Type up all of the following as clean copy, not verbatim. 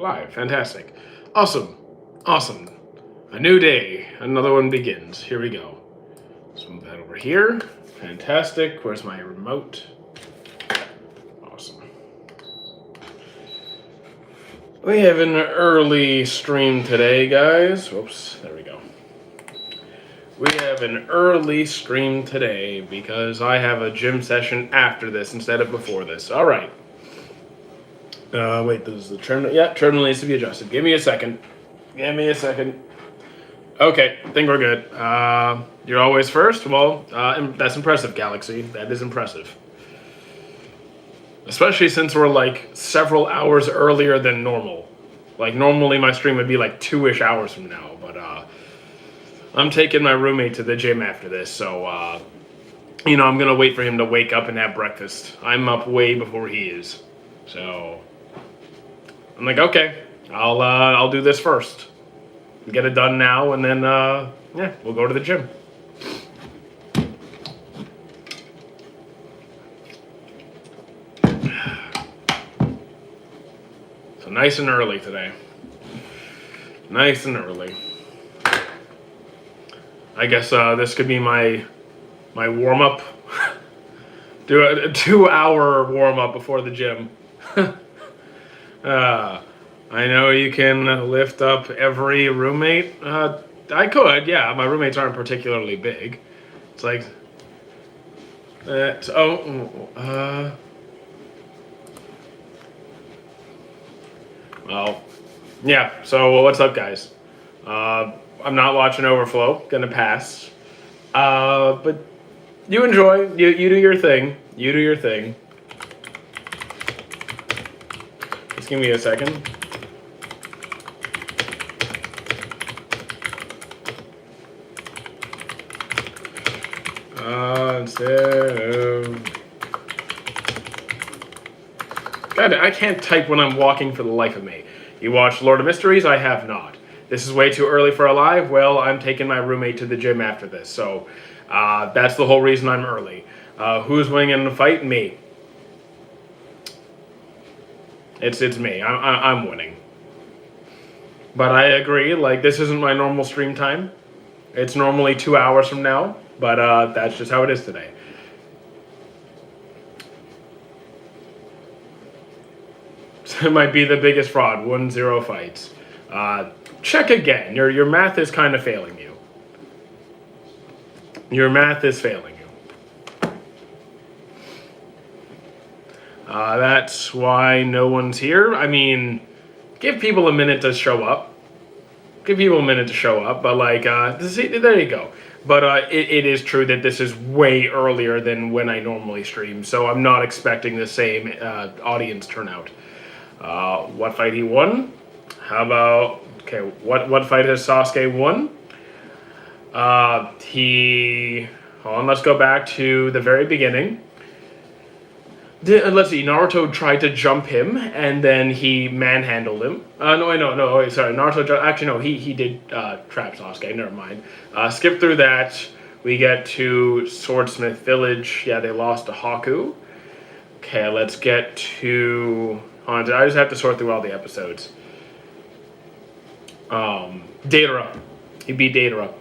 Live. Fantastic. Awesome. Awesome. A new day. Another one begins. Here we go. Let's move that over here. Fantastic. Where's my remote? Awesome. We have an early stream today, guys. Whoops. There we go. We have an early stream today because I have a gym session after this instead of before this. All right. Wait, this is the terminal. Yeah, terminal needs to be adjusted. Give me a second. Give me a second. Okay, I think we're good. You're always first? Well, that's impressive, Galaxy. That is impressive. Especially since we're like several hours earlier than normal. Like normally my stream would be like 2-ish hours from now, but I'm taking my roommate to the gym after this, so I'm gonna wait for him to wake up and have breakfast. I'm up way before he is, so I'm like, okay, I'll do this first, get it done now, and then we'll go to the gym. So nice and early today. Nice and early. I guess this could be my warm-up. Do a 2-hour warm-up before the gym. I know you can lift up every roommate. I could, yeah. My roommates aren't particularly big. It's like... Well, yeah, so what's up, guys? I'm not watching Overflow, gonna pass. But you enjoy, you do your thing. You do your thing. Just give me a second. Instead of... God, I can't type when I'm walking for the life of me. You watched Lord of Mysteries? I have not. This is way too early for a live? Well, I'm taking my roommate to the gym after this, so that's the whole reason I'm early. Who's winning in the fight? Me. It's me. I'm winning. But I agree, like, this isn't my normal stream time. It's normally 2 hours from now, but that's just how it is today. So it might be the biggest fraud, 1-0 fights. Check again. Your math is kind of failing you. Your math is failing you. That's why no one's here. I mean, give people a minute to show up. Give people a minute to show up. But like, there you go. But it is true that this is way earlier than when I normally stream. So I'm not expecting the same audience turnout. What fight he won? How about... Okay, what fight has Sasuke won? Hold on, let's go back to the very beginning. Let's see, Naruto tried to jump him, and then he manhandled him. Sorry, Naruto... Actually, no, he did trap Sasuke, never mind. Skip through that, we get to Swordsmith Village. Yeah, they lost to Haku. Okay, let's get to... Hold on, I just have to sort through all the episodes. Deidara. He beat Deidara.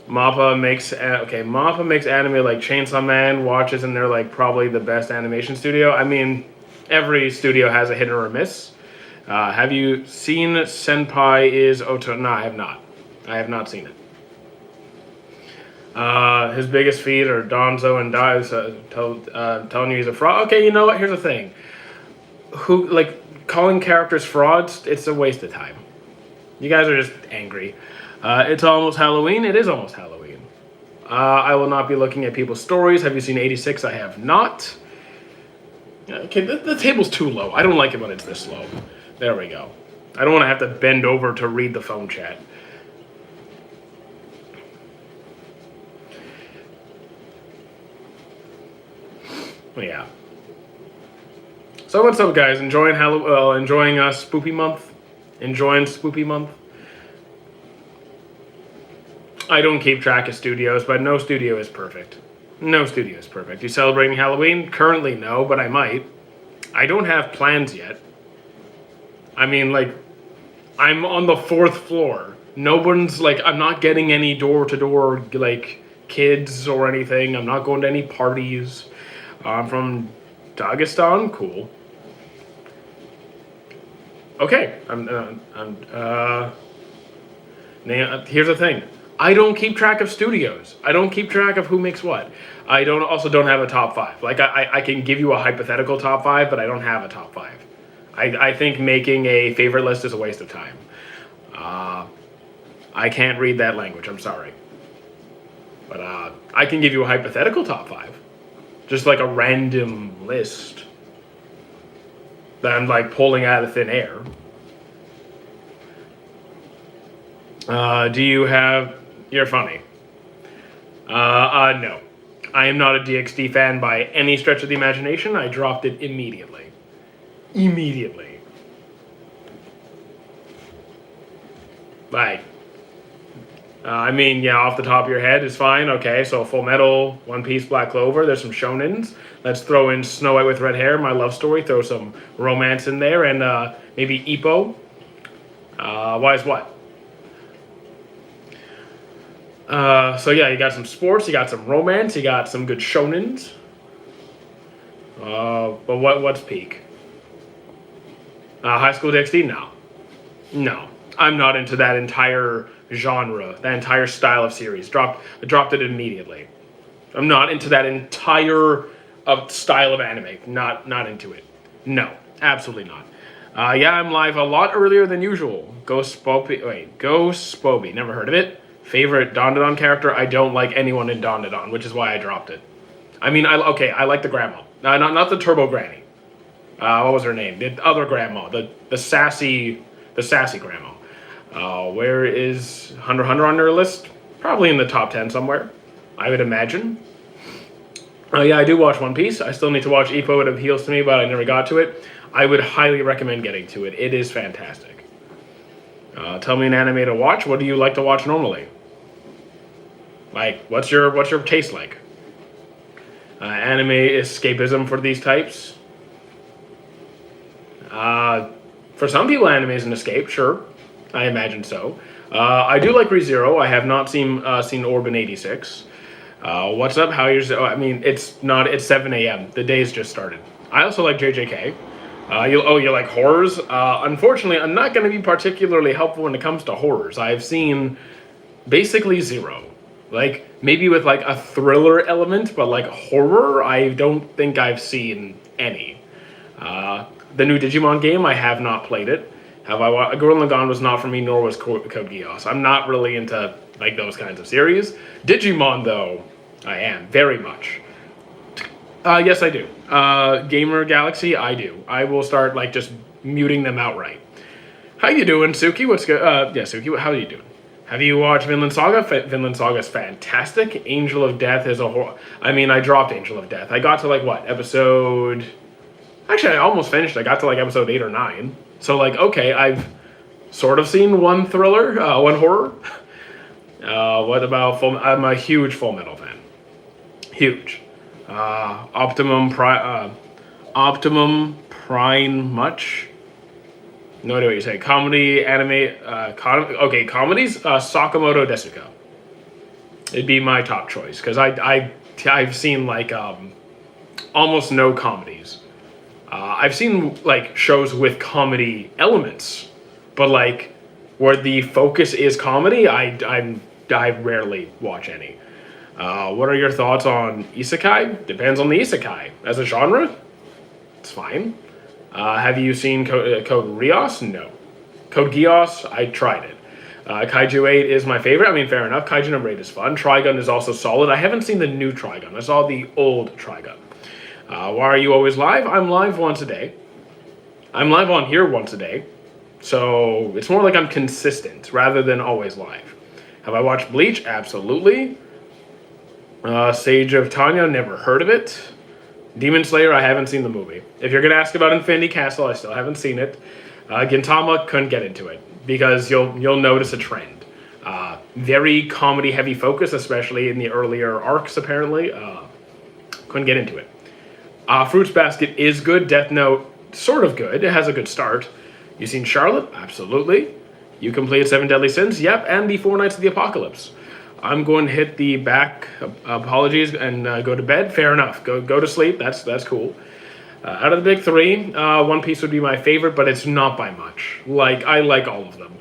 Mappa makes anime like Chainsaw Man, watches, and they're like probably the best animation studio. I mean, every studio has a hit or a miss. Have you seen Senpai is Oto? No, I have not. I have not seen it. His biggest feat are Donzo and Dives telling you he's a fraud. Okay, you know what? Here's the thing. Calling characters frauds, it's a waste of time. You guys are just angry. It's almost Halloween. It is almost Halloween. I will not be looking at people's stories. Have you seen 86? I have not. Okay, the table's too low. I don't like it when it's this low. There we go. I don't want to have to bend over to read the phone chat. Yeah. So what's up, guys? Enjoying Spoopy Month? Enjoying Spoopy Month? I don't keep track of studios, but no studio is perfect. No studio is perfect. You celebrating Halloween? Currently, no, but I might. I don't have plans yet. I mean, like, I'm on the fourth floor. No one's like, I'm not getting any door to door like kids or anything. I'm not going to any parties. I'm from Dagestan. Cool. Okay. Here's the thing. I don't keep track of studios. I don't keep track of who makes what. I don't have a top five. Like I can give you a hypothetical top five, but I don't have a top five. I think making a favorite list is a waste of time. I can't read that language. I'm sorry, but I can give you a hypothetical top five, just like a random list that I'm like pulling out of thin air. Do you have? You're funny. No. I am not a DxD fan by any stretch of the imagination. I dropped it immediately. Immediately. Like, I mean, yeah, off the top of your head is fine. Okay, so Full Metal, One Piece, Black Clover. There's some shonens. Let's throw in Snow White with Red Hair, my love story. Throw some romance in there, and maybe Ippo. Why is what? So yeah, you got some sports, you got some romance, you got some good shonens. But what's peak? High School DxD? No. I'm not into that entire genre, that entire style of series. Dropped it immediately. I'm not into that entire style of anime. Not into it. No, absolutely not. Yeah, I'm live a lot earlier than usual. Ghost Spoby. Never heard of it. Favorite Dandadan character? I don't like anyone in Dandadan, which is why I dropped it. I mean, I like the grandma. Not the Turbo Granny. What was her name? The other grandma, the sassy grandma. Where is Hunter x Hunter on your list? Probably in the top 10 somewhere, I would imagine. Yeah, I do watch One Piece. I still need to watch Ippo. It appeals to me, but I never got to it. I would highly recommend getting to it. It is fantastic. Tell me an anime to watch. What do you like to watch normally? Like, what's your taste like? Anime escapism for these types. For some people, anime is an escape. Sure, I imagine so. I do like ReZero. I have not seen Orban 86. What's up? How you're? I mean, it's 7 a.m. The day's just started. I also like JJK. You like horrors? Unfortunately, I'm not going to be particularly helpful when it comes to horrors. I've seen basically zero. Like, maybe with like a thriller element, but like horror, I don't think I've seen any. The new Digimon game, I have not played it. Gurren Lagann was not for me, nor was Code Geass. I'm not really into like those kinds of series. Digimon, though, I am very much. Yes, I do. Gamer Galaxy, I do. I will start like just muting them outright. How you doing, Suki? What's good? Yeah, Suki, how are you doing? Have you watched Vinland Saga? Vinland Saga is fantastic. Angel of Death is a horror. I mean, I dropped Angel of Death. I got to like what episode? Actually, I almost finished. I got to like episode 8 or 9. So like, okay, I've sort of seen one thriller, one horror. What about Full? I'm a huge Full Metal fan. Huge. Optimum Prime much. No idea what you say. Comedy, anime, okay, comedies, Sakamoto Desuka. It'd be my top choice, because I've seen, like, almost no comedies. I've seen, like, shows with comedy elements, but, like, where the focus is comedy, I rarely watch any. What are your thoughts on isekai? Depends on the isekai. As a genre, it's fine. Have you seen Code Geass? No. Code Geass, I tried it. Kaiju 8 is my favorite. I mean, fair enough. Kaiju number 8 is fun. Trigun is also solid. I haven't seen the new Trigun. I saw the old Trigun. Why are you always live? I'm live once a day. I'm live on here once a day. So it's more like I'm consistent rather than always live. Have I watched Bleach? Absolutely. Sage of Tanya, never heard of it. Demon Slayer, I haven't seen the movie. If you're going to ask about Infinity Castle, I still haven't seen it. Gintama, couldn't get into it because you'll notice a trend. Very comedy heavy focus, especially in the earlier arcs apparently. Couldn't get into it. Fruits Basket is good. Death Note, sort of good. It has a good start. You seen Charlotte? Absolutely. You completed Seven Deadly Sins? Yep, and the Four Nights of the Apocalypse. I'm going to hit the back apologies and go to bed. Fair enough. Go to sleep. That's cool. Out of the big three, One Piece would be my favorite, but it's not by much. Like, I like all of them.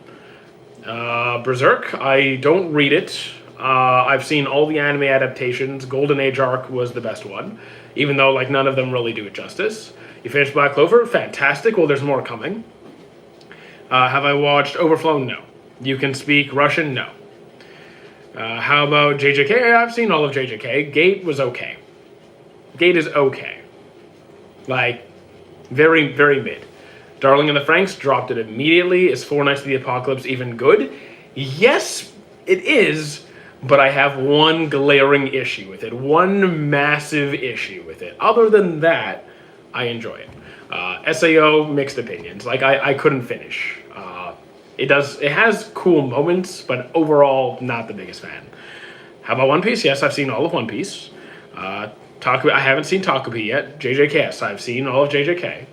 Berserk, I don't read it. I've seen all the anime adaptations. Golden Age arc was the best one, even though like none of them really do it justice. You finished Black Clover? Fantastic. Well, there's more coming. Have I watched Overflown? No. You Can Speak Russian? No. How about JJK? I've seen all of JJK. Gate was okay. Gate is okay. Like, very, very mid. Darling in the Franxx dropped it immediately. Is Four Nights of the Apocalypse even good? Yes, it is, but I have one glaring issue with it. One massive issue with it. Other than that, I enjoy it. SAO, mixed opinions. Like, I couldn't finish. It has cool moments, but overall, not the biggest fan. How about One Piece? Yes, I've seen all of One Piece. I haven't seen Takupi yet. JJK, I've seen all of JJK.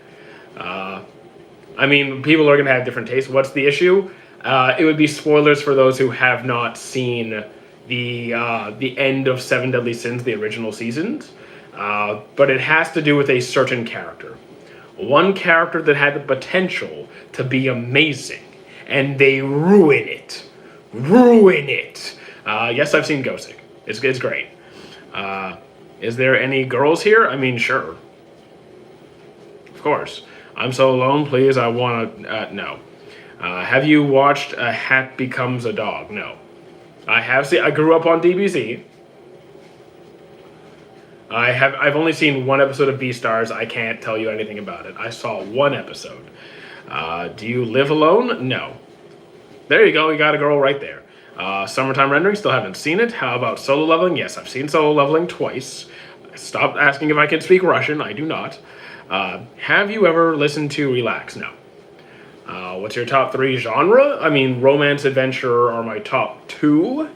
I mean, people are going to have different tastes. What's the issue? It would be spoilers for those who have not seen the end of Seven Deadly Sins, the original seasons. But it has to do with a certain character. One character that had the potential to be amazing. And they ruin it. Ruin it. Yes, I've seen Ghosting. It's great. Is there any girls here? I mean, sure. Of course. I'm so alone, please. I want to... no. Have you watched A Hat Becomes a Dog? No. I have seen... I grew up on DBZ. I've only seen one episode of Beastars. I can't tell you anything about it. I saw one episode. Do you live alone? No. There you go. You got a girl right there. Summertime Rendering, still haven't seen it. How about Solo Leveling? Yes, I've seen Solo Leveling twice. Stop asking if I can speak Russian. I do not. Have you ever listened to Relax? No. What's your top three genre? I mean, romance, adventure are my top two.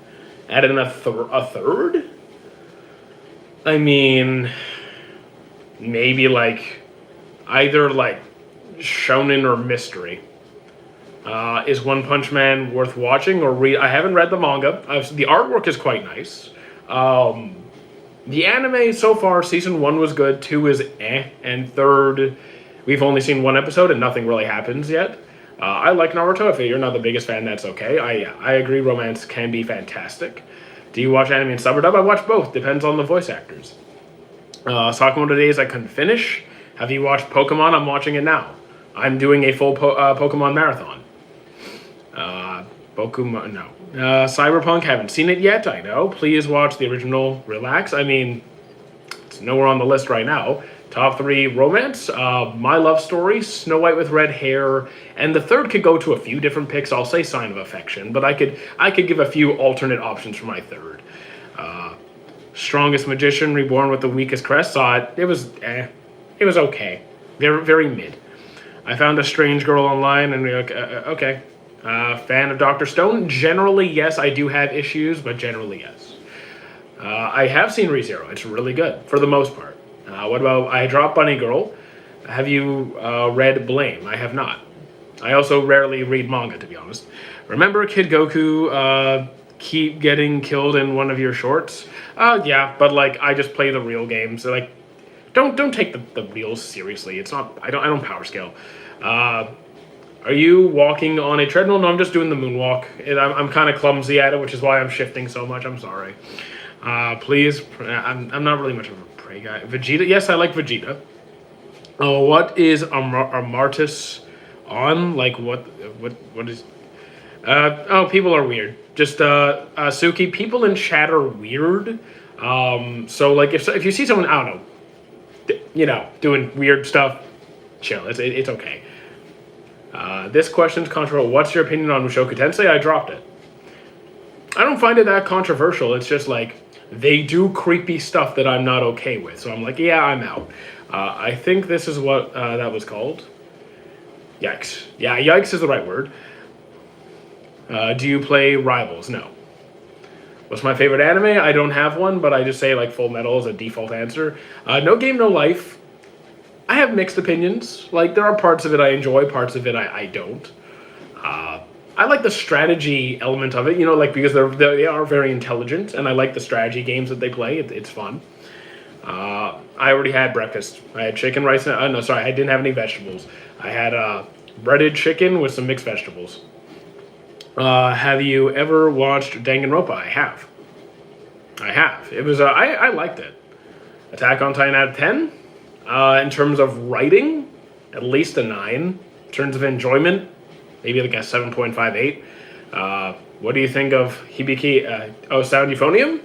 Add in a third? I mean, maybe like either like shonen or mystery. Is One Punch Man worth watching or read? I haven't read the manga. The artwork is quite nice. The anime so far, season 1 was good, 2 is eh, and 3rd, we've only seen one episode and nothing really happens yet. I like Naruto. If you're not the biggest fan, that's okay. I agree romance can be fantastic. Do you watch anime in sub or dub? I watch both. Depends on the voice actors. Sakamoto Days I couldn't finish. Have you watched Pokemon? I'm watching it now. I'm doing a full Pokemon marathon. Pokemon, no. Cyberpunk, haven't seen it yet, I know. Please watch the original Relax. I mean, it's nowhere on the list right now. Top 3 romance, My Love Story, Snow White with Red Hair, and the third could go to a few different picks. I'll say Sign of Affection, but I could give a few alternate options for my third. Strongest Magician, Reborn with the Weakest Crest, saw it. It was okay. Very, very mid. I found a strange girl online and okay. Fan of Dr. Stone? Generally, yes. I do have issues, but generally, yes. I have seen ReZero. It's really good, for the most part. What about I Dropped Bunny Girl? Have you read Blame? I have not. I also rarely read manga, to be honest. Remember Kid Goku keep getting killed in one of your shorts? Yeah, but like I just play the real games. So, like, don't take the reels seriously. It's not. I don't power scale. Are you walking on a treadmill? No, I'm just doing the moonwalk. I'm kind of clumsy at it, which is why I'm shifting so much. I'm sorry. Please, I'm not really much of a prey guy. Vegeta, yes, I like Vegeta. Oh, what is Amartys on? Like what is? People are weird. Just Suki. People in chat are weird. So like if you see someone, I don't know, doing weird stuff, chill. It's okay. This question's controversial. What's your opinion on Mushoku Tensei? I dropped it. I don't find it that controversial. It's just like they do creepy stuff that I'm not okay with. So I'm like, yeah, I'm out. I think this is what that was called. Yikes. Yeah, yikes is the right word. Do you play Rivals? No. What's my favorite anime? I don't have one, but I just say like Full Metal is a default answer. No Game, No Life. I have mixed opinions. Like, there are parts of it I enjoy, parts of it I don't. I like the strategy element of it, you know, like, because they are very intelligent, and I like the strategy games that they play. It's fun. I already had breakfast. I had chicken, rice, no, sorry, I didn't have any vegetables. I had breaded chicken with some mixed vegetables. Have you ever watched Danganronpa? I have. It was, I liked it. Attack on Titan out of 10. In terms of writing, at least a 9. In terms of enjoyment, maybe like a 7.58. What do you think of Hibiki, Sound Euphonium?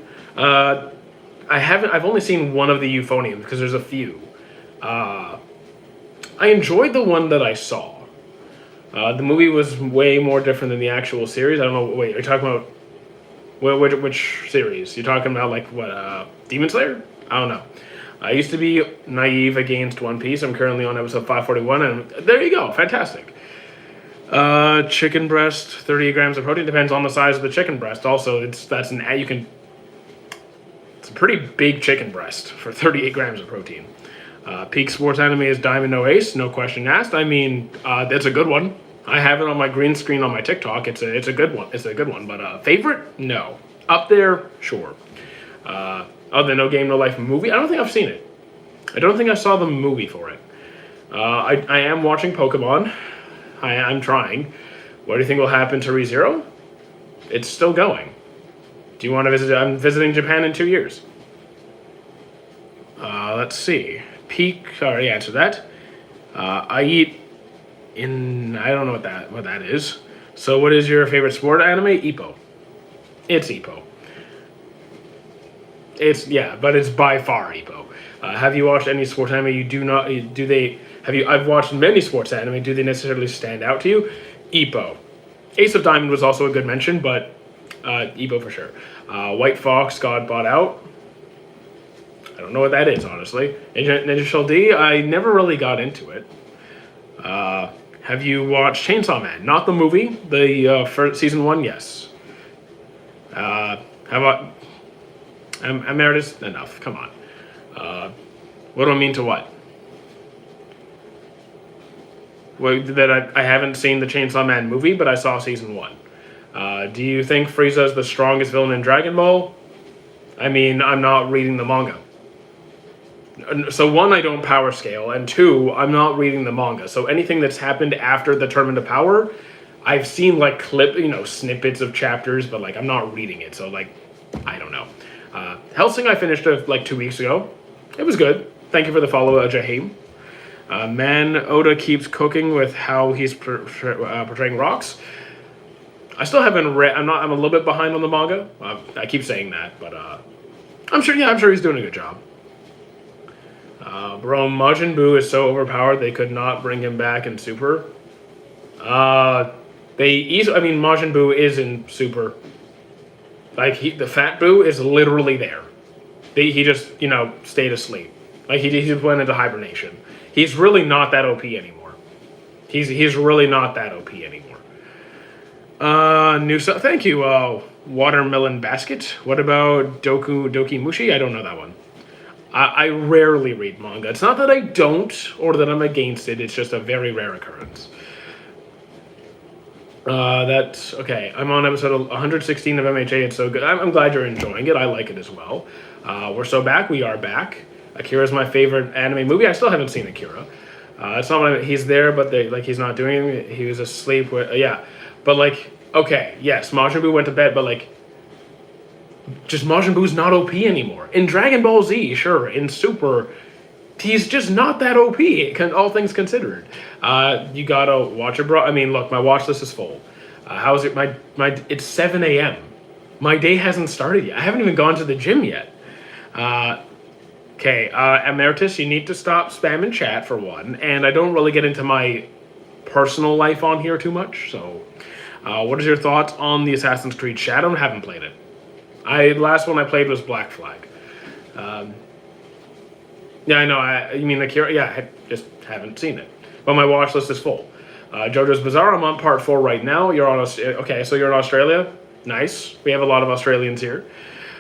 I've only seen one of the euphoniums because there's a few. I enjoyed the one that I saw. The movie was way more different than the actual series. I don't know. Wait, are you talking about which series? You're talking about like what? Demon Slayer? I don't know. I used to be naive against One Piece. I'm currently on episode 541, and there you go. Fantastic. Chicken breast, 38 grams of protein. Depends on the size of the chicken breast. Also, it's a pretty big chicken breast for 38 grams of protein. Peak sports anime is Diamond No Ace, no question asked. I mean, that's a good one. I have it on my green screen on my TikTok. It's a good one. It's a good one. But favorite? No. Up there? Sure. Other than No Game No Life movie, I don't think I've seen it. I don't think I saw the movie for it. I am watching Pokemon. I'm trying. What do you think will happen to ReZero? It's still going. Do you want to visit? I'm visiting Japan in 2 years. Let's see. Peak. Already answered that. I eat in. I don't know what that is. So, what is your favorite sport anime? Ippo. It's Ippo. But it's by far Ippo. Have you watched any sports anime? You do not. Do they? Have you? I've watched many sports anime. Do they necessarily stand out to you? Ippo. Ace of Diamond was also a good mention, but Ippo for sure. White Fox got bought out. I don't know what that is, honestly. Ninja Shell D, I never really got into it. Have you watched Chainsaw Man? Not the movie. The first season 1, yes. How about Emeritus? Enough. Come on. What do I mean to what? Well, that I haven't seen the Chainsaw Man movie, but I saw season 1. Do you think Frieza is the strongest villain in Dragon Ball? I mean, I'm not reading the manga. So 1, I don't power scale, and 2, I'm not reading the manga. So anything that's happened after the Tournament of Power, I've seen like snippets of chapters, but like I'm not reading it. So like, I don't know. Hellsing I finished like 2 weeks ago. It was good. Thank you for the follow, Jaheim. Man, Oda keeps cooking with how he's portraying rocks. I still haven't read. I'm a little bit behind on the manga. I keep saying that, but I'm sure he's doing a good job. Bro, Majin Buu is so overpowered they could not bring him back in Super. Majin Buu is in Super. Like the Fat Buu is literally there. He just stayed asleep. Like he just went into hibernation. He's really not that OP anymore. He's really not that OP anymore. Thank you, Watermelon Basket. What about Doki Mushi? I don't know that one. I rarely read manga. It's not that I don't or that I'm against it. It's just a very rare occurrence. That's okay. I'm on episode 116 of MHA. It's so good. I'm glad you're enjoying it. I like it as well. We're so back. We are back. Akira's my favorite anime movie. I still haven't seen Akira. It's not he's there, but he's not doing it. He was asleep. But like, okay, yes, Majin Buu went to bed, but like, just Majin Buu's not OP anymore. In Dragon Ball Z, sure. In Super, he's just not that OP. All things considered, you gotta watch it, bro. I mean, look, my watch list is full. How's it? It's 7 a.m. My day hasn't started yet. I haven't even gone to the gym yet. Okay, Emeritus, you need to stop spamming chat for one, and I don't really get into my personal life on here too much. So, what is your thoughts on the Assassin's Creed Shadow? I haven't played it. Last one I played was Black Flag. Yeah, I know. You mean Akira? Yeah, I just haven't seen it. But my watch list is full. JoJo's Bizarre. I'm on part 4 right now. You're on. Okay, so you're in Australia. Nice. We have a lot of Australians here.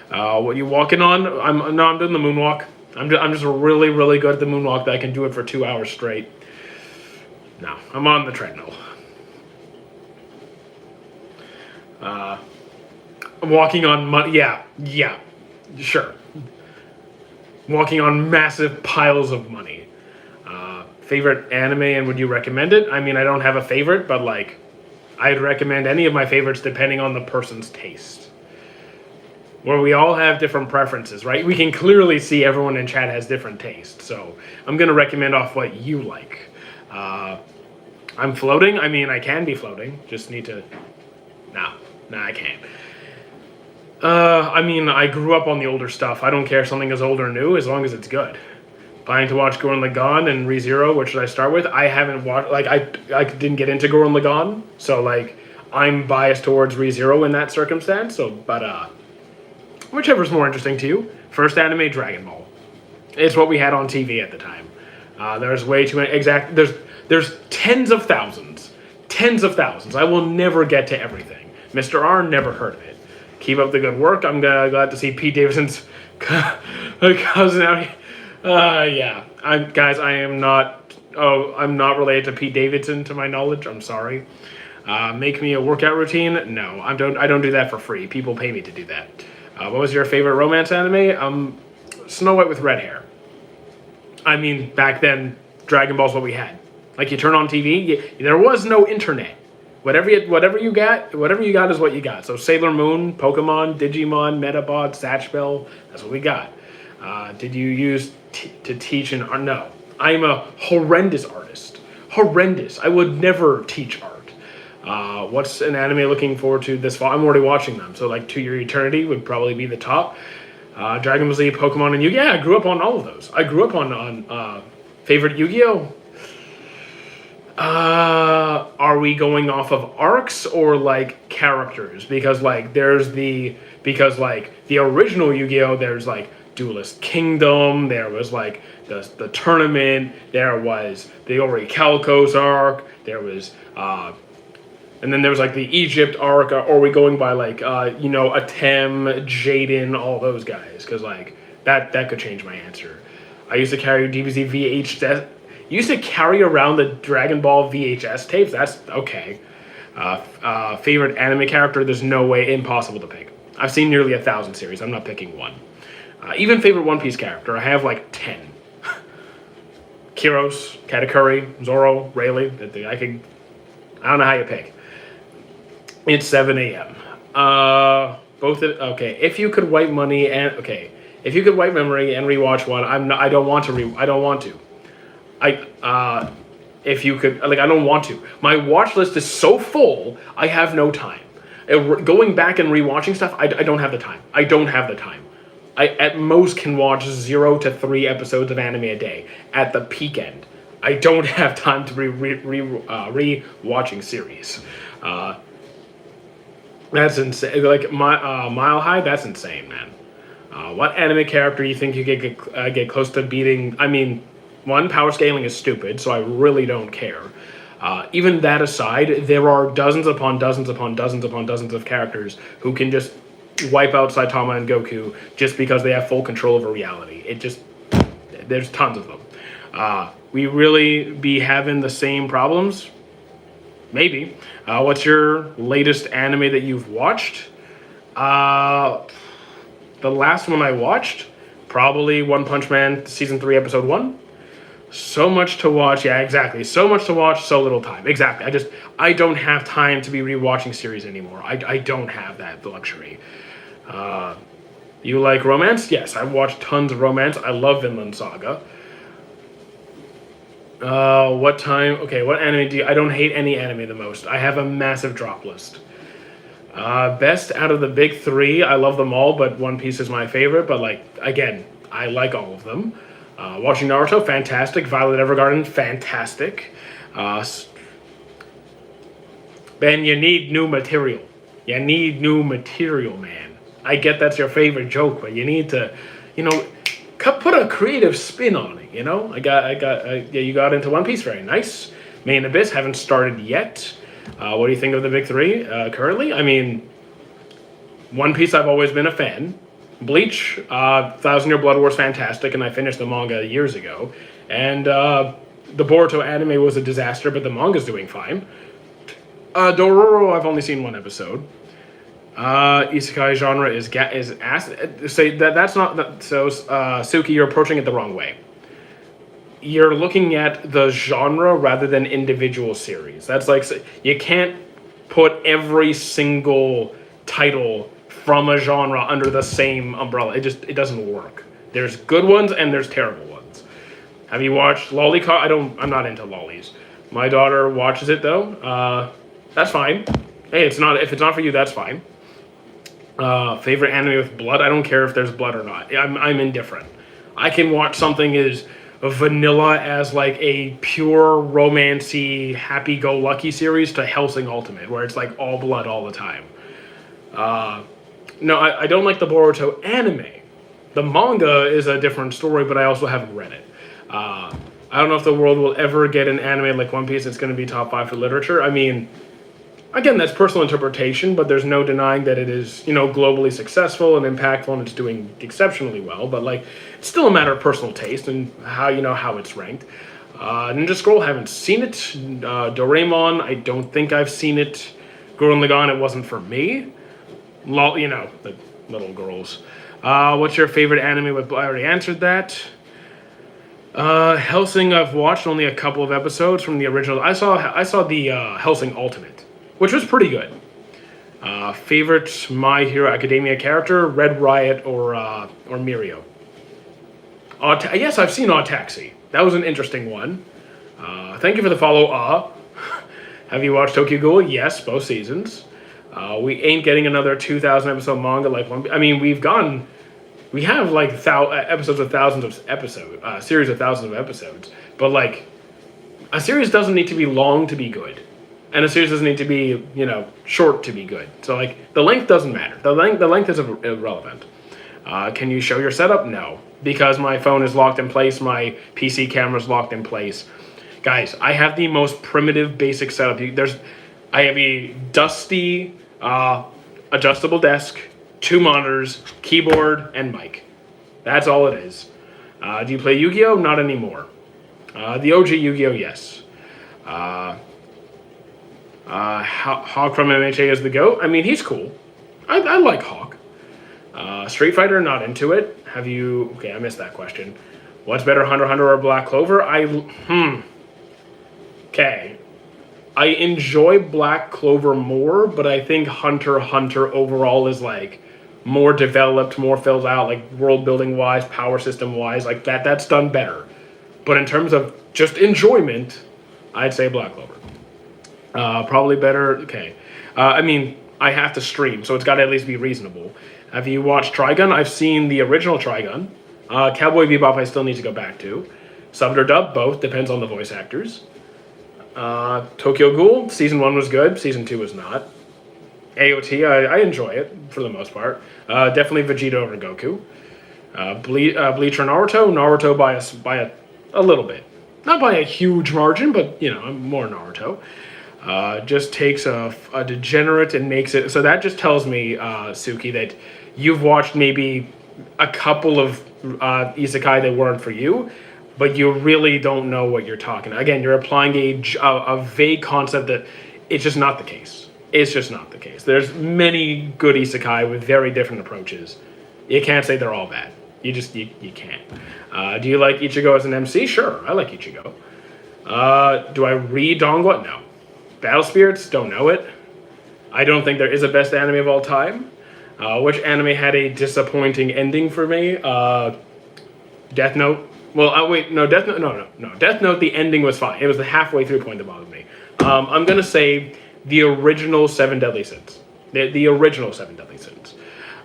What you walking on? I'm doing the moonwalk. I'm just really, really good at the moonwalk that I can do it for 2 hours straight. No, I'm on the treadmill. I'm walking on money. Yeah, sure. Walking on massive piles of money. Favorite anime, and would you recommend it? I mean, I don't have a favorite, but like, I'd recommend any of my favorites depending on the person's taste. Where we all have different preferences, right? We can clearly see everyone in chat has different tastes, so I'm gonna recommend off what you like. I'm floating. I mean, I can be floating. Just need to. No, I can't. I mean, I grew up on the older stuff. I don't care if something is old or new, as long as it's good. Planning to watch Gurren Lagann and ReZero. What should I start with? I haven't watched. Like, I didn't get into Gurren Lagann, so like, I'm biased towards ReZero in that circumstance. So, but whichever's more interesting to you. First anime, Dragon Ball. It's what we had on TV at the time. There's way too many. There's tens of thousands. I will never get to everything. Mr. R, never heard of it. Keep up the good work. I'm glad to see Pete Davidson's cousin out here. Yeah. I'm not related to Pete Davidson, to my knowledge. I'm sorry. Make me a workout routine? No, I don't do that for free. People pay me to do that. What was your favorite romance anime? Snow White with red hair. I mean, back then, Dragon Ball's what we had. Like, you turn on TV, there was no internet. Whatever you got is what you got. So Sailor Moon, Pokemon, Digimon, Metabot, Satch Bell, that's what we got. Did you use to teach an art? No. I'm a horrendous artist. Horrendous. I would never teach art. What's an anime looking forward to this fall? I'm already watching them. So like To Your Eternity would probably be the top. Dragon Ball Z, Pokemon, and Yu-Gi-Oh! Yeah, I grew up on all of those. I grew up on favorite Yu-Gi-Oh! Are we going off of arcs or like characters? Because like the original Yu-Gi-Oh! There's like Duelist Kingdom, there was like the tournament, there was the Orichalcos arc, there was and then there was like the Egypt arc. Or are we going by like Atem, Jaden, all those guys? Because like that could change my answer. I used to carry DBZ VHS. Used to carry around the Dragon Ball VHS tapes. That's okay. Favorite anime character? There's no way, impossible to pick. I've seen nearly 1,000 series. I'm not picking one. Even favorite One Piece character, I have like 10. Kyros, Katakuri, Zoro, Rayleigh. I don't know how you pick. It's 7 a.m. If you could wipe money and if you could wipe memory and rewatch one, I don't want to. If you could, like, I don't want to. My watch list is so full, I have no time. Going back and rewatching stuff, I don't have the time. I don't have the time. I at most can watch 0 to 3 episodes of anime a day at the peak end. I don't have time to be re-watching series. That's insane. Like Mile High, that's insane, man. What anime character do you think you could get close to beating? I mean, one, power scaling is stupid, so I really don't care. Even that aside, there are dozens upon dozens upon dozens upon dozens of characters who can just wipe out Saitama and Goku just because they have full control over reality. There's tons of them. We really be having the same problems? Maybe. What's your latest anime that you've watched? The last one I watched, probably One Punch Man Season 3, Episode 1. So much to watch. Yeah, exactly. So much to watch, so little time. Exactly. I don't have time to be rewatching series anymore. I don't have that luxury. You like romance? Yes, I've watched tons of romance. I love Vinland Saga. What anime do you... I don't hate any anime the most. I have a massive drop list. Best out of the big 3, I love them all, but One Piece is my favorite. But, like, again, I like all of them. Watching Naruto, fantastic. Violet Evergarden, fantastic. Ben, you need new material. You need new material, man. I get that's your favorite joke, but you need to, put a creative spin on it, you got into One Piece, very nice. Main Abyss, haven't started yet. What do you think of the big 3 currently? I mean, One Piece, I've always been a fan. Bleach, Thousand Year Blood War is fantastic, and I finished the manga years ago. And the Boruto anime was a disaster, but the manga's doing fine. Dororo, I've only seen one episode. Isekai genre is ass. Say that's not so. Suki, you're approaching it the wrong way. You're looking at the genre rather than individual series. That's like you can't put every single title from a genre under the same umbrella. It doesn't work. There's good ones and there's terrible ones. Have you watched Lolicon? I'm not into lollies. My daughter watches it though. That's fine. Hey, if it's not for you, that's fine. Favorite anime with blood? I don't care if there's blood or not. I'm indifferent. I can watch something as vanilla as like a pure romancy, happy-go-lucky series to Hellsing Ultimate, where it's like all blood all the time. No, I don't like the Boruto anime. The manga is a different story, but I also haven't read it. I don't know if the world will ever get an anime like One Piece that's going to be top 5 for literature. I mean, again, that's personal interpretation, but there's no denying that it is, globally successful and impactful, and it's doing exceptionally well. But like, it's still a matter of personal taste and how it's ranked. Ninja Scroll, haven't seen it. Doraemon, I don't think I've seen it. Gurren Lagann, it wasn't for me. The little girls. What's your favorite anime? I already answered that. Hellsing, I've watched only a couple of episodes from the original. I saw the Hellsing Ultimate, which was pretty good. Favorite My Hero Academia character, Red Riot or Mirio. Yes, I've seen Odd Taxi. That was an interesting one. Thank you for the follow. Have you watched Tokyo Ghoul? Yes, both seasons. We ain't getting another 2,000 episode manga like one. I mean, we have like episodes of thousands of episodes, series of thousands of episodes. But like, a series doesn't need to be long to be good. And a series doesn't need to be, short to be good. So, like, the length doesn't matter. The length is irrelevant. Can you show your setup? No. Because my phone is locked in place, my PC camera is locked in place. Guys, I have the most primitive, basic setup. I have a dusty, adjustable desk, 2 monitors, keyboard, and mic. That's all it is. Do you play Yu-Gi-Oh? Not anymore. The OG Yu-Gi-Oh, yes. Hawk from MHA is the GOAT. I mean, he's cool. I like Hawk. Street Fighter, not into it. Okay, I missed that question. What's better, Hunter x Hunter or Black Clover? Okay. I enjoy Black Clover more, but I think Hunter x Hunter overall is like more developed, more filled out, like world building wise, power system wise, like that's done better. But in terms of just enjoyment, I'd say Black Clover. Probably better. Okay. I mean, I have to stream, so it's got to at least be reasonable. Have you watched Trigun? I've seen the original Trigun. Cowboy Bebop I still need to go back to. Subbed or dubbed, both. Depends on the voice actors. Tokyo Ghoul, season 1 was good. Season 2 was not. AOT, I enjoy it for the most part. Definitely Vegeta over Goku. Bleach or Naruto? Naruto by a little bit. Not by a huge margin, but, I'm more Naruto. Just takes a degenerate and makes it... So that just tells me, Suki, that you've watched maybe a couple of isekai that weren't for you, but you really don't know what you're talking. Again, you're applying a vague concept that it's just not the case. It's just not the case. There's many good isekai with very different approaches. You can't say they're all bad. You can't. Do you like Ichigo as an MC? Sure, I like Ichigo. Do I read Dongwa? No. Battle Spirits? Don't know it. I don't think there is a best anime of all time. Which anime had a disappointing ending for me? Death Note. Well, wait, no, Death Note, no. Death Note, the ending was fine. It was the halfway through point that bothered me. I'm going to say the original Seven Deadly Sins. The original Seven Deadly Sins.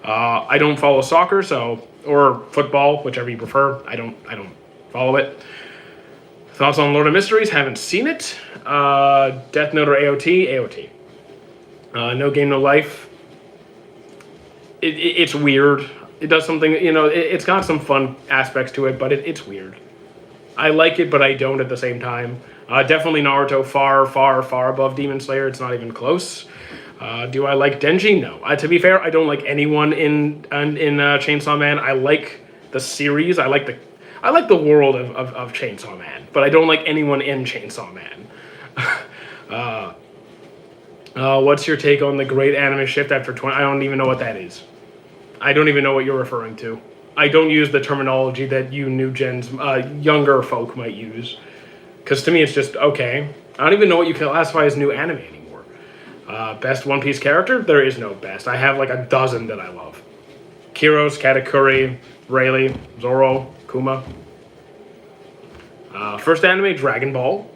I don't follow soccer, or football, whichever you prefer. I don't follow it. Thoughts on Lord of Mysteries? Haven't seen it. Death Note or AOT? AOT. No Game, No Life. It's weird. It does something, it's got some fun aspects to it, but it's weird. I like it, but I don't at the same time. Definitely Naruto far, far, far above Demon Slayer. It's not even close. Do I like Denji? No. To be fair, I don't like anyone in Chainsaw Man. I like the series. I like the world of Chainsaw Man, but I don't like anyone in Chainsaw Man. What's your take on the great anime shift after 20? I don't even know what that is. I don't even know what you're referring to. I don't use the terminology that you new gens, younger folk might use. Because to me, it's just, okay. I don't even know what you classify as new anime anymore. Best One Piece character? There is no best. I have like a dozen that I love. Kiros, Katakuri, Rayleigh, Zoro, Kuma. First anime, Dragon Ball.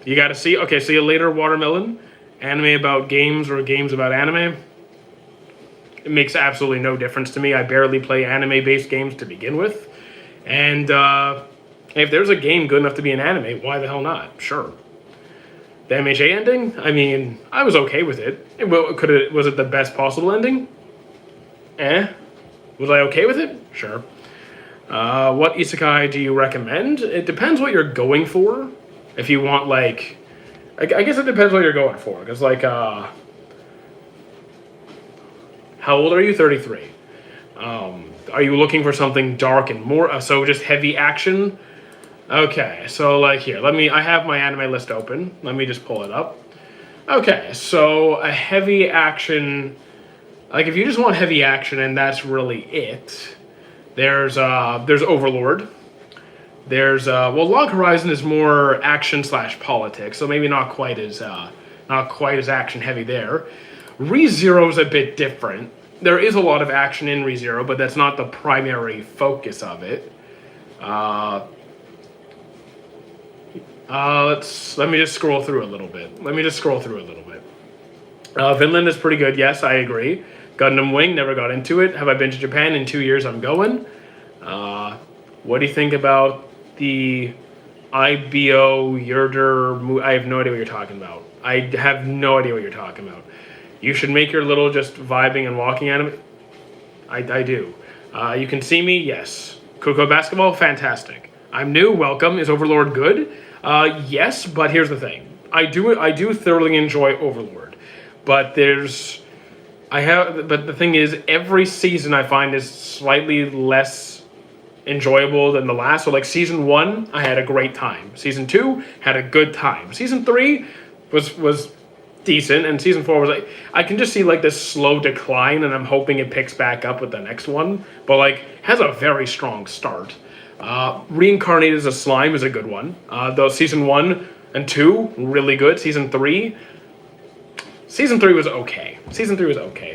You gotta see. Okay, see you later, Watermelon. Anime about games or games about anime. It makes absolutely no difference to me. I barely play anime-based games to begin with. And if there's a game good enough to be an anime, why the hell not? Sure. The MHA ending? I mean, I was okay with it. Was it the best possible ending? Was I okay with it? Sure. What isekai do you recommend? It depends what you're going for. If you want, like... I guess it depends what you're going for. Because, like, how old are you? 33. Are you looking for something dark and more... so just heavy action? Okay, so, like, here. I have my anime list open. Let me just pull it up. Okay, so a heavy action... Like, if you just want heavy action and that's really it... There's Overlord. There's Log Horizon is more action / politics, so maybe not quite as action heavy there. ReZero's a bit different. There is a lot of action in ReZero, but that's not the primary focus of it. Let me just scroll through a little bit. Vinland is pretty good. Yes, I agree. Gundam Wing, never got into it. Have I been to Japan? In 2 years, I'm going. What do you think about the IBO Yurder movie? I have no idea what you're talking about. You should make your little just vibing and walking anime. I do. You can see me, yes. Coco Basketball, fantastic. I'm new, welcome. Is Overlord good? Yes, but here's the thing. I do thoroughly enjoy Overlord. But the thing is, every season I find is slightly less enjoyable than the last. So like season 1, I had a great time. Season 2 had a good time. Season 3 was decent, and season 4 was like, I can just see like this slow decline, and I'm hoping it picks back up with the next one. But like has a very strong start. Reincarnated as a Slime is a good one. Though season 1 and 2 really good. Season 3 was okay.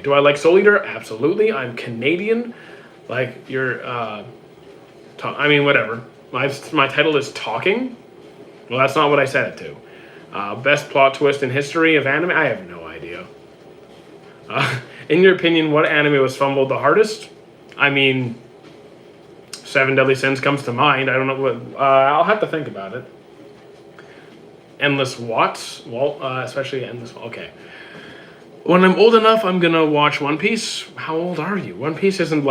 Do I like Soul Eater? Absolutely. I'm Canadian. Like you're. I mean, whatever. My title is Talking. Well, that's not what I set it to. Best plot twist in history of anime? I have no idea. In your opinion, what anime was fumbled the hardest? I mean, Seven Deadly Sins comes to mind. I don't know what... I'll have to think about it. Endless Watts? Well, especially Endless... Okay. When I'm old enough, I'm gonna watch One Piece. How old are you? One Piece isn't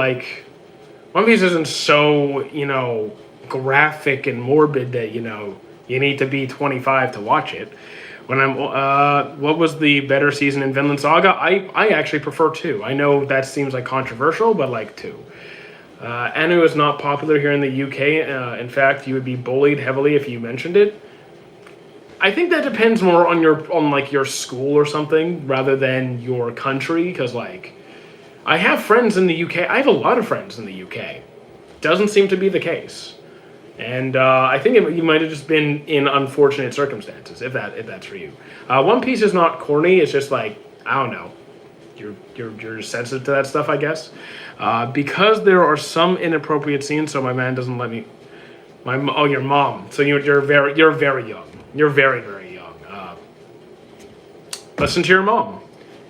so, graphic and morbid that, you need to be 25 to watch it. What was the better season in Vinland Saga? I actually prefer 2. I know that seems like controversial, but like 2. Anime is not popular here in the UK. In fact, you would be bullied heavily if you mentioned it. I think that depends more on your school or something rather than your country, because I have friends in the UK. I have a lot of friends in the UK. Doesn't seem to be the case. And I think you might have just been in unfortunate circumstances, if that's for you. One Piece is not corny. It's just I don't know. You're sensitive to that stuff, I guess. Because there are some inappropriate scenes, so my man doesn't let me. Your mom. So you're very young. You're very, very young. Listen to your mom.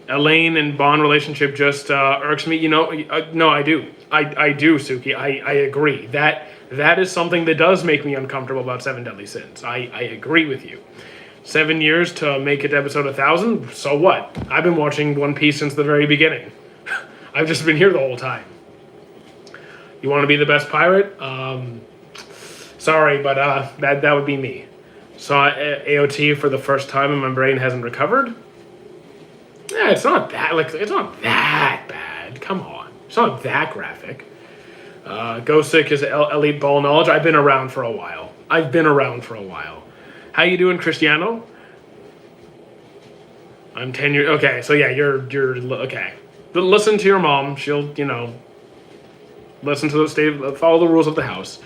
Elaine and Bond relationship just irks me. No, I do. I do, Suki. I agree. That is something that does make me uncomfortable about Seven Deadly Sins. I agree with you. 7 years to make it to episode 1,000? So what? I've been watching One Piece since the very beginning. I've just been here the whole time. You want to be the best pirate? Sorry, but that would be me. Saw AOT for the first time and my brain hasn't recovered. Yeah, it's not that bad. Come on, it's not that graphic. Gosick is elite ball knowledge. I've been around for a while. How you doing, Cristiano? I'm 10 years. Okay, so yeah, you're okay. Listen to your mom. She'll listen to follow the rules of the house.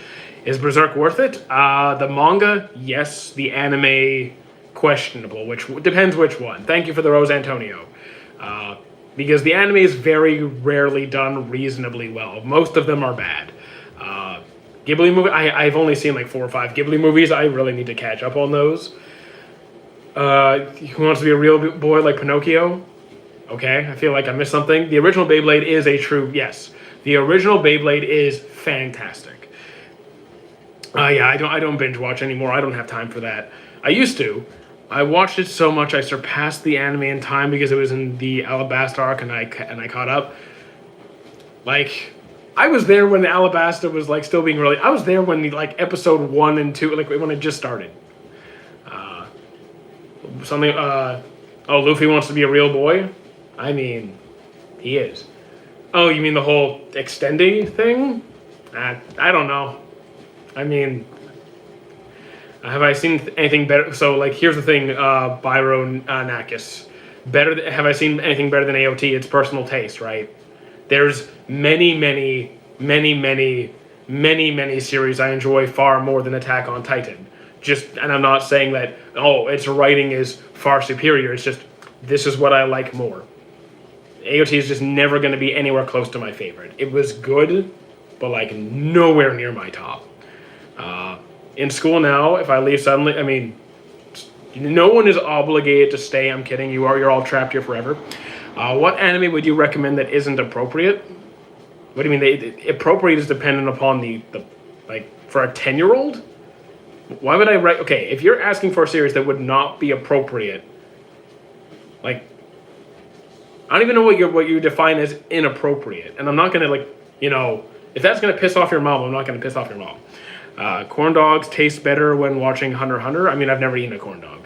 Is Berserk worth it? The manga, yes. The anime, questionable. Which depends which one. Thank you for the rose, Antonio. Because the anime is very rarely done reasonably well. Most of them are bad. Ghibli movie, I've only seen like 4 or 5 Ghibli movies. I really need to catch up on those. Who wants to be a real boy like Pinocchio? Okay, I feel like I missed something. The original Beyblade is a true yes. The original Beyblade is fantastic. Yeah, I don't binge watch anymore. I don't have time for that. I used to. I watched it so much I surpassed the anime in time because it was in the Alabasta arc and I caught up. Like, I was there when Alabasta was like still being released. I was there when the like episode 1 and 2, like when it just started. Luffy wants to be a real boy? I mean, he is. Oh, you mean the whole extending thing? I don't know. I mean, have I seen anything better? So, like, here's the thing, Byron Nakis. Have I seen anything better than AOT? It's personal taste, right? There's many series I enjoy far more than Attack on Titan. And I'm not saying that, its writing is far superior. It's just, this is what I like more. AOT is just never going to be anywhere close to my favorite. It was good, but like nowhere near my top. In school now, if I leave suddenly, I mean, no one is obligated to stay. I'm kidding. You're all trapped here forever. What anime would you recommend that isn't appropriate? What do you mean? Appropriate is dependent upon the like for a 10-year-old. Why would I write? Okay, if you're asking for a series that would not be appropriate, like I don't even know what you define as inappropriate, and I'm not gonna if that's gonna piss off your mom, I'm not gonna piss off your mom. Corn dogs taste better when watching Hunter x Hunter. I mean, I've never eaten a corn dog.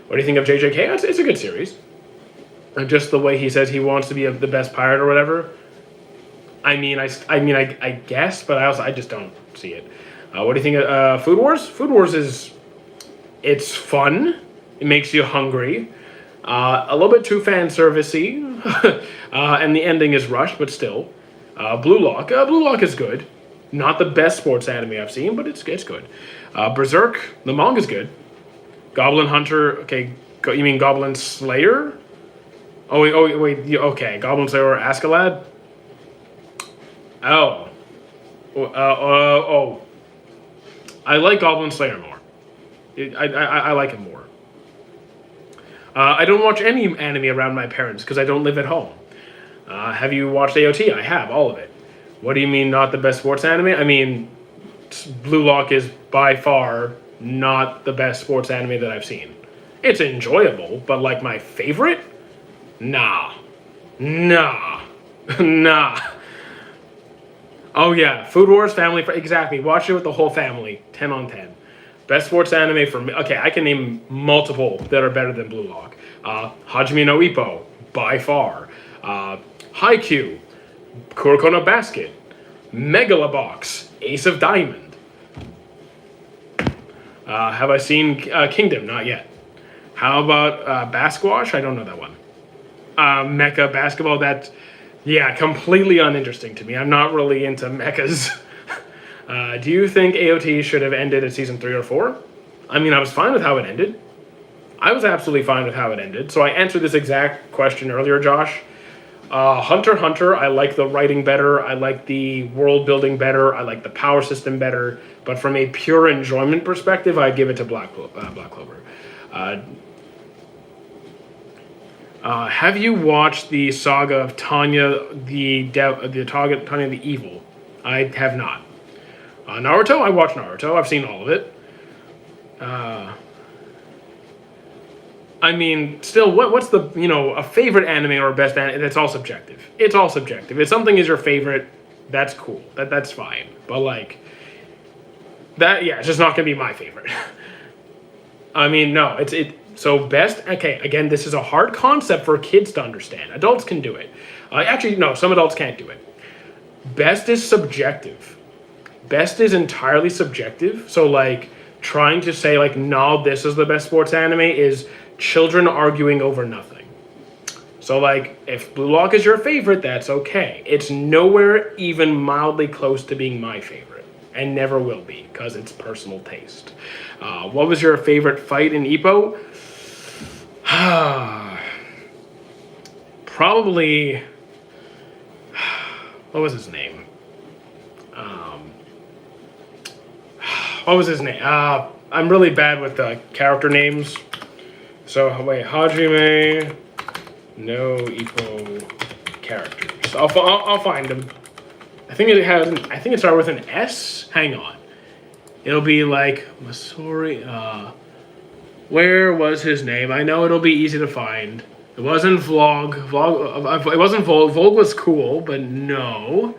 What do you think of JJK? It's a good series. Just the way he says he wants to be the best pirate or whatever. I guess, but I just don't see it. What do you think of Food Wars? Food Wars it's fun. It makes you hungry. A little bit too fan servicey, and the ending is rushed, but still. Blue Lock. Blue Lock is good. Not the best sports anime I've seen, but it's good. Berserk, the manga's good. Goblin Hunter, okay, you mean Goblin Slayer? Oh wait, okay, Goblin Slayer or Askeladd? I like Goblin Slayer more. I like him more. I don't watch any anime around my parents because I don't live at home. Have you watched AOT? I have, all of it. What do you mean not the best sports anime? I mean, Blue Lock is by far not the best sports anime that I've seen. It's enjoyable, but like my favorite? Nah. Oh yeah, Food Wars, family, exactly. Watch it with the whole family, 10 on 10. Best sports anime for me, okay, I can name multiple that are better than Blue Lock. Hajime no Ippo, by far. Haikyuu, Kuroko no Basket, Megalobox, Ace of Diamond. Have I seen Kingdom? Not yet. How about Basquash? I don't know that one. Mecha basketball, that's, yeah, completely uninteresting to me. I'm not really into mechas. Do you think AOT should have ended at season 3 or 4? I mean, I was fine with how it ended. I was absolutely fine with how it ended. So I answered this exact question earlier, Josh. Hunter x Hunter, I like the writing better. I like the world building better. I like the power system better. But from a pure enjoyment perspective, I'd give it to Black Clover. Have you watched the saga of Tanya Tanya the Evil? I have not. Naruto, I watched Naruto. I've seen all of it. I mean, still, what's the, a favorite anime or a best anime? That's all subjective. It's all subjective. If something is your favorite, that's cool. That's fine. But like, that, yeah, it's just not gonna be my favorite. I mean, no, So best, okay, again, this is a hard concept for kids to understand. Adults can do it. Actually, no, some adults can't do it. Best is subjective. Best is entirely subjective. So like trying to say like, no, this is the best sports anime is children arguing over nothing. So like if Blue Lock is your favorite, that's okay. It's nowhere even mildly close to being my favorite and never will be because it's personal taste. What was your favorite fight in Ippo? Probably, what was his name? What was his name? I'm really bad with character names. So wait, Hajime no Ippo characters. I'll find them. I think it started with an S. Hang on. It'll be like Masori. Where was his name? I know it'll be easy to find. It wasn't Vlog. It wasn't Volg. Volg was cool, but no.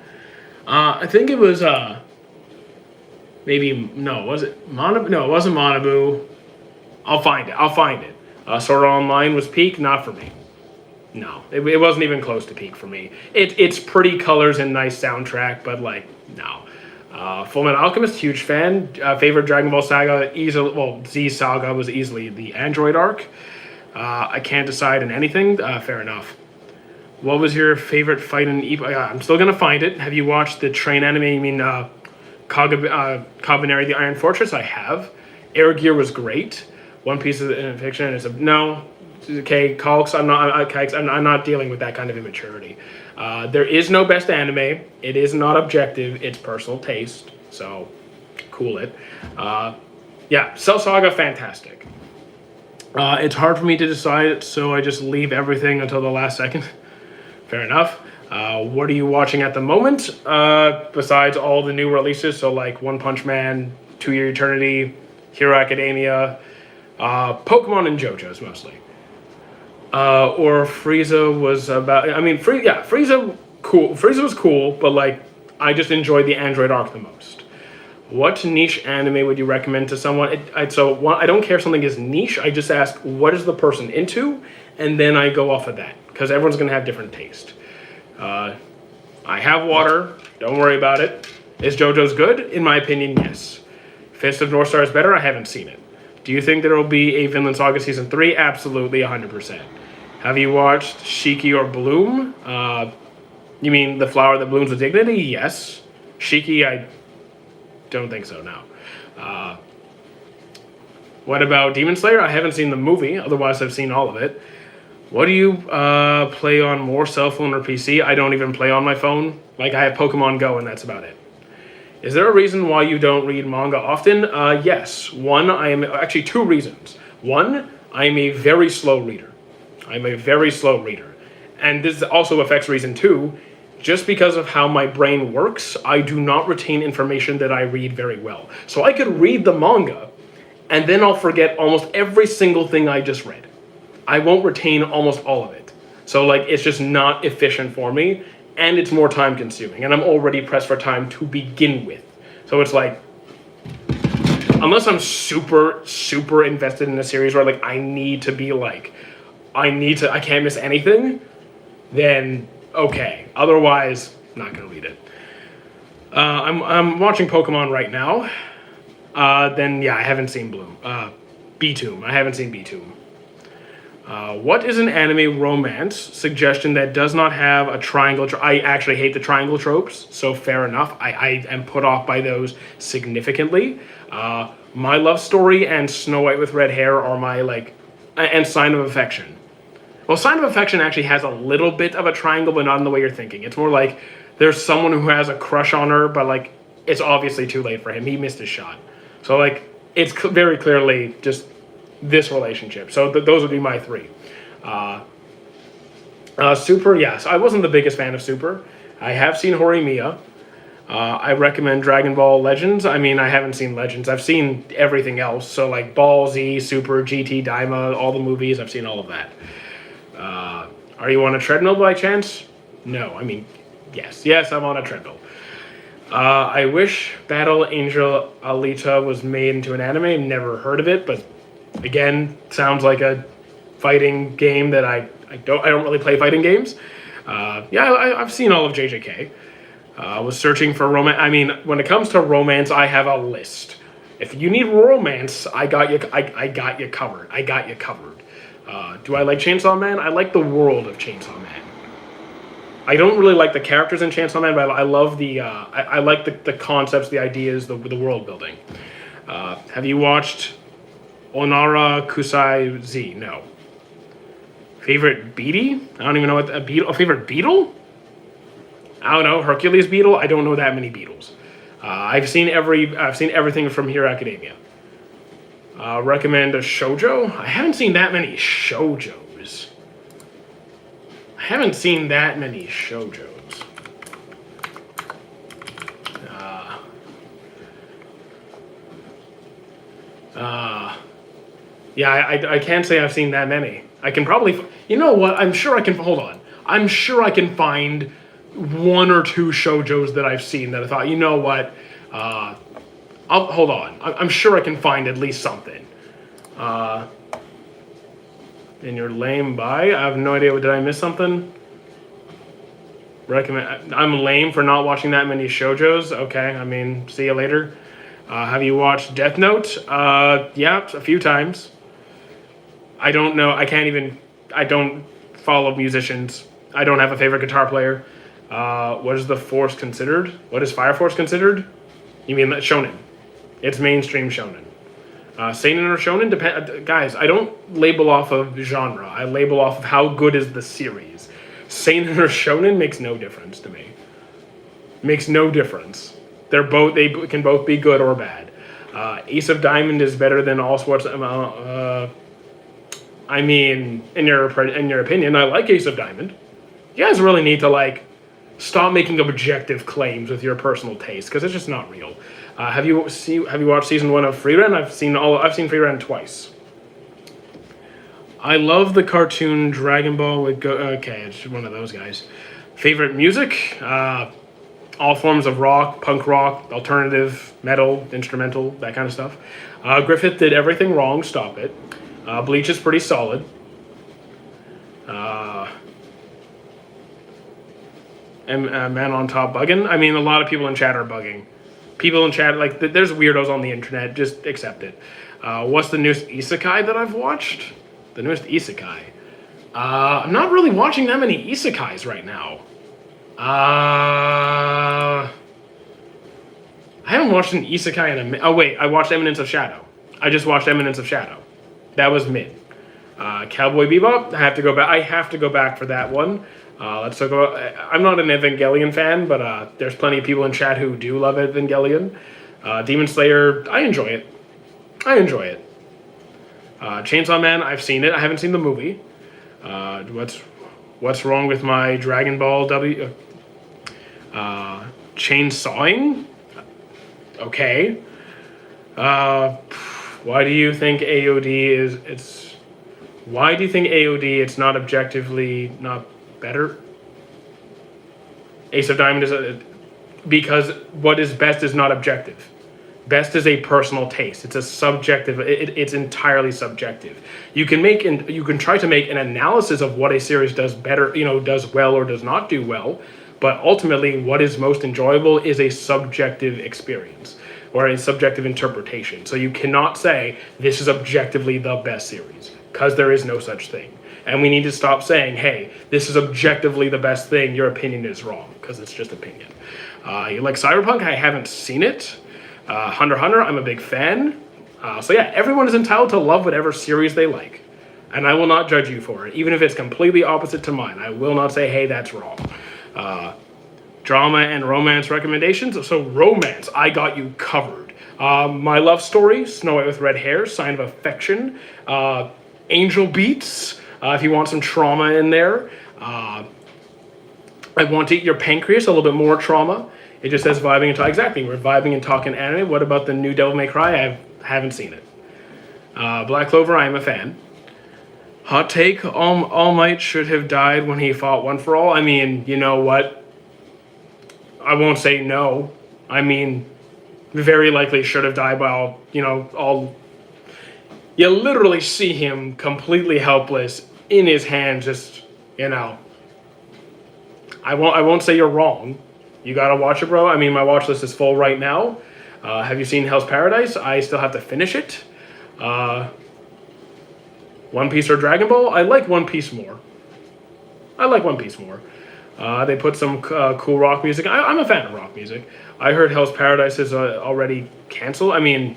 I think it was maybe no. Was it Manabu? No, it wasn't Manabu. I'll find it. Sword Art Online was peak, not for me. No, it wasn't even close to peak for me. It's pretty colors and nice soundtrack, but like no. Fullmetal Alchemist, huge fan. Favorite Dragon Ball Saga, Z Saga was easily the Android arc. I can't decide on anything. Fair enough. What was your favorite fight in Ippo? I'm still gonna find it. Have you watched the train anime? You mean Kabaneri, the Iron Fortress? I have. Air Gear was great. One Piece of fiction is no. Okay, Calx, I'm not dealing with that kind of immaturity. There is no best anime. It is not objective. It's personal taste. So, cool it. Yeah, Cell Saga, fantastic. It's hard for me to decide, so I just leave everything until the last second. Fair enough. What are you watching at the moment? Besides all the new releases, so like One Punch Man, 2 Year Eternity, Hero Academia, Pokemon and JoJo's mostly. Or Frieza was about. I mean, Frieza cool. Frieza was cool, but like I just enjoyed the Android arc the most. What niche anime would you recommend to someone? I don't care if something is niche. I just ask what is the person into, and then I go off of that because everyone's gonna have different taste. I have water. Don't worry about it. Is JoJo's good? In my opinion, yes. Fist of North Star is better. I haven't seen it. Do you think there will be a Vinland Saga Season 3? Absolutely, 100%. Have you watched Shiki or Bloom? You mean The Flower That Blooms with Dignity? Yes. Shiki, I don't think so, no. What about Demon Slayer? I haven't seen the movie, otherwise I've seen all of it. What do you play on more, cell phone or PC? I don't even play on my phone. Like, I have Pokemon Go and that's about it. Is there a reason why you don't read manga often? Yes. Actually, 2 reasons. One, I am a very slow reader. And this also affects reason 2. Just because of how my brain works, I do not retain information that I read very well. So I could read the manga, and then I'll forget almost every single thing I just read. I won't retain almost all of it. So like, it's just not efficient for me, and it's more time consuming, and I'm already pressed for time to begin with. So it's like, unless I'm super, super invested in a series where like I need to be like, I can't miss anything, then okay. Otherwise, not gonna read it. I'm watching Pokemon right now. Then yeah, I haven't seen Bloom. B-Tomb. I haven't seen B-Tomb. What is an anime romance suggestion that does not have a triangle? I actually hate the triangle tropes, so fair enough. I am put off by those significantly. My Love Story and Snow White with Red Hair are my and Sign of Affection. Well, Sign of Affection actually has a little bit of a triangle, but not in the way you're thinking. It's more like there's someone who has a crush on her, but like it's obviously too late for him. He missed his shot. So like it's very clearly just this relationship. So those would be my 3. Super, yes. I wasn't the biggest fan of Super. I have seen Horimiya. I recommend Dragon Ball Legends. I mean, I haven't seen Legends. I've seen everything else. So like Ball Z, Super, GT, Daima, all the movies. I've seen all of that. Are you on a treadmill by chance? No. I mean, yes. Yes, I'm on a treadmill. I wish Battle Angel Alita was made into an anime. Never heard of it, but Again, sounds like a fighting game that I don't really play fighting games. Yeah, I've seen all of JJK. Was searching for romance. I mean, when it comes to romance, I have a list. If you need romance, I got you. I got you covered. I got you covered. Do I like Chainsaw Man? I like the world of Chainsaw Man. I don't really like the characters in Chainsaw Man, but I love I like the concepts, the ideas, the world building. Have you watched Onara Kusai Z? No. Favorite Beatty? I don't even know what a beetle. A favorite beetle? I don't know. Hercules beetle? I don't know that many beetles. I've seen everything from Hero Academia. Recommend a shoujo? I haven't seen that many shoujos. I haven't seen that many shoujos. Yeah, I can't say I've seen that many. I can probably, you know what? I'm sure I can. Hold on. I'm sure I can find one or two shoujos that I've seen that I thought, you know what? Hold on. I'm sure I can find at least something. And you're lame by? I have no idea. Did I miss something? Recommend. I'm lame for not watching that many shoujos. Okay, I mean, see you later. Have you watched Death Note? Yeah, a few times. I don't know. I don't follow musicians. I don't have a favorite guitar player. What is the Force considered? What is Fire Force considered? You mean shonen? It's mainstream shonen. Seinen or shonen? Guys, I don't label off of genre. I label off of how good is the series. Seinen or shonen makes no difference to me. Makes no difference. They can both be good or bad. Ace of Diamond is better than all sports. I mean, in your opinion, I like Ace of Diamond. You guys really need to stop making objective claims with your personal taste because it's just not real. Have you watched season 1 of Frieren? I've seen Frieren twice. I love the cartoon Dragon Ball with okay, it's one of those guys. Favorite music? All forms of rock, punk rock, alternative, metal, instrumental, that kind of stuff. Griffith did everything wrong. Stop it. Bleach is pretty solid. And Man on Top bugging. I mean, a lot of people in chat are bugging. People in chat, there's weirdos on the internet. Just accept it. What's the newest isekai that I've watched? The newest isekai. I'm not really watching that many isekais right now. I haven't watched an isekai in a minute. Oh wait, I watched Eminence of Shadow. I just watched Eminence of Shadow. That was mid. Cowboy Bebop. I have to go back for that one. Let's talk about. I'm not an Evangelion fan, but there's plenty of people in chat who do love Evangelion. Demon Slayer. I enjoy it. Chainsaw Man. I've seen it. I haven't seen the movie. What's wrong with my Dragon Ball W? Chainsawing. Okay. Why do you think AOD Why do you think AOD it's not objectively not better? Ace of Diamond is because what is best is not objective. Best is a personal taste. It's a subjective. It's entirely subjective. You can try to make an analysis of what a series does better, does well or does not do well, but ultimately, what is most enjoyable is a subjective experience or a subjective interpretation. So you cannot say this is objectively the best series because there is no such thing. And we need to stop saying, hey, this is objectively the best thing. Your opinion is wrong because it's just opinion. You like Cyberpunk? I haven't seen it. Hunter x Hunter, I'm a big fan. So yeah, everyone is entitled to love whatever series they like. And I will not judge you for it. Even if it's completely opposite to mine, I will not say, hey, that's wrong. Drama and romance recommendations. So romance, I got you covered. My Love Story, Snow White with Red Hair, Sign of Affection. Angel Beats, if you want some trauma in there. I Want to Eat Your Pancreas, a little bit more trauma. It just says vibing and talking. Exactly, we're vibing and talking anime. What about the new Devil May Cry? I haven't seen it. Black Clover, I am a fan. Hot take, All Might should have died when he fought One for All. I mean, you know what? I won't say no. I mean, very likely should have died by all. You literally see him completely helpless in his hand, just, you know. I won't say you're wrong. You gotta watch it, bro. I mean, my watch list is full right now. Have you seen Hell's Paradise? I still have to finish it. One Piece or Dragon Ball? I like One Piece more. They put some cool rock music. I'm a fan of rock music. I heard Hell's Paradise is already canceled. I mean,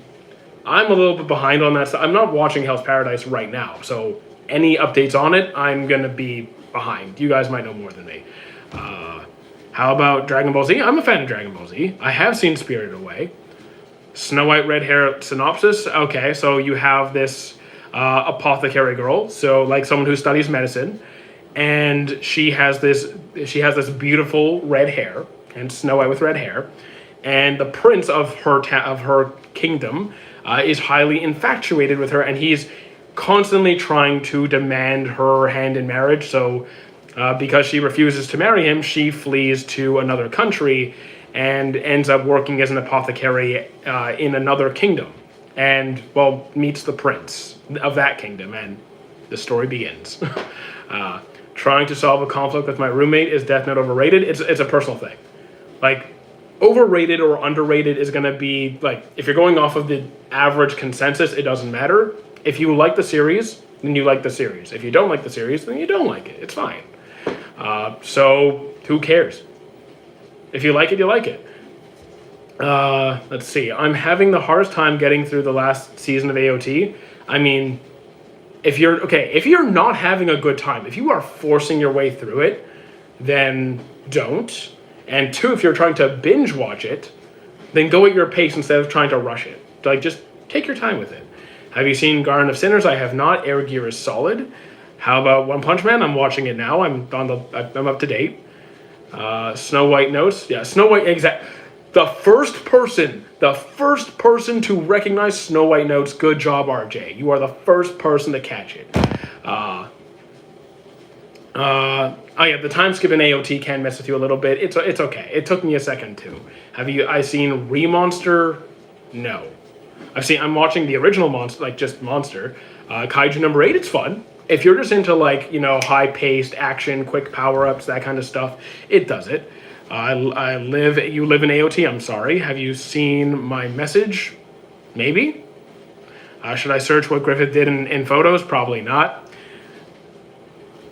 I'm a little bit behind on that stuff. I'm not watching Hell's Paradise right now, so any updates on it, I'm going to be behind. You guys might know more than me. How about Dragon Ball Z? I'm a fan of Dragon Ball Z. I have seen Spirited Away. Snow White Red Hair synopsis. Okay, so you have this apothecary girl, so like someone who studies medicine, and she has this beautiful red hair, and Snow White with red hair, and the prince of her kingdom is highly infatuated with her, and he's constantly trying to demand her hand in marriage. So because she refuses to marry him, she flees to another country and ends up working as an apothecary in another kingdom, and well, meets the prince of that kingdom, and the story begins. Trying to solve a conflict with my roommate. Is Death Note overrated? It's a personal thing. Like, overrated or underrated is going to be, like, if you're going off of the average consensus, it doesn't matter. If you like the series, then you like the series. If you don't like the series, then you don't like it. It's fine. So who cares? If you like it, you like it. Let's see. I'm having the hardest time getting through the last season of AOT. I mean, if you're not having a good time, if you are forcing your way through it, then don't. And two, if you're trying to binge watch it, then go at your pace instead of trying to rush it. Like, just take your time with it. Have you seen Garden of Sinners? I have not. Air Gear is solid. How about One Punch Man? I'm watching it now. I'm up to date. Snow White notes. Yeah, Snow White. The first person to recognize Snow White notes. Good job, RJ. You are the first person to catch it. Oh yeah, the time skip in AOT can mess with you a little bit. It's okay. It took me a second too. I seen Remonster? No. I'm watching the original Monster, like just Monster. Kaiju number 8, it's fun. If you're just into, like, you know, high-paced action, quick power-ups, that kind of stuff, it does it. You live in AOT, I'm sorry. Have you seen my message? Maybe? Should I search what Griffith did in photos? Probably not.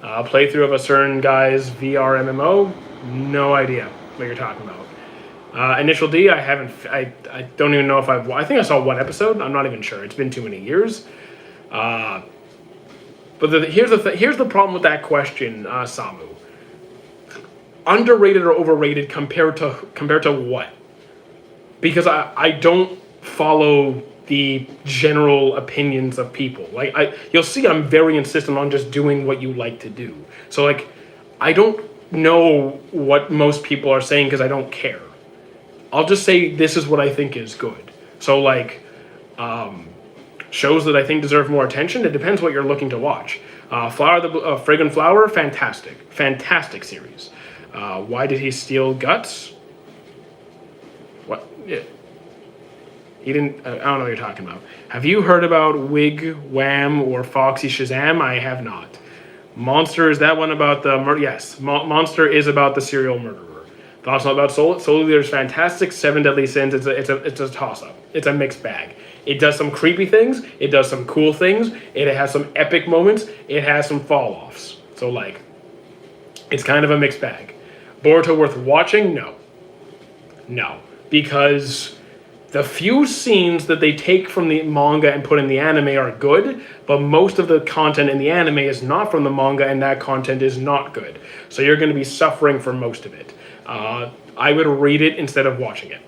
Playthrough of a certain guy's VR MMO? No idea what you're talking about. Initial D, I don't even know if I think I saw one episode. I'm not even sure. It's been too many years. But here's the problem with that question, Samu. Underrated or overrated compared to what? Because I don't follow the general opinions of people. Like, you'll see I'm very insistent on just doing what you like to do. So, like, I don't know what most people are saying because I don't care. I'll just say this is what I think is good. So, like, shows that I think deserve more attention, it depends what you're looking to watch. Fragrant Flower, fantastic series. Why did he steal Guts? What? Yeah. He didn't. I don't know what you're talking about. Have you heard about Wig Wham or Foxy Shazam? I have not. Monster, is that one about the murder? Yes, Monster is about the serial murderer. Thoughts about Soul Eater is fantastic. Seven Deadly Sins, it's a toss up. It's a mixed bag. It does some creepy things. It does some cool things. It has some epic moments. It has some fall offs. So, like, it's kind of a mixed bag. Boruto worth watching? No, because the few scenes that they take from the manga and put in the anime are good, but most of the content in the anime is not from the manga, and that content is not good. So you're going to be suffering for most of it. I would read it instead of watching it.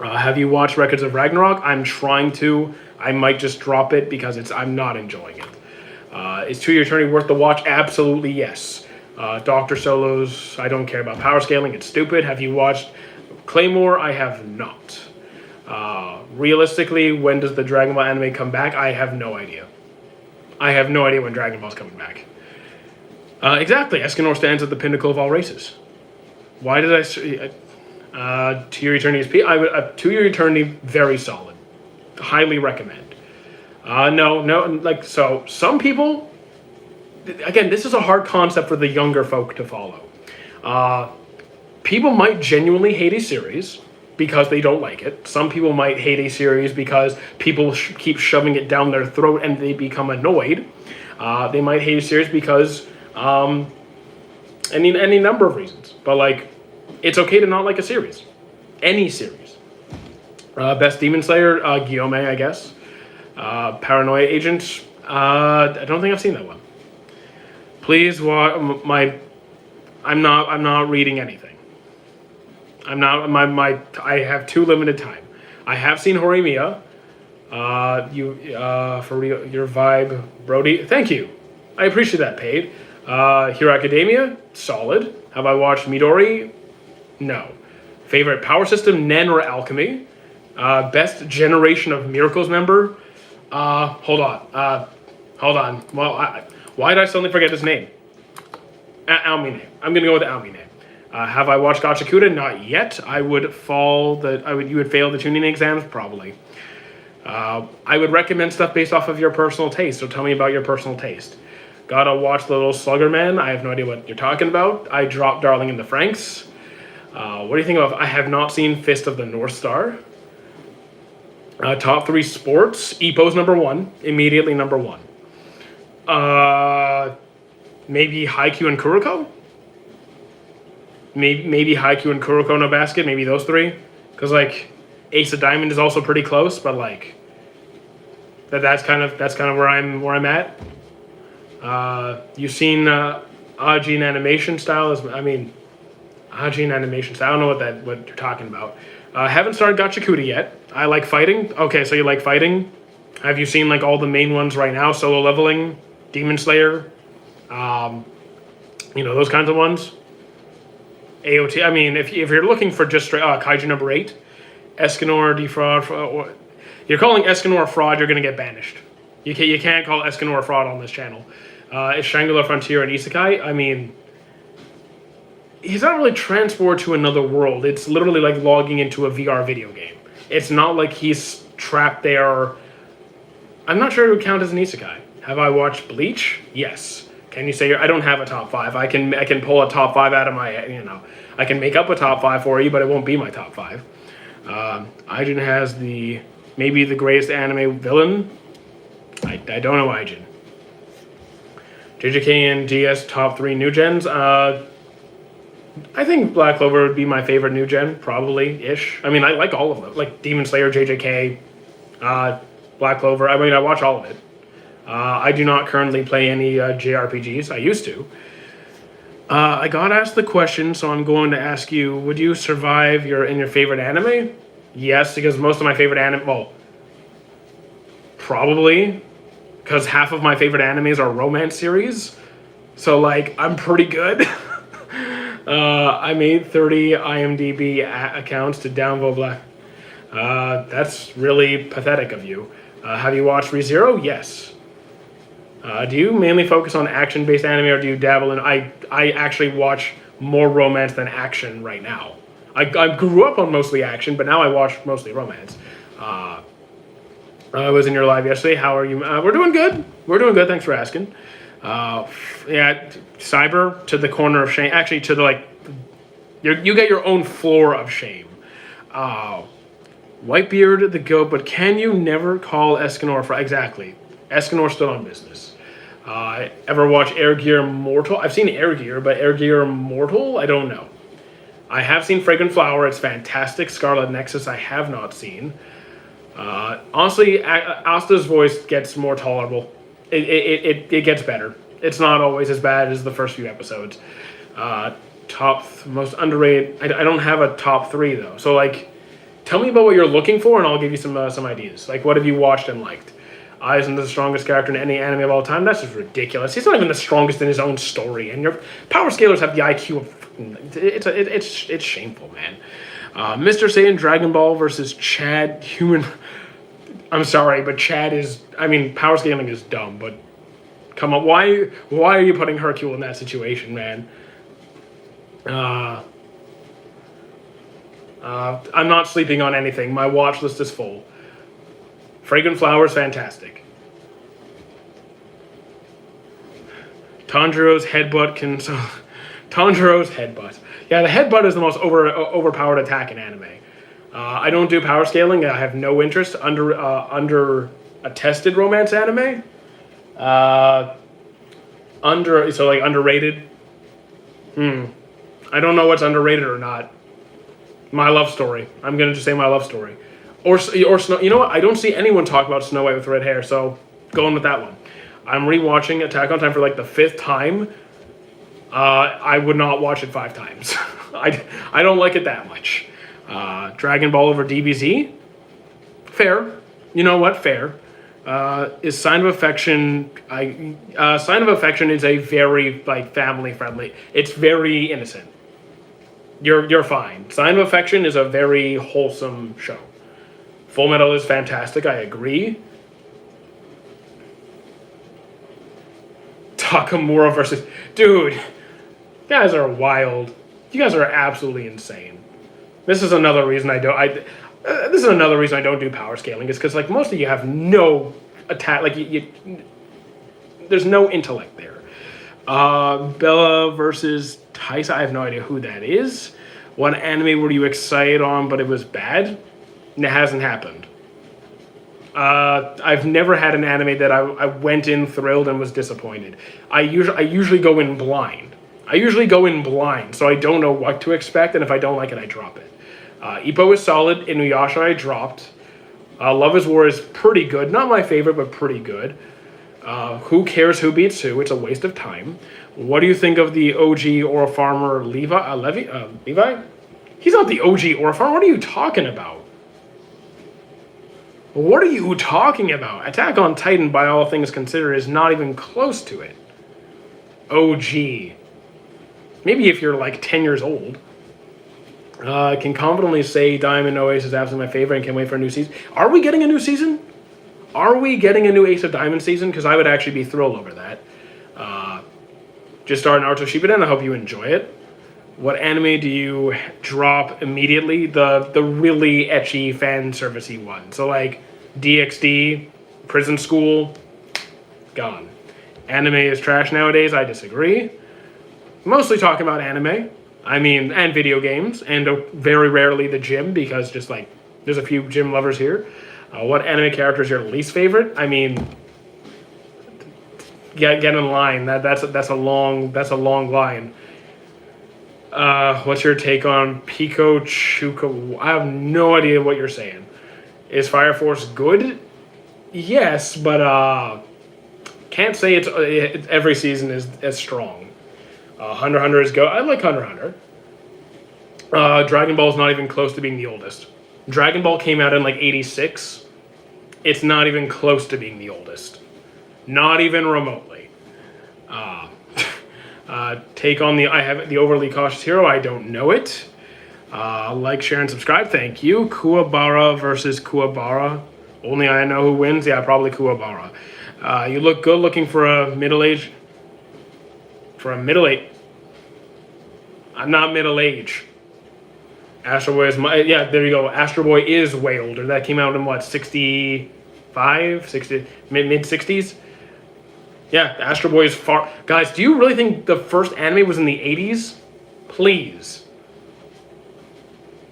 Have you watched Records of Ragnarok? I'm trying to. I might just drop it because I'm not enjoying it. Is To Your Eternity worth the watch? Absolutely yes. Dr. Solo's, I don't care about power scaling. It's stupid. Have you watched Claymore? I have not. Realistically, when does the Dragon Ball anime come back? I have no idea. I have no idea when Dragon Ball's coming back. Exactly. Escanor stands at the pinnacle of all races. Why did I... To Your Eternity is... To Your Eternity, very solid. Highly recommend. No, like, so some people, again, this is a hard concept for the younger folk to follow. People might genuinely hate a series because they don't like it. Some people might hate a series because people keep shoving it down their throat and they become annoyed. They might hate a series because any number of reasons. But like, it's okay to not like a series, any series. Best Demon Slayer, Guillaume, I guess. Paranoia Agent. I don't think I've seen that one. Please watch I'm not reading anything. I'm not I have too limited time. I have seen Horimiya. For real, your vibe, Brody. Thank you. I appreciate that, Paid. Hero Academia, solid. Have I watched Midori? No. Favorite power system, Nen or Alchemy? Best Generation of Miracles member? Hold on. Well, why did I suddenly forget his name? Aomine. I'm gonna go with Aomine. Have I watched Gachakuta? Not yet. You would fail the tuning exams? Probably. I would recommend stuff based off of your personal taste, so tell me about your personal taste. Gotta watch Little Slugger Man. I have no idea what you're talking about. I dropped Darling in the Franxx. What do you think of? I have not seen Fist of the North Star. Top 3 sports. Ippo's number 1. Immediately number 1. Maybe Haikyuu and Kuroko? Maybe Haikyuu and Kuroko no Basket. Maybe those 3. Because, like, Ace of Diamond is also pretty close, but, like, that's kind of where I'm at. You've seen Ajin animation style. Ajin animation style. I don't know what you're talking about. Haven't started Gachakuta yet. I like fighting. Okay, so you like fighting. Have you seen like all the main ones right now? Solo Leveling, Demon Slayer, those kinds of ones. AOT. I mean, if you're looking for just straight Kaiju number 8, Escanor defraud. You're calling Escanor a fraud, you're gonna get banished. You can't call Escanor a fraud on this channel. Is Shangri-La Frontier an isekai? I mean, he's not really transported to another world. It's literally like logging into a VR video game. It's not like he's trapped there. I'm not sure it would count as an isekai. Have I watched Bleach? Yes. Can you say I don't have a top 5? I can pull a top 5 out of my, I can make up a top 5 for you, but it won't be my top 5. Aijin has maybe the greatest anime villain. I don't know Aijin. JJK and DS top 3 new gens. I think Black Clover would be my favorite new gen, probably-ish. I mean, I like all of them. Like Demon Slayer, JJK, Black Clover. I mean, I watch all of it. I do not currently play any JRPGs. I used to. I got asked the question, so I'm going to ask you, would you survive in your favorite anime? Yes, because most of my favorite anime... Well, probably. Because half of my favorite animes are romance series. So, like, I'm pretty good. I made 30 IMDb accounts to downvote Black. That's really pathetic of you. Have you watched ReZero? Yes. Do you mainly focus on action-based anime, or do you dabble in... I actually watch more romance than action right now. I grew up on mostly action, but now I watch mostly romance. I was in your live yesterday. How are you? We're doing good. Thanks for asking. Cyber to the corner of shame. Actually, to the, like... You get your own floor of shame. Whitebeard the goat, but can you never call Escanor for... Exactly. Escanor's still on business. Ever watch Air Gear Mortal? I've seen Air Gear, but Air Gear Mortal? I don't know. I have seen Fragrant Flower. It's fantastic. Scarlet Nexus I have not seen. Honestly, Asta's voice gets more tolerable. It gets better. It's not always as bad as the first few episodes. Most underrated... I don't have a top 3, though. So, like, tell me about what you're looking for, and I'll give you some ideas. Like, what have you watched and liked? Aizen the strongest character in any anime of all time? That's just ridiculous. He's not even the strongest in his own story, and your power scalers have the IQ of... It's shameful, man. Mr. Saiyan Dragon Ball versus Chad Human... I'm sorry, but Chad is... I mean, power scaling is dumb, but... Come on, why are you putting Hercule in that situation, man? I'm not sleeping on anything. My watch list is full. Fragrant Flowers, fantastic. Tanjiro's headbutt can... So, Tanjiro's headbutt. Yeah, the headbutt is the most overpowered attack in anime. I don't do power scaling. I have no interest under a tested romance anime. Underrated. I don't know what's underrated or not. My Love Story. I'm gonna just say My Love Story, or Snow. You know what? I don't see anyone talk about Snow White with red hair, so going with that one. I'm rewatching Attack on Titan for like the 5th time. I would not watch it 5 times. I don't like it that much. Dragon Ball over DBZ. Fair. You know what? Fair. Is Sign of Affection. Sign of Affection is a very family friendly. It's very innocent. You're fine. Sign of Affection is a very wholesome show. Full Metal is fantastic. I agree. Takamura versus... Dude, you guys are wild. You guys are absolutely insane. This is another reason I don't... this is another reason I don't do power scaling. Is because most of you have no attack... there's no intellect there. Bella versus Tyson. I have no idea who that is. What anime were you excited on but it was bad? It hasn't happened. I've never had an anime that I went in thrilled and was disappointed. I usually go in blind. So I don't know what to expect, and if I don't like it, I drop it. Ippo is solid. Inuyasha I dropped. Love is War is pretty good. Not my favorite, but pretty good. Who cares who beats who? It's a waste of time. What do you think of the OG Aura Farmer Levi? He's not the OG Aura Farmer. What are you talking about? What are you talking about? Attack on Titan, by all things considered, is not even close to it. OG. Maybe if you're 10 years old. I can confidently say Diamond No Ace is absolutely my favorite and can't wait for a new season. Are we getting a new season? Are we getting a new Ace of Diamond season? Because I would actually be thrilled over that. Just started Naruto Shippuden. I hope you enjoy it. What anime do you drop immediately? The really ecchi fan servicey one. So DxD, Prison School, gone. Anime is trash nowadays. I disagree. Mostly talking about anime. And video games, and very rarely the gym because there's a few gym lovers here. What anime character is your least favorite? Get in line. That's a long line. What's your take on Pico Chuka? I have no idea what you're saying. Is Fire Force good? Yes, but can't say it's every season is as strong. Hunter x Hunter is go. I like Hunter x Hunter. Dragon Ball is not even close to being the oldest. Dragon Ball came out in '86. It's not even close to being the oldest. Not even remotely. Take on I have the Overly Cautious Hero. I don't know it. Like, share, and subscribe. Thank you. Kuwabara versus Kuwabara. Only I know who wins. Yeah, probably Kuwabara. You look good looking for a middle-aged... I'm not middle-aged. Astro Boy is yeah, there you go. Astro Boy is way older. That came out in what, 65? 60, mid-60s? Yeah, Astro Boy is far... Guys, do you really think the first anime was in the 80s? Please.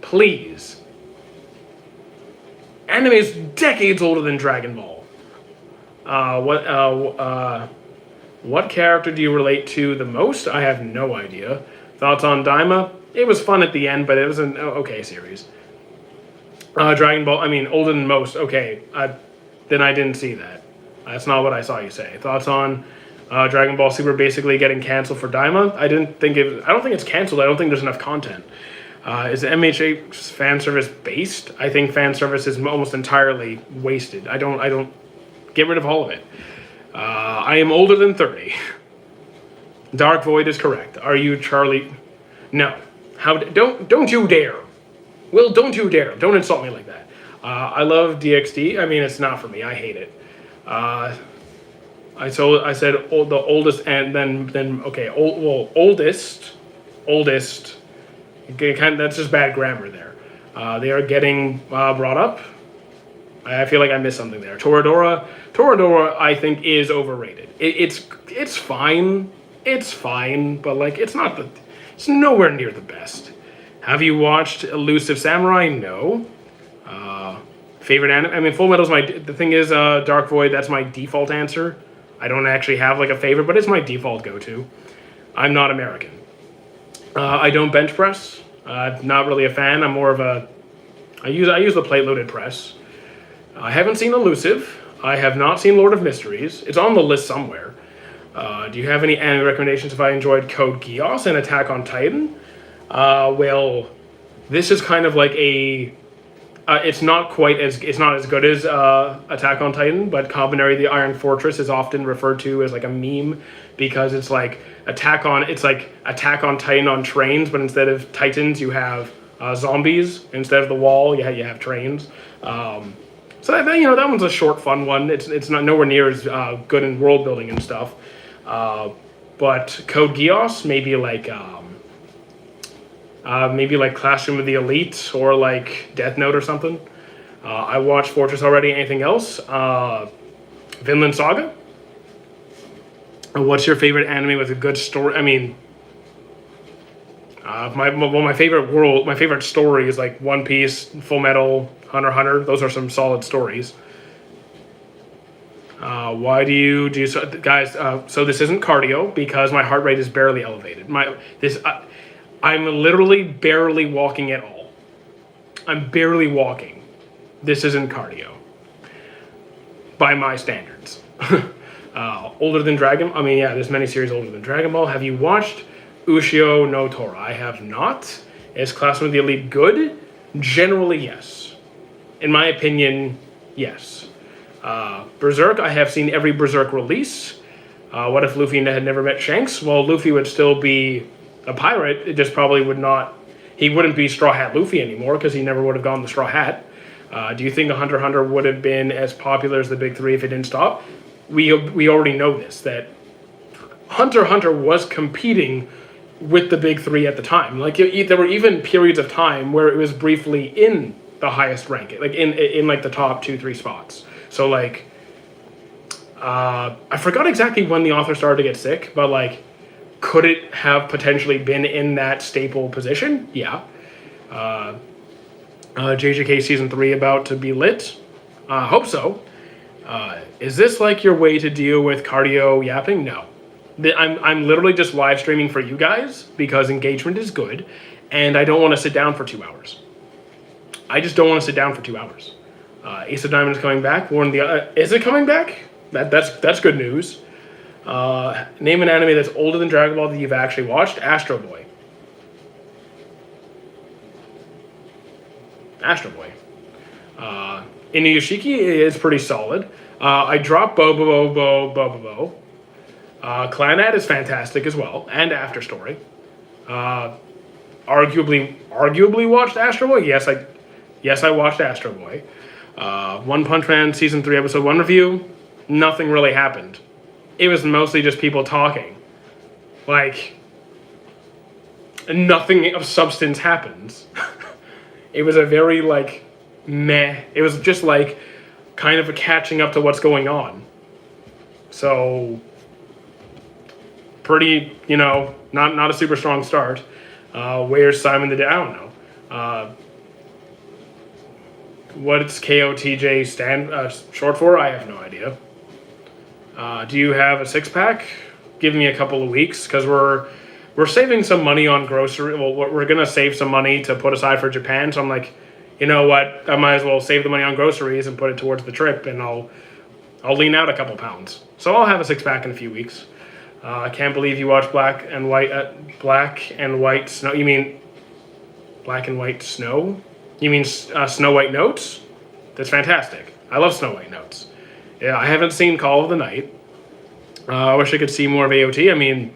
Please. Anime is decades older than Dragon Ball. What character do you relate to the most? I have no idea. Thoughts on Daima? It was fun at the end, but it was an okay series. Dragon Ball, older than most. Okay, then I didn't see that. That's not what I saw you say. Thoughts on Dragon Ball Super basically getting canceled for Daima? I don't think it's canceled. I don't think there's enough content. Is the MHA fan service based? I think fan service is almost entirely wasted. I don't get rid of all of it. I am older than 30. Dark Void is correct. Are you Charlie? No. Don't you dare. Will, don't you dare. Don't insult me like that. I love DxD. It's not for me. I hate it. I said the oldest and then okay, oldest. That's just bad grammar there. They are getting brought up. I feel like I missed something there. Toradora, I think, is overrated. It's fine. It's fine, but like it's nowhere near the best. Have you watched Elusive Samurai? No. Favorite anime? I mean, Full Metal's the thing is, Dark Void, that's my default answer. I don't actually have like a favorite, but it's my default go-to. I'm not American. I don't bench press. Not really a fan. I'm more of a, I use the plate-loaded press. I haven't seen Elusive. I have not seen Lord of Mysteries. It's on the list somewhere. Do you have any anime recommendations if I enjoyed Code Geass and Attack on Titan? Well, this is kind of like a, it's not as good as Attack on Titan, but Kabaneri the Iron Fortress is often referred to as like a meme because it's like Attack on Titan on trains, but instead of titans you have zombies. Instead of the wall, you have trains. So that one's a short, fun one. It's not nowhere near as good in world building and stuff. But Code Geass, maybe like Classroom of the Elite or like Death Note or something. I watched Fortress already. Anything else? Vinland Saga. What's your favorite anime with a good story? I mean, my favorite story is like One Piece, Full Metal, Hunter x Hunter. Those are some solid stories. Why do you guys? So this isn't cardio because my heart rate is barely elevated. I'm literally barely walking at all. I'm barely walking. This isn't cardio. By my standards. Older than Dragon. I mean, yeah, there's many series older than Dragon Ball. Have you watched Ushio no Tora? I have not. Is Classroom of the Elite good? Generally, yes. In my opinion, yes. Berserk, I have seen every Berserk release. What if Luffy had never met Shanks? Well, Luffy would still be a pirate. It just probably would not. He wouldn't be Straw Hat Luffy anymore because he never would have gone the Straw Hat. Do you think Hunter x Hunter would have been as popular as the big three if it didn't stop? We already know this, that Hunter x Hunter was competing with the big three at the time. Like there were even periods of time where it was briefly in the highest ranking, like in like the top 2-3 spots. So like, I forgot exactly when the author started to get sick, but like, could it have potentially been in that staple position? Yeah. JJK season 3 about to be lit? Hope so. Is this like your way to deal with cardio yapping? No. I'm literally just live streaming for you guys because engagement is good, and I don't want to sit down for 2 hours. I just don't want to sit down for 2 hours. Ace of Diamonds is coming back. Is it coming back? That's good news. Name an anime that's older than Dragon Ball that you've actually watched. Astro Boy. Astro Boy. Inuyashiki is pretty solid. I dropped Bobobo. Clannad is fantastic as well, and After Story. Arguably watched Astro Boy. Yes, I watched Astro Boy. One Punch Man season 3 episode 1 review. Nothing really happened. It was mostly just people talking. Like, nothing of substance happens. It was a very like meh. It was just like kind of a catching up to what's going on. So pretty, not a super strong start. Where's Simon the I don't know. What's KOTJ stand short for? I have no idea. Do you have a 6-pack? Give me a couple of weeks because we're saving some money on grocery. Well, we're gonna save some money to put aside for Japan. So I'm like, you know what? I might as well save the money on groceries and put it towards the trip, and I'll lean out a couple pounds. So I'll have a 6-pack in a few weeks. I can't believe you watched Black and White Snow. You mean Black and White Snow? You mean Snow White Notes? That's fantastic. I love Snow White Notes. Yeah, I haven't seen Call of the Night. I wish I could see more of AOT. I mean,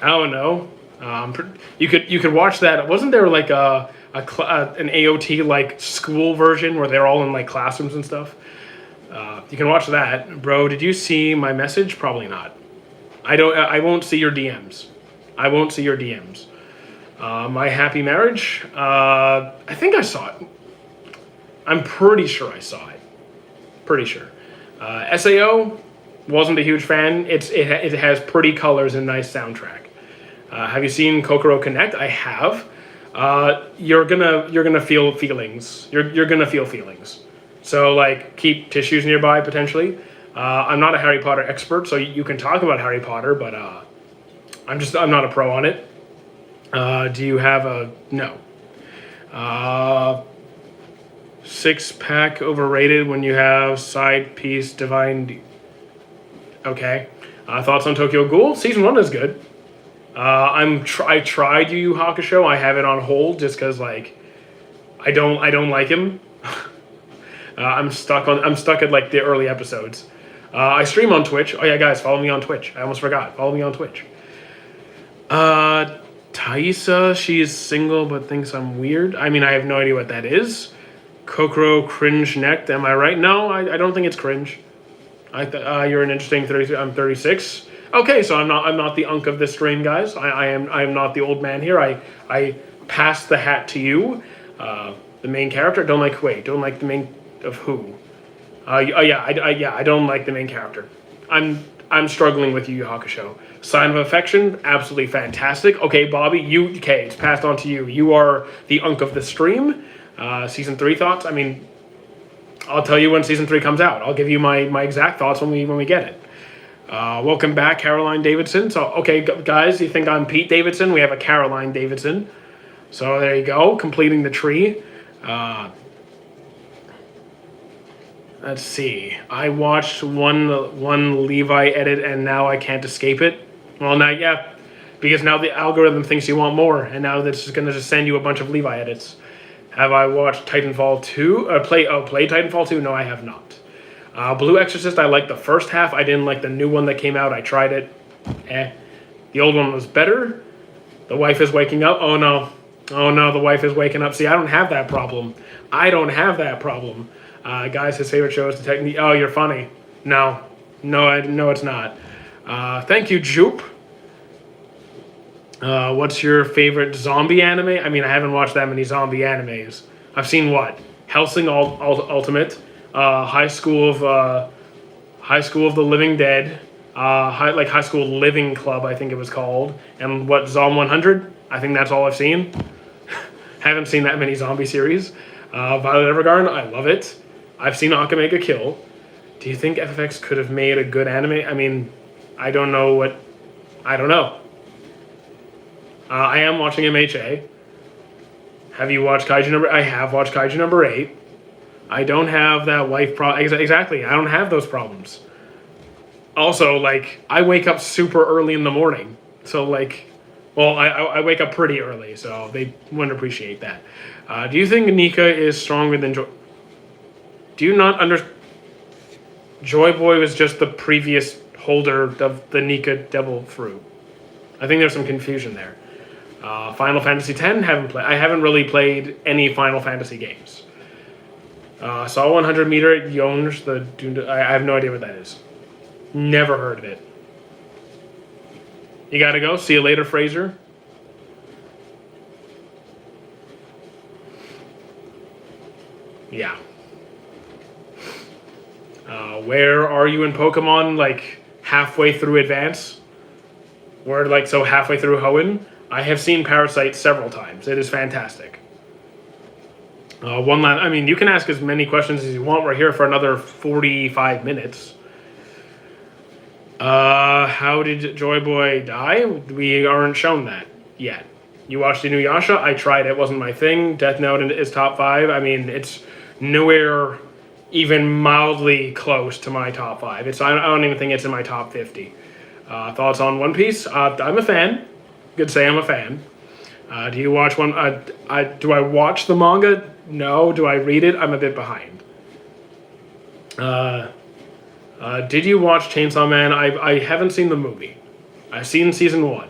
I don't know. You could watch that. Wasn't there like an AOT like school version where they're all in like classrooms and stuff? You can watch that. Bro, did you see my message? Probably not. I won't see your DMs. I won't see your DMs. My happy marriage. I think I saw it. I'm pretty sure I saw it. Pretty sure. SAO. Wasn't a huge fan. It has pretty colors and nice soundtrack. Have you seen Kokoro Connect? I have. You're gonna feel feelings. You're gonna feel feelings. So like keep tissues nearby potentially. I'm not a Harry Potter expert, so you can talk about Harry Potter, but I'm not a pro on it. Do you have a no? 6-pack overrated when you have side piece divine. Okay. Thoughts on Tokyo Ghoul? Season 1 is good. I tried Yu Yu Hakusho. I have it on hold just because like I don't like him. I'm stuck at like the early episodes. I stream on Twitch. Oh yeah, guys, follow me on Twitch. I almost forgot. Follow me on Twitch. Thaisa, she's single but thinks I'm weird. I mean, I have no idea what that is. Kokoro cringe necked. Am I right? No, I don't think it's cringe. You're an interesting 30. I'm 36. Okay, so I'm not the unk of this stream, guys. I am not the old man here. I pass the hat to you, the main character. Don't like the main of who? I don't like the main character. I'm struggling with Yu Yu Hakusho. Sign of Affection, absolutely fantastic. Okay, Bobby, it's passed on to you. You are the unk of the stream. Season 3 thoughts. I mean, I'll tell you when season 3 comes out. I'll give you my exact thoughts when we get it. Welcome back, Caroline Davidson. So, okay, guys, you think I'm Pete Davidson? We have a Caroline Davidson. So there you go, completing the tree. Let's see. I watched one Levi edit, and now I can't escape it. Well, now, yeah, because now the algorithm thinks you want more, and now this is going to just send you a bunch of Levi edits. Have I watched Titanfall 2? Play Titanfall 2? No, I have not. Blue Exorcist, I liked the first half. I didn't like the new one that came out. I tried it. The old one was better. The wife is waking up. Oh no, the wife is waking up. See, I don't have that problem. Guys, his favorite show is Detective. Oh, you're funny. No, it's not. Thank you, Jupe. What's your favorite zombie anime? I mean, I haven't watched that many zombie animes. I've seen what? Hellsing Ultimate, High School of the Living Dead, High School Living Club, I think it was called, and what, Zom 100? I think that's all I've seen. Haven't seen that many zombie series. Violet Evergarden, I love it. I've seen Akamega Kill. Do you think FFX could have made a good anime? I mean, I don't know. I am watching MHA. Have you watched Kaiju number? I have watched Kaiju number 8. I don't have that wife problem. Exactly, I don't have those problems. Also, like, I wake up super early in the morning. So, like, well, I wake up pretty early, so they wouldn't appreciate that. Do you think Nika is stronger than Joy? Do you not understand? Joy Boy was just the previous holder of the Nika Devil Fruit. I think there's some confusion there. Final Fantasy X, I haven't really played any Final Fantasy games. Saw 100 meter at Yonge, I have no idea what that is. Never heard of it. You gotta go. See you later, Fraser. Yeah. Where are you in Pokemon? Like halfway through Advance? So halfway through Hoenn? I have seen Parasite several times. It is fantastic. I mean, you can ask as many questions as you want. We're here for another 45 minutes. How did Joy Boy die? We aren't shown that yet. You watched Inuyasha? I tried. It wasn't my thing. Death Note is top 5. I mean, it's nowhere even mildly close to my top 5. I don't even think it's in my top 50. Thoughts on One Piece? I'm a fan. Could say I'm a fan. Do you watch one? Do I watch the manga? No. Do I read it? I'm a bit behind. Did you watch Chainsaw Man? I haven't seen the movie. I've seen season 1.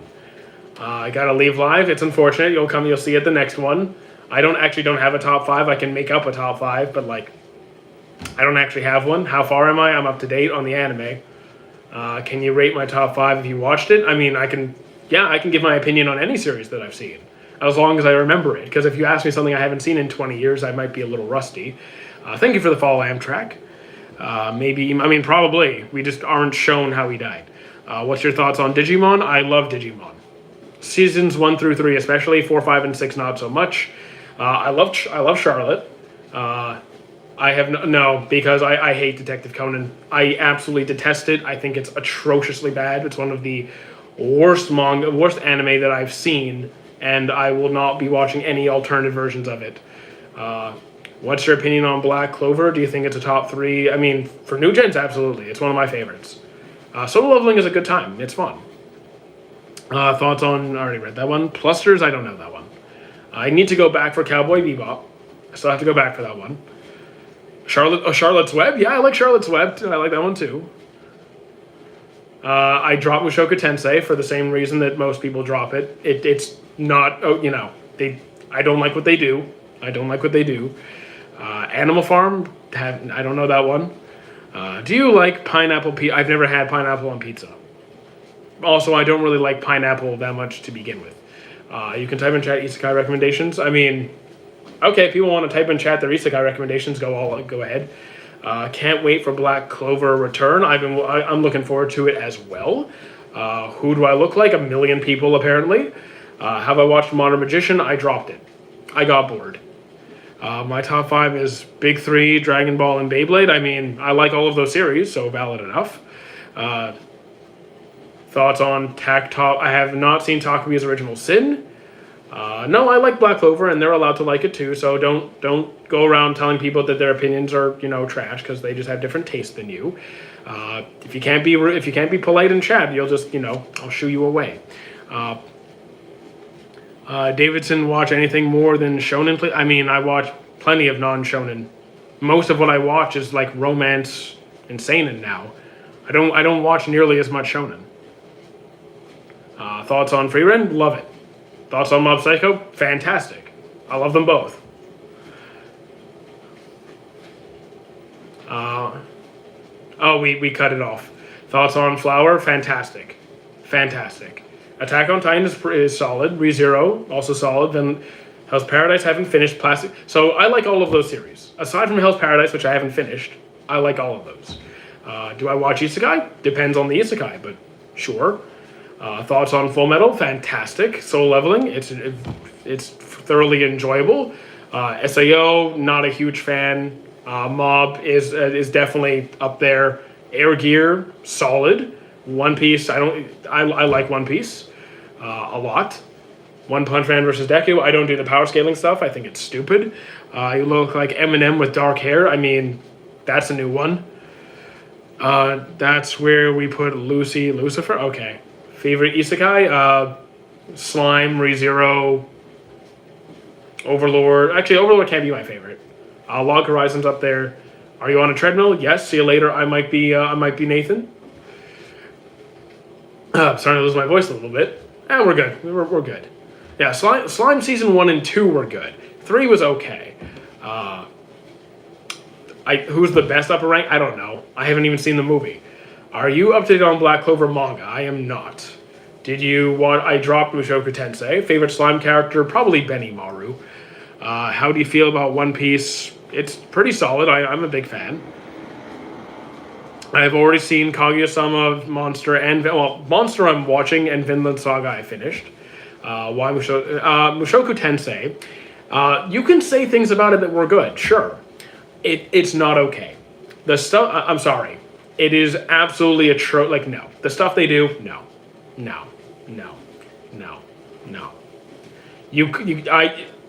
I gotta leave live. It's unfortunate. You'll see it the next one. I don't have a top 5. I can make up a top 5, but like, I don't actually have one. How far am I? I'm up to date on the anime. Can you rate my top 5 if you watched it? I mean, I can give my opinion on any series that I've seen, as long as I remember it. Because if you ask me something I haven't seen in 20 years, I might be a little rusty. Thank you for the follow, Amtrak. Maybe, I mean, probably. We just aren't shown how he died. What's your thoughts on Digimon? I love Digimon. Seasons 1 through 3, especially 4, 5, and 6, not so much. I love Charlotte. I have no, because I hate Detective Conan. I absolutely detest it. I think it's atrociously bad. It's one of the worst anime that I've seen, and I will not be watching any alternative versions of it. What's your opinion on Black Clover? Do you think it's a top 3? I mean, for new gens, absolutely. It's one of my favorites. Solo leveling is a good time. It's fun. Thoughts on... I already read that one. Plusters, I don't know that one. I need to go back for Cowboy Bebop. I still have to go back for that one. Charlotte's Web? Yeah, I like Charlotte's Web. I like that one too. I drop Mushoku Tensei for the same reason that most people drop it. It's not... Oh, you know, I don't like what they do. Animal Farm? I don't know that one. Do you like pineapple pizza? I've never had pineapple on pizza. Also, I don't really like pineapple that much to begin with. You can type in chat isekai recommendations. I mean, okay, if people want to type in chat their isekai recommendations, go ahead. Can't wait for Black Clover return. I'm looking forward to it as well. Who do I look like? A million people apparently. Have I watched Modern Magician? I dropped it. I got bored. My top 5 is Big 3, Dragon Ball, and Beyblade. I mean, I like all of those series, so valid enough. Thoughts on I have not seen Takumi's Original Sin. No, I like Black Clover, and they're allowed to like it too. So don't go around telling people that their opinions are trash because they just have different tastes than you. If you can't be polite in chat, you'll just I'll shoo you away. Davidson, watch anything more than shonen? I mean, I watch plenty of non-shonen. Most of what I watch is like romance and seinen now. I don't watch nearly as much shonen. Thoughts on Frieren? Love it. Thoughts on Mob Psycho? Fantastic. I love them both. We cut it off. Thoughts on Flower? Fantastic. Attack on Titan is solid. ReZero, also solid. Then Hell's Paradise, haven't finished. Plastic. So I like all of those series. Aside from Hell's Paradise, which I haven't finished, I like all of those. Do I watch Isekai? Depends on the Isekai, but sure. Thoughts on Full Metal? Fantastic. Soul Leveling, it's thoroughly enjoyable. SAO, not a huge fan. Mob is definitely up there. Air Gear, solid. One Piece, I like One Piece a lot. One Punch Man versus Deku, I don't do the power scaling stuff. I think it's stupid. You look like Eminem with dark hair. I mean, that's a new one. That's where we put Lucifer. Okay. Favorite Isekai? Slime, ReZero, Overlord. Actually, Overlord can't be my favorite. Log Horizon's up there. Are you on a treadmill? Yes. See you later. I might be Nathan. I'm starting to lose my voice a little bit. We're good. We're good. Yeah, Slime season 1 and 2 were good. 3 was okay. Who's the best upper rank? I don't know. I haven't even seen the movie. Are you updated on Black Clover manga? I am not. I dropped Mushoku Tensei. Favorite slime character? Probably Benimaru. How do you feel about One Piece? It's pretty solid. I'm a big fan. I've already seen Kaguya-sama, Monster, Monster I'm watching, and Vinland Saga I finished. Why Mushoku Tensei? You can say things about it that were good, sure. It's not okay. The stuff, I'm sorry. It is absolutely no. The stuff they do, no.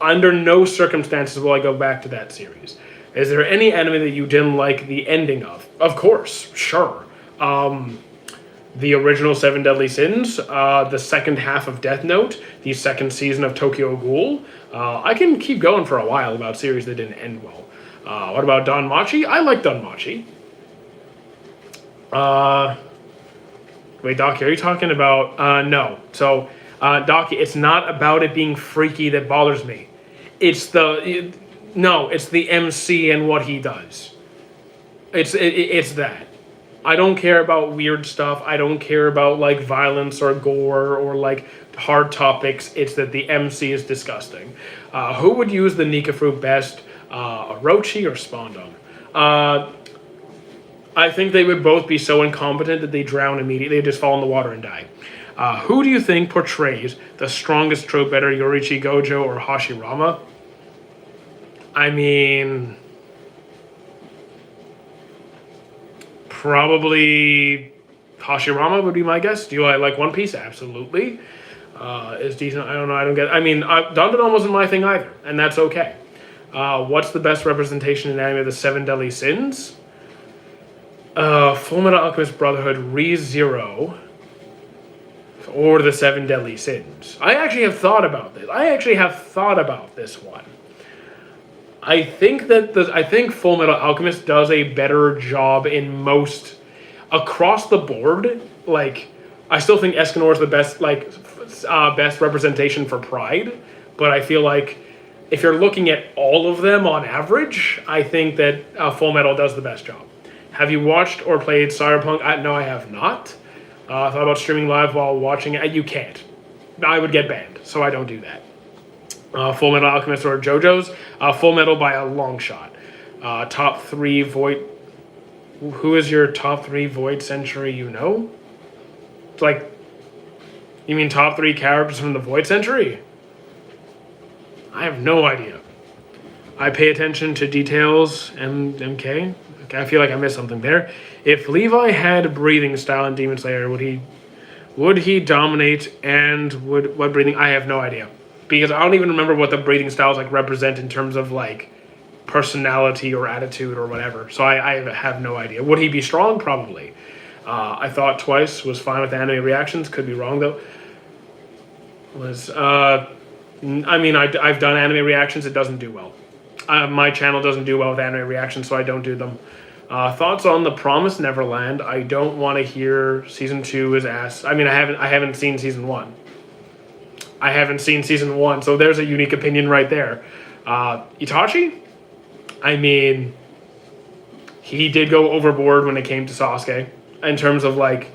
Under no circumstances will I go back to that series. Is there any anime that you didn't like the ending of? Of course, sure. The original Seven Deadly Sins, the second half of Death Note, the second season of Tokyo Ghoul. I can keep going for a while about series that didn't end well. What about Danmachi? I like Danmachi. Wait, Doc, are you talking about... no. So, Doc, it's not about it being freaky that bothers me. It's the MC and what he does. It's that. I don't care about weird stuff. I don't care about, like, violence or gore or, like, hard topics. It's that the MC is disgusting. Who would use the Nika fruit best? Orochi or Spondon? I think they would both be so incompetent that they drown immediately. They just fall in the water and die. Who do you think portrays the strongest trope better, Yoriichi Gojo or Hashirama? I mean, probably Hashirama would be my guess. Do I like One Piece? Absolutely. Is decent. I don't know. I don't get. I mean, Dandadan wasn't my thing either, and that's okay. What's the best representation in anime of the Seven Deadly Sins? Full Metal Alchemist Brotherhood, Re:Zero, or the Seven Deadly Sins. I actually have thought about this one. I think Full Metal Alchemist does a better job in most across the board. Like, I still think Escanor is the best best representation for Pride, but I feel like if you're looking at all of them on average, I think that Full Metal does the best job. Have you watched or played Cyberpunk? No, I have not. I thought about streaming live while watching it. You can't. I would get banned, so I don't do that. Full Metal Alchemist or JoJo's? Full Metal by a long shot. Top 3 Void... Who is your top 3 Void Century you know? Like, you mean top 3 characters from the Void Century? I have no idea. I pay attention to details, MK. I feel like I missed something there. If Levi had breathing style in Demon Slayer, would he dominate, and what breathing? I have no idea, because I don't even remember what the breathing styles like represent in terms of like personality or attitude or whatever. So I have no idea. Would he be strong? Probably. I thought Twice was fine with anime reactions. Could be wrong though. I mean, I've done anime reactions. It doesn't do well. My channel doesn't do well with anime reactions, so I don't do them. Thoughts on The Promised Neverland? I don't want to hear season 2 is ass. I mean, I haven't seen season 1. I haven't seen season 1, so there's a unique opinion right there. Itachi? I mean, he did go overboard when it came to Sasuke in terms of like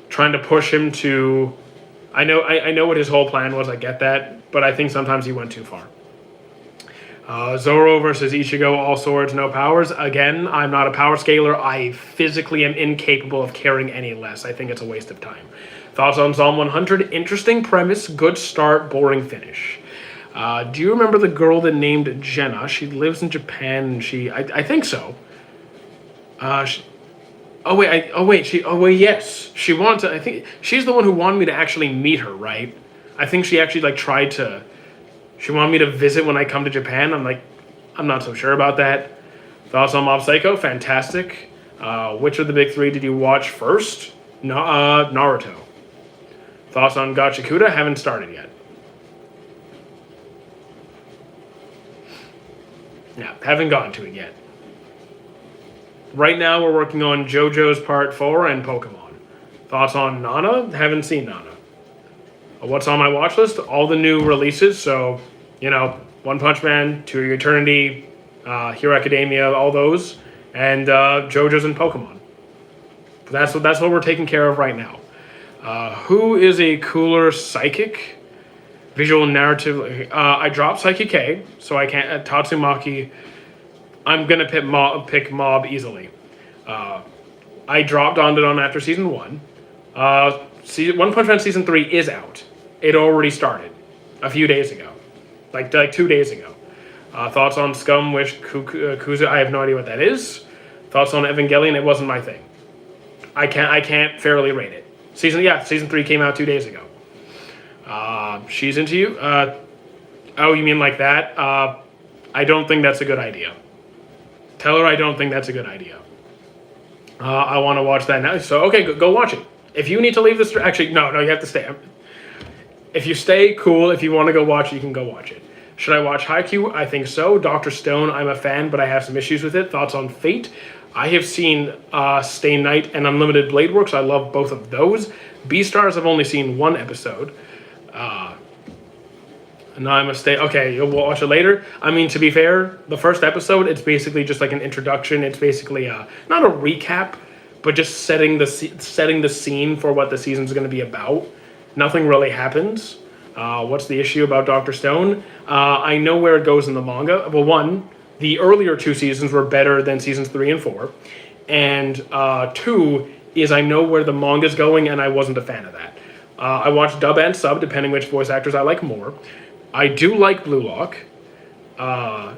trying to push him to. I know what his whole plan was. I get that, but I think sometimes he went too far. Zoro versus Ichigo, all swords, no powers. Again, I'm not a power scaler. I physically am incapable of caring any less. I think it's a waste of time. Thoughts on Psalm 100? Interesting premise, good start, boring finish. Do you remember the girl that named Jenna? She lives in Japan. I think so. Yes. She wanted to, I think she's the one who wanted me to actually meet her, right? I think she actually like tried to. She wanted me to visit when I come to Japan. I'm like, I'm not so sure about that. Thoughts on Mob Psycho? Fantastic. Which of the big 3 did you watch first? Naruto. Thoughts on Gachikuta? Haven't started yet. No, haven't gotten to it yet. Right now we're working on JoJo's Part 4 and Pokemon. Thoughts on Nana? Haven't seen Nana. What's on my watch list? All the new releases, so, One Punch Man, To Your Eternity, Hero Academia, all those, and JoJo's and Pokemon. That's what we're taking care of right now. Who is a cooler psychic? Visual narrative. I dropped Psyche K, so I can't. Tatsumaki. I'm gonna pick Mob easily. I dropped Dandadan after season 1. One Punch Man season 3 is out. It already started a few days ago, like 2 days ago. Thoughts on Scum Wish Kuza? I have no idea what that is. Thoughts on Evangelion? It wasn't my thing. I can't fairly rate it. Season 3 came out 2 days ago. She's into you. Oh, you mean like that? I don't think that's a good idea. Tell her I don't think that's a good idea. I want to watch that now. So okay, go watch it. If you need to leave this, actually no, you have to stay. If you stay, cool. If you want to go watch it, you can go watch it. Should I watch Haikyuu? I think so. Dr. Stone, I'm a fan, but I have some issues with it. Thoughts on Fate? I have seen Stay Night and Unlimited Blade Works. I love both of those. Beastars, I've only seen 1 episode. No, I must stay. Okay, you'll watch it later. I mean, to be fair, the first episode, it's basically just like an introduction. It's basically not a recap, but just setting the scene for what the season's going to be about. Nothing really happens. What's the issue about Dr. Stone? I know where it goes in the manga. Well, 1, the earlier 2 seasons were better than seasons 3 and 4. and two is I know where the manga's going, and I wasn't a fan of that. I watch dub and sub, depending which voice actors I like more. I do like Blue Lock.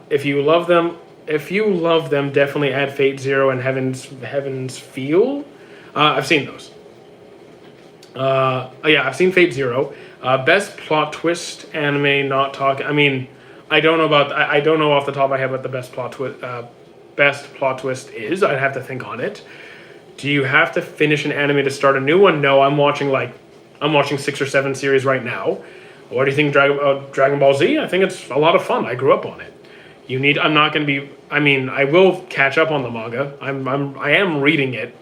If you love them, definitely add Fate Zero and Heaven's Feel. I've seen those. Yeah, I've seen Fate Zero. Best plot twist anime. Not talking. I mean, I don't know off the top of my head what the best plot twist is. I'd have to think on it. Do you have to finish an anime to start a new one? No, I'm watching 6 or 7 series right now. What do you think Dragon Ball Z? I think it's a lot of fun. I grew up on it. I'm not going to be. I mean, I will catch up on the manga. I am reading it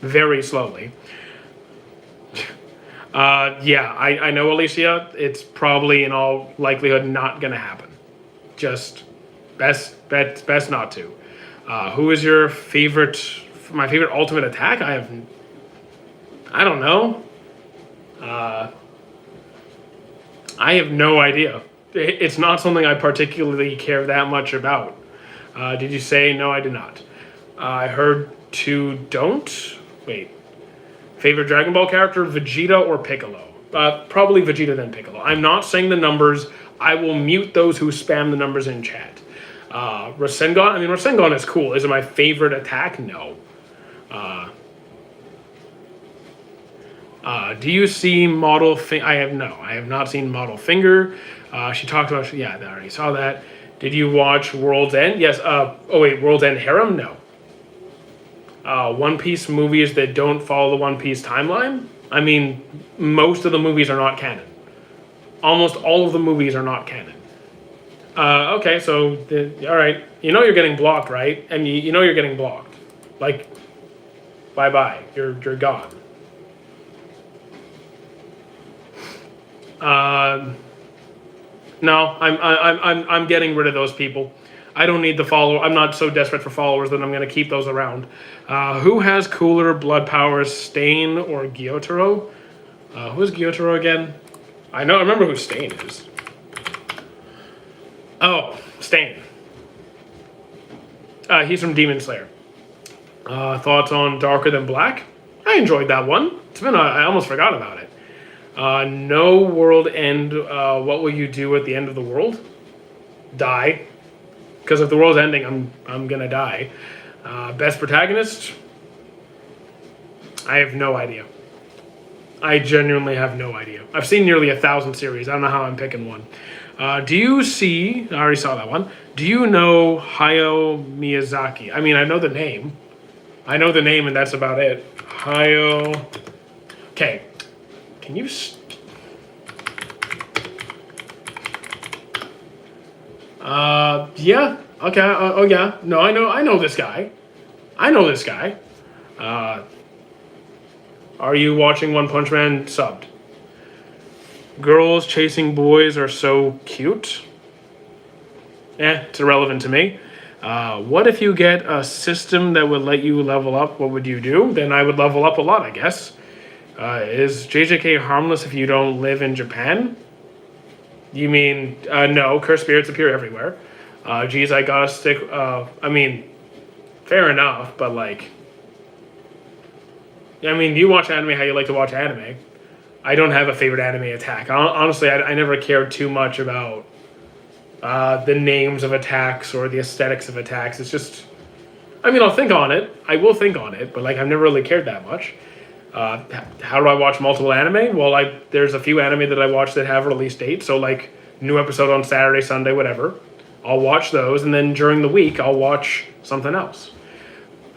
very slowly. Yeah, I know, Alicia. It's probably in all likelihood not going to happen. Just best not to. Who is your favorite? My favorite ultimate attack? I don't know. I have no idea. It's not something I particularly care that much about. Did you say? No, I did not. I heard two don't. Wait. Favorite Dragon Ball character, Vegeta or Piccolo? Probably Vegeta then Piccolo. I'm not saying the numbers. I will mute those who spam the numbers in chat. Rasengan, I mean, Rasengan is cool. Is it my favorite attack? No. Do you see Model Finger? I have not seen Model Finger. She talked about, yeah, I already saw that. Did you watch World's End? Yes. World's End Harem? No. One Piece movies that don't follow the One Piece timeline? I mean, most of the movies are not canon. Almost all of the movies are not canon. Okay, so, all right. You know you're getting blocked, right? And you know you're getting blocked. Like, bye-bye. You're gone. No, I'm getting rid of those people. I don't need the follow. I'm not so desperate for followers that I'm going to keep those around. Who has cooler blood powers, Stain or Gyotaro? Who is Gyotaro again? I remember who Stain is. Oh, Stain. He's from Demon Slayer. Thoughts on Darker Than Black? I enjoyed that one. I almost forgot about it. No world end. What will you do at the end of the world? Die. Because if the world's ending, I'm gonna die. Best protagonist? I have no idea. I genuinely have no idea. I've seen nearly 1,000 series. I don't know how I'm picking one. Do you see? I already saw that one. Do you know Hayao Miyazaki? I mean, I know the name. And that's about it. Hayao. Okay. Can you? Yeah. Okay. Oh yeah. No, I know this guy. Are you watching One Punch Man subbed? Girls chasing boys are so cute. It's irrelevant to me. What if you get a system that would let you level up? What would you do? Then I would level up a lot, I guess. Is JJK harmless if you don't live in Japan? You mean, no, cursed spirits appear everywhere. Geez, I gotta stick, I mean, fair enough, but like, I mean, you watch anime how you like to watch anime. I don't have a favorite anime attack. Honestly, I never cared too much about the names of attacks or the aesthetics of attacks. It's just, I mean, I'll think on it. I will think on it, but like, I've never really cared that much. How do I watch multiple anime? Well, there's a few anime that I watch that have release dates. So like new episode on Saturday, Sunday, whatever. I'll watch those, and then during the week I'll watch something else.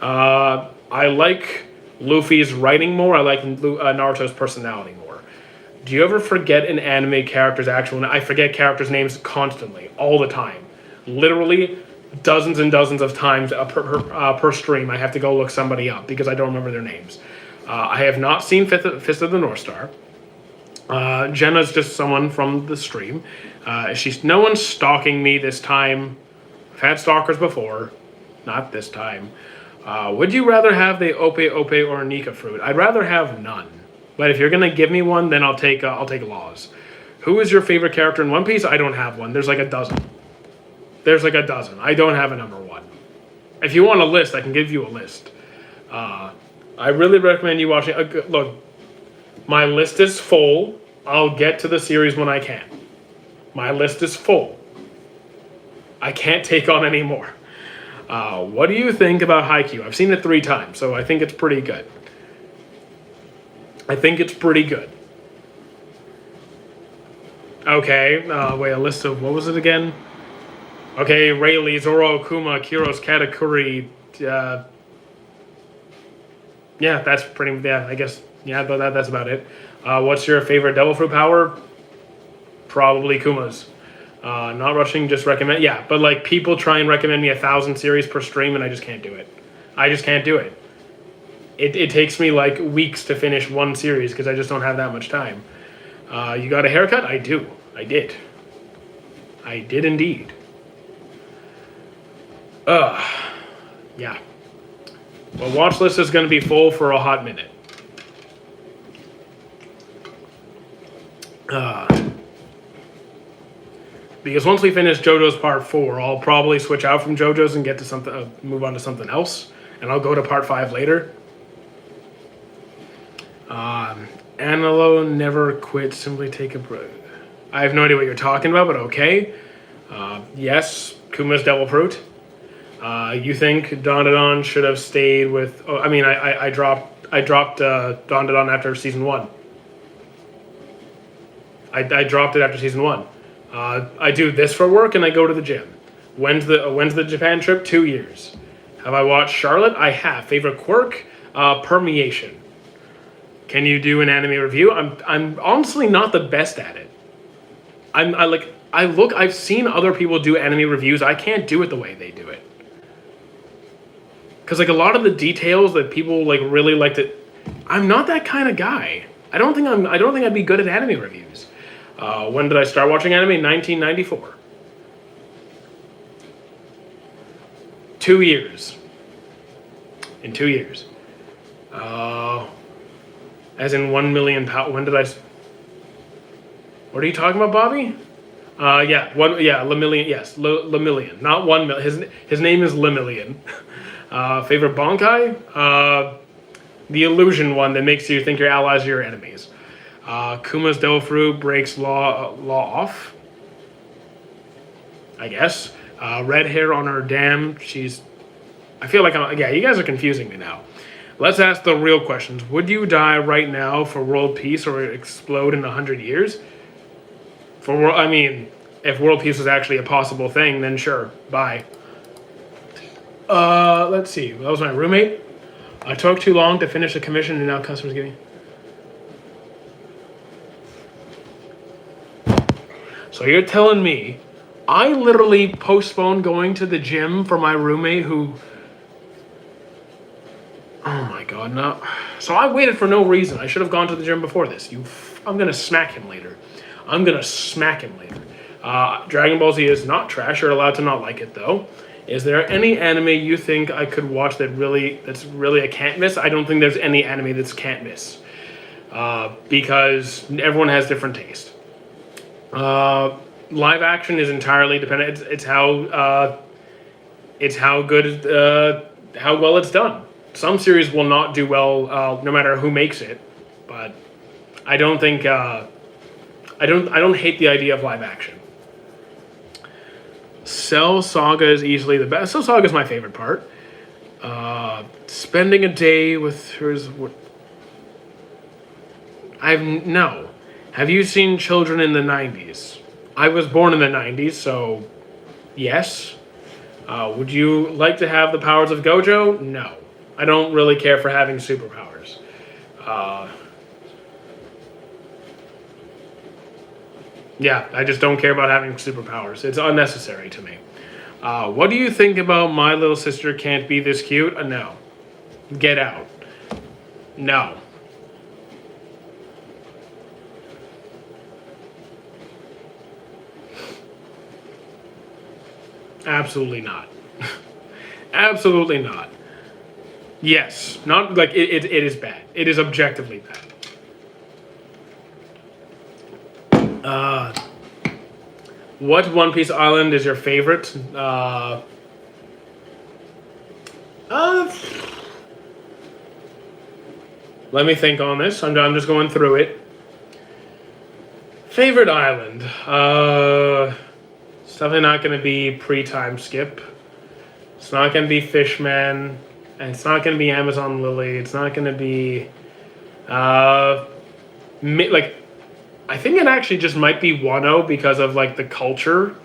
I like Luffy's writing more. I like Naruto's personality more. Do you ever forget an anime character's actual name? I forget characters' names constantly, all the time. Literally dozens and dozens of times per stream. I have to go look somebody up because I don't remember their names. I have not seen Fist of the North Star. Jenna's just someone from the stream. No one's stalking me this time. I've had stalkers before, not this time. Would you rather have the Ope Ope or Nika fruit? I'd rather have none. But if you're gonna give me one, then I'll take Laws. Who is your favorite character in One Piece? I don't have one. There's like a dozen. I don't have a number one. If you want a list, I can give you a list. I really recommend you watching. Look, my list is full. I'll get to the series when I can. My list is full. I can't take on any more. What do you think about Haikyuu? I've seen it 3 times, so I think it's pretty good. Okay, wait, a list of, what was it again? Okay, Rayleigh, Zoro, Akuma, Kiros, Katakuri. Yeah, that's pretty, yeah, I guess, yeah, but that's about it. What's your favorite Devil Fruit power? Probably Kuma's. Not rushing, just recommend. Yeah, but like people try and recommend me 1,000 series per stream, and I just can't do it. I just can't do it. It takes me like weeks to finish one series because I just don't have that much time. You got a haircut? I do. I did. I did indeed. Yeah. Well, watch list is going to be full for a hot minute. Because once we finish JoJo's Part 4, I'll probably switch out from JoJo's and get to something, move on to something else, and I'll go to Part 5 later. Anilo never quit, simply take a break. I have no idea what you're talking about, but okay. Yes, Kuma's Devil Fruit. You think Dandadan should have stayed with... Oh, I mean, I dropped Dandadan after Season 1. I dropped it after Season 1. I do this for work and I go to the gym. When's the Japan trip? 2 years. Have I watched Charlotte? I have. Favorite quirk? Permeation. Can you do an anime review? I'm honestly not the best at it. I've seen other people do anime reviews. I can't do it the way they do it. Cause like a lot of the details that people like really like to, I'm not that kind of guy. I don't think I'd be good at anime reviews. When did I start watching anime? 1994. 2 years. In 2 years. As in 1 million pounds. When did I... What are you talking about, Bobby? Lemillion. Yes, Lemillion. Not 1 million. His name is Lemillion. Favorite Bankai? The illusion one that makes you think your allies are your enemies. Kuma's Devil Fruit breaks law off. I guess. Red hair on her dam. She's... I feel like you guys are confusing me now. Let's ask the real questions. Would you die right now for world peace or explode in 100 years? If world peace was actually a possible thing, then sure. Bye. Let's see. That was my roommate. I took too long to finish the commission and now customers giving. So you're telling me I literally postponed going to the gym for my roommate who... Oh my god, no. So I waited for no reason. I should have gone to the gym before this. I'm gonna smack him later. Dragon Ball Z is not trash. You're allowed to not like it though. Is there any anime you think I could watch that's really a can't miss? I don't think there's any anime that's can't miss. Because everyone has different taste. Live action is entirely dependent. It's how well it's done. Some series will not do well, no matter who makes it. But I don't think I don't hate the idea of live action. Cell Saga is easily the best. Cell Saga is my favorite part. Spending a day with hers. No. Have you seen Children in the 90s? I was born in the 90s, so yes. Would you like to have the powers of Gojo? No. I don't really care for having superpowers. Yeah, I just don't care about having superpowers. It's unnecessary to me. What do you think about My Little Sister Can't Be This Cute? No. Get out. No. Absolutely not. Absolutely not. Yes. Not like it is bad. It is objectively bad. What One Piece island is your favorite? Let me think on this. I'm just going through it. Favorite island? It's definitely not going to be pre-time skip. It's not going to be Fishman. And it's not going to be Amazon Lily. It's not going to be... like, I think it actually just might be Wano because of, like, the culture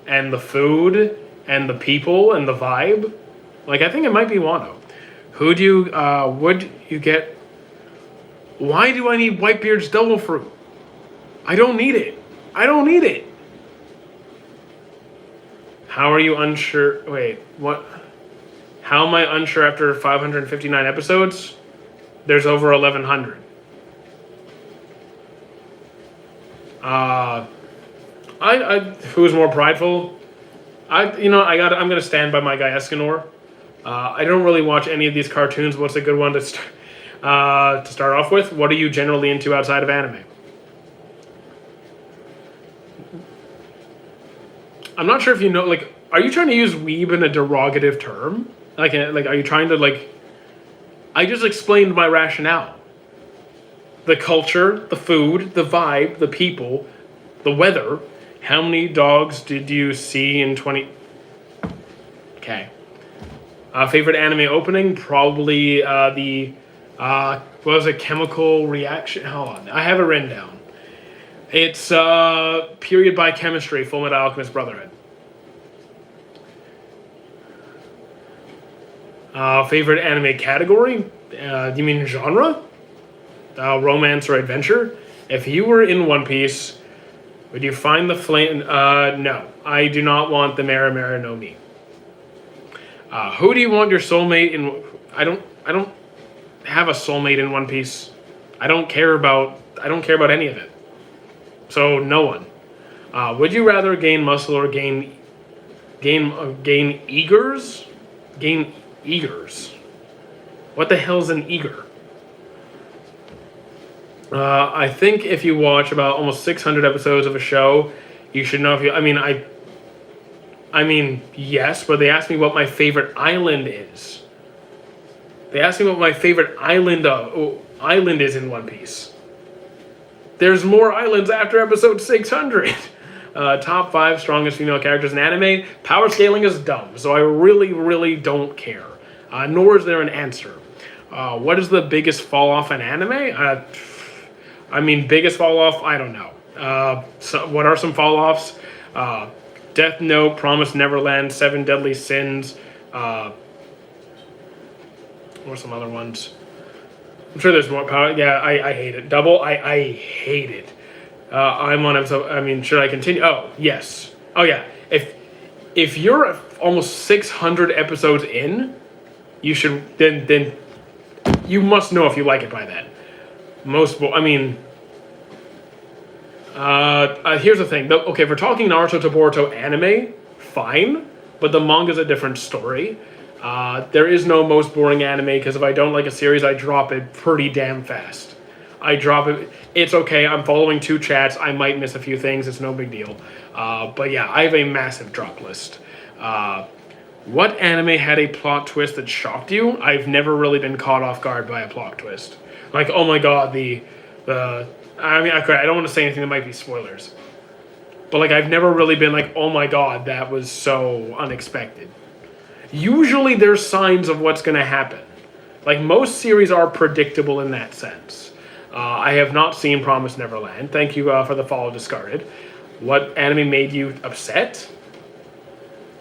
and the food and the people and the vibe. Like, I think it might be Wano. Who do you... would you get... Why do I need Whitebeard's Devil Fruit? I don't need it. I don't need it. How are you unsure? Wait, what? How am I unsure after 559 episodes? There's over 1,100. Who's more prideful? I'm gonna stand by my guy Escanor. I don't really watch any of these cartoons. What's a good one to start off with? What are you generally into outside of anime? I'm not sure if you know, like, are you trying to use weeb in a derogative term? Like, are you trying to, like... I just explained my rationale. The culture, the food, the vibe, the people, the weather. How many dogs did you see in 20... Okay. Favorite anime opening? Probably what was it? Chemical Reaction? Hold on. I have it written down. It's Period by Chemistry, Fullmetal Alchemist Brotherhood. Favorite anime category? Do you mean genre? Romance or adventure? If you were in One Piece, would you find the flame? No, I do not want the Mera Mera no Mi. Who do you want your soulmate in? I don't have a soulmate in One Piece. I don't care about any of it. So no one. Would you rather gain muscle or gain eagers? Gain eagers. What the hell's an eager? I think if you watch about almost 600 episodes of a show, you should know if you. I mean, yes, but they asked me what my favorite island is. They asked me what my favorite island is in One Piece. There's more islands after episode 600. Top 5 strongest female characters in anime. Power scaling is dumb, so I really, really don't care. Nor is there an answer. What is the biggest fall off in anime? Biggest fall off, I don't know. So what are some fall offs? Death Note, Promised Neverland, Seven Deadly Sins. What are some other ones? I'm sure there's more power. Yeah, I hate it. Double, I hate it. I'm on episode. Should I continue? Oh, yes. Oh, yeah. If you're almost 600 episodes in, you should then you must know if you like it by then. Here's the thing. Okay, if we're talking Naruto to Boruto anime, fine, but the manga's a different story. There is no most boring anime because if I don't like a series, I drop it pretty damn fast. I drop it. It's okay. I'm following 2 chats. I might miss a few things. It's no big deal. But yeah, I have a massive drop list. What anime had a plot twist that shocked you? I've never really been caught off guard by a plot twist. Like, oh my god, I don't want to say anything that might be spoilers. But like, I've never really been like, oh my god, that was so unexpected. Usually there's signs of what's going to happen. Like, most series are predictable in that sense. I have not seen Promised Neverland. Thank you for the follow discarded. What anime made you upset?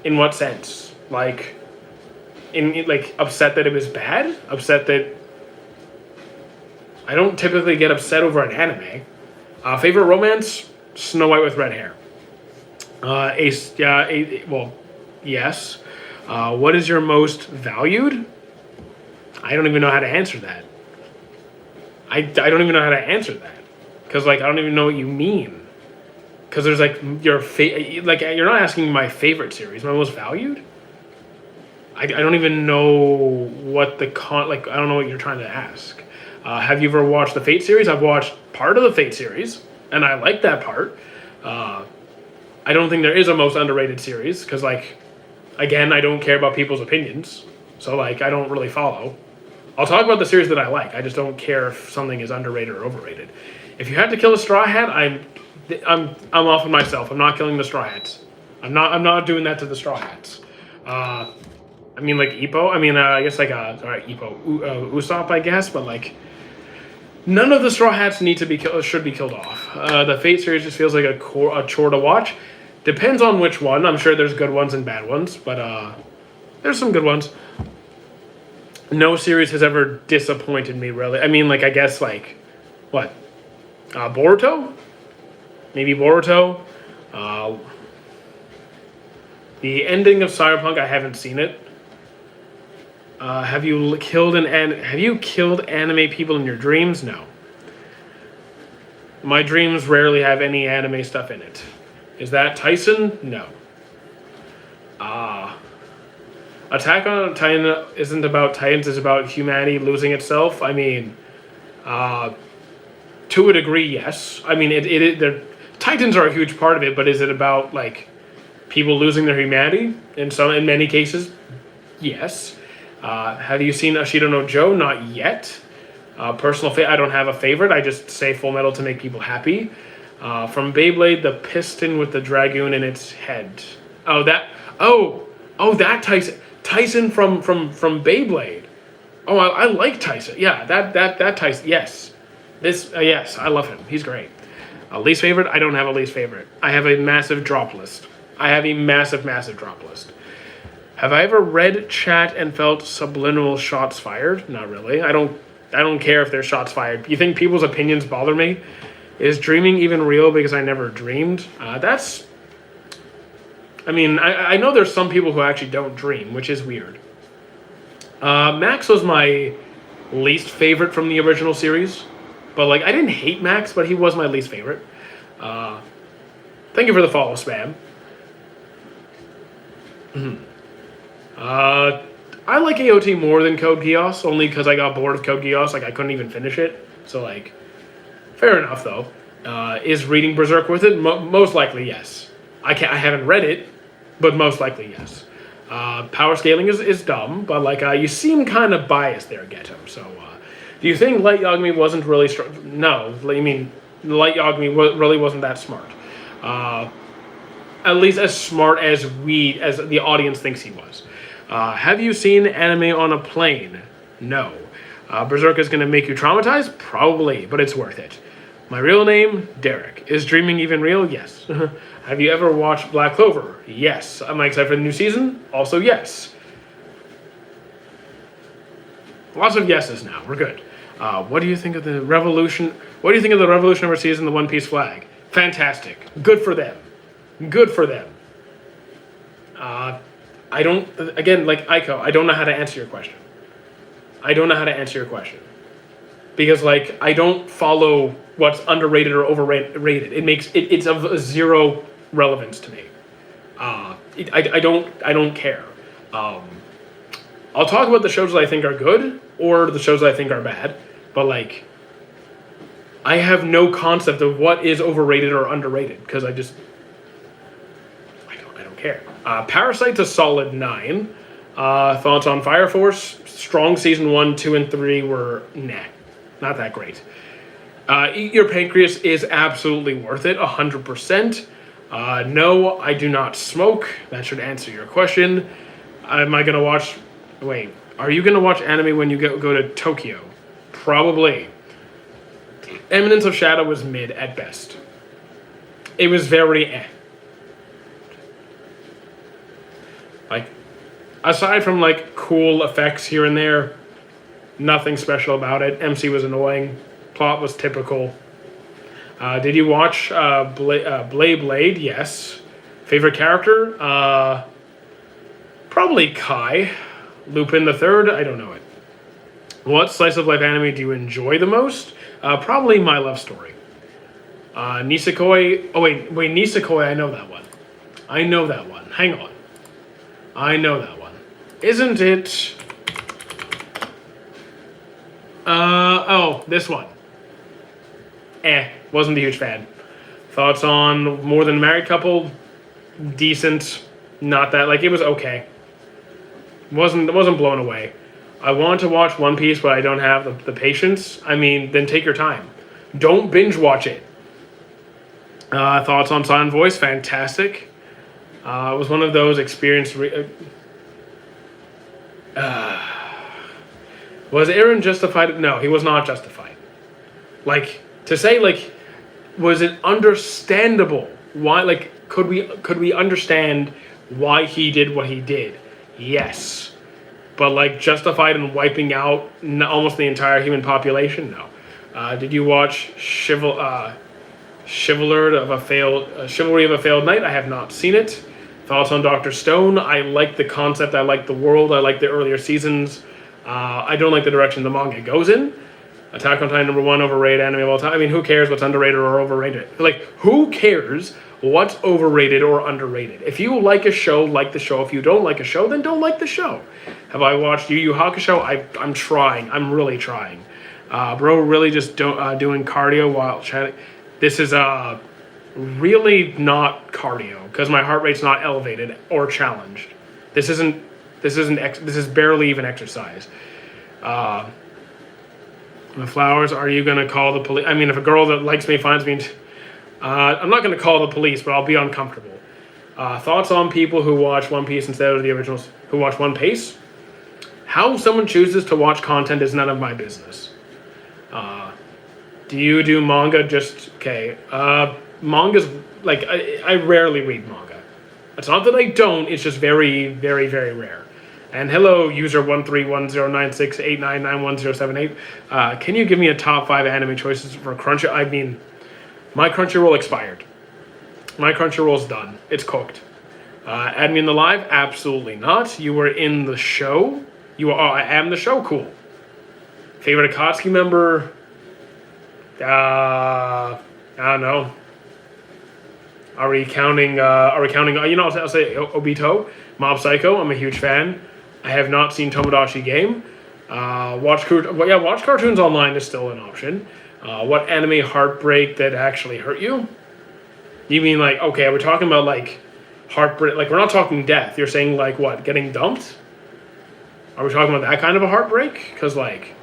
In what sense? Like, upset that it was bad? Upset that... I don't typically get upset over an anime. Favorite romance? Snow White with red hair. Yes. What is your most valued? I don't even know how to answer that. I don't even know how to answer that. Because, I don't even know what you mean. Because there's, you're not asking my favorite series. My most valued? I don't even know what I don't know what you're trying to ask. Have you ever watched the Fate series? I've watched part of the Fate series, and I like that part. I don't think there is a most underrated series, because, again, I don't care about people's opinions. So, I don't really follow. I'll talk about the series that I like. I just don't care if something is underrated or overrated. If you had to kill a Straw Hat, I'm off of myself. I'm not killing the Straw Hats. I'm not doing that to the Straw Hats. I mean, like Ippo. I mean, I guess like Ippo, Usopp, I guess, but like none of the Straw Hats need to be should be killed off. The Fate series just feels like a chore to watch. Depends on which one. I'm sure there's good ones and bad ones, but there's some good ones. No series has ever disappointed me, really. I mean, like, I guess, like, what? Boruto? Maybe Boruto. The ending of Cyberpunk, I haven't seen it. Have you killed anime people in your dreams? No. My dreams rarely have any anime stuff in it. Is that Tyson? No. Attack on Titan isn't about Titans, it's about humanity losing itself. I mean, to a degree, yes. I mean, Titans are a huge part of it, but is it about, like, people losing their humanity? In many cases, yes. Have you seen Ashido no Joe? Not yet. I don't have a favorite. I just say Full Metal to make people happy. From Beyblade, the piston with the dragoon in its head. That Tyson. Tyson from Beyblade. Oh, I like Tyson. Yeah, that Tyson. Yes, yes, I love him. He's great. Least favorite? I don't have a least favorite. I have a massive drop list. Massive drop list. Have I ever read chat and felt subliminal shots fired? Not really. I don't care if there's shots fired. You think people's opinions bother me? Is dreaming even real because I never dreamed? I know there's some people who actually don't dream, which is weird. Max was my least favorite from the original series. But, like, I didn't hate Max, but he was my least favorite. Thank you for the follow, Spam. I like AOT more than Code Geass, only because I got bored of Code Geass. Like, I couldn't even finish it. So, like, fair enough, though. Is reading Berserk worth it? Most likely, yes. I haven't read it, but most likely, yes. Power scaling is dumb, but, like, you seem kind of biased there, Geto. So, do you think Light Yagami wasn't really strong? No, I mean, Light Yagami really wasn't that smart. At least as smart as the audience thinks he was. Have you seen anime on a plane? No. Berserk is going to make you traumatized? Probably, but it's worth it. My real name, Derek. Is dreaming even real? Yes. Have you ever watched Black Clover? Yes. Am I excited for the new season? Also yes. Lots of yeses now. We're good. What do you think of the Revolution? What do you think of the Revolution overseas and the One Piece flag? Fantastic. Good for them. Good for them. I don't, again, like Aiko, I don't know how to answer your question. Because, like, I don't follow what's underrated or overrated. It's of zero relevance to me. I don't care. I'll talk about the shows that I think are good or the shows that I think are bad, but, like, I have no concept of what is overrated or underrated because I don't care. Parasite's a solid 9. Thoughts on Fire Force? Strong season 1, 2, and 3 were not that great. Eat Your Pancreas is absolutely worth it, 100%. No, I do not smoke. That should answer your question. Am I gonna watch? Wait, are you gonna watch anime when you go to Tokyo? Probably. Eminence of Shadow was mid at best. It was very Like, aside from, like, cool effects here and there, nothing special about it. MC was annoying. Plot was typical. Did you watch Blade? Yes. Favorite character? Probably Kai. Lupin the Third? I don't know it. What slice of life anime do you enjoy the most? Probably My Love Story. Nisekoi. Oh, wait, Nisekoi, I know that one. Hang on. I know that one. Isn't it... this one. Wasn't a huge fan. Thoughts on More Than a Married Couple? Decent. Not that, like, it was okay. Wasn't blown away. I want to watch One Piece, but I don't have the patience. I mean, then take your time. Don't binge watch it. Thoughts on Silent Voice? Fantastic. It was one of those experience. Was Aaron justified? No, he was not justified. Like, to say, like, was it understandable? Why, like, could we understand why he did what he did? Yes. But, like, justified in wiping out almost the entire human population? No. Did you watch Chivalry of a Failed Knight? I have not seen it. Thoughts on Dr. Stone? I like the concept. I like the world. I like the earlier seasons. I don't like the direction the manga goes in. Attack on Titan #1 overrated anime of all time. I mean, who cares what's underrated or overrated? Like, who cares what's overrated or underrated? If you like a show, like the show. If you don't like a show, then don't like the show. Have I watched Yu Yu Hakusho? I'm trying. I'm really trying. Bro, really just doing cardio while chatting. This is really not cardio because my heart rate's not elevated or challenged. This is barely even exercise. The flowers, are you going to call the police? I mean, if a girl that likes me finds me, I'm not going to call the police, but I'll be uncomfortable. Thoughts on people who watch One Piece instead of the originals, who watch One Piece? How someone chooses to watch content is none of my business. Do you do manga? Just, okay. Manga's, like, I rarely read manga. It's not that I don't, it's just very, very, very rare. And hello, user 1310968991078. Can you give me a top 5 anime choices for Crunchyroll? I mean, my Crunchyroll expired. My Crunchyroll's done. It's cooked. Add me in the live? Absolutely not. You were in the show? I am the show? Cool. Favorite Akatsuki member? I don't know. Are we counting, I'll say Obito, Mob Psycho, I'm a huge fan. I have not seen Tomodachi Game. Watch cartoons online is still an option. What anime heartbreak that actually hurt you? You mean, like, okay, we're talking about, like, heartbreak, like, we're not talking death. You're saying, like, what, getting dumped? Are we talking about that kind of a heartbreak? Because, like,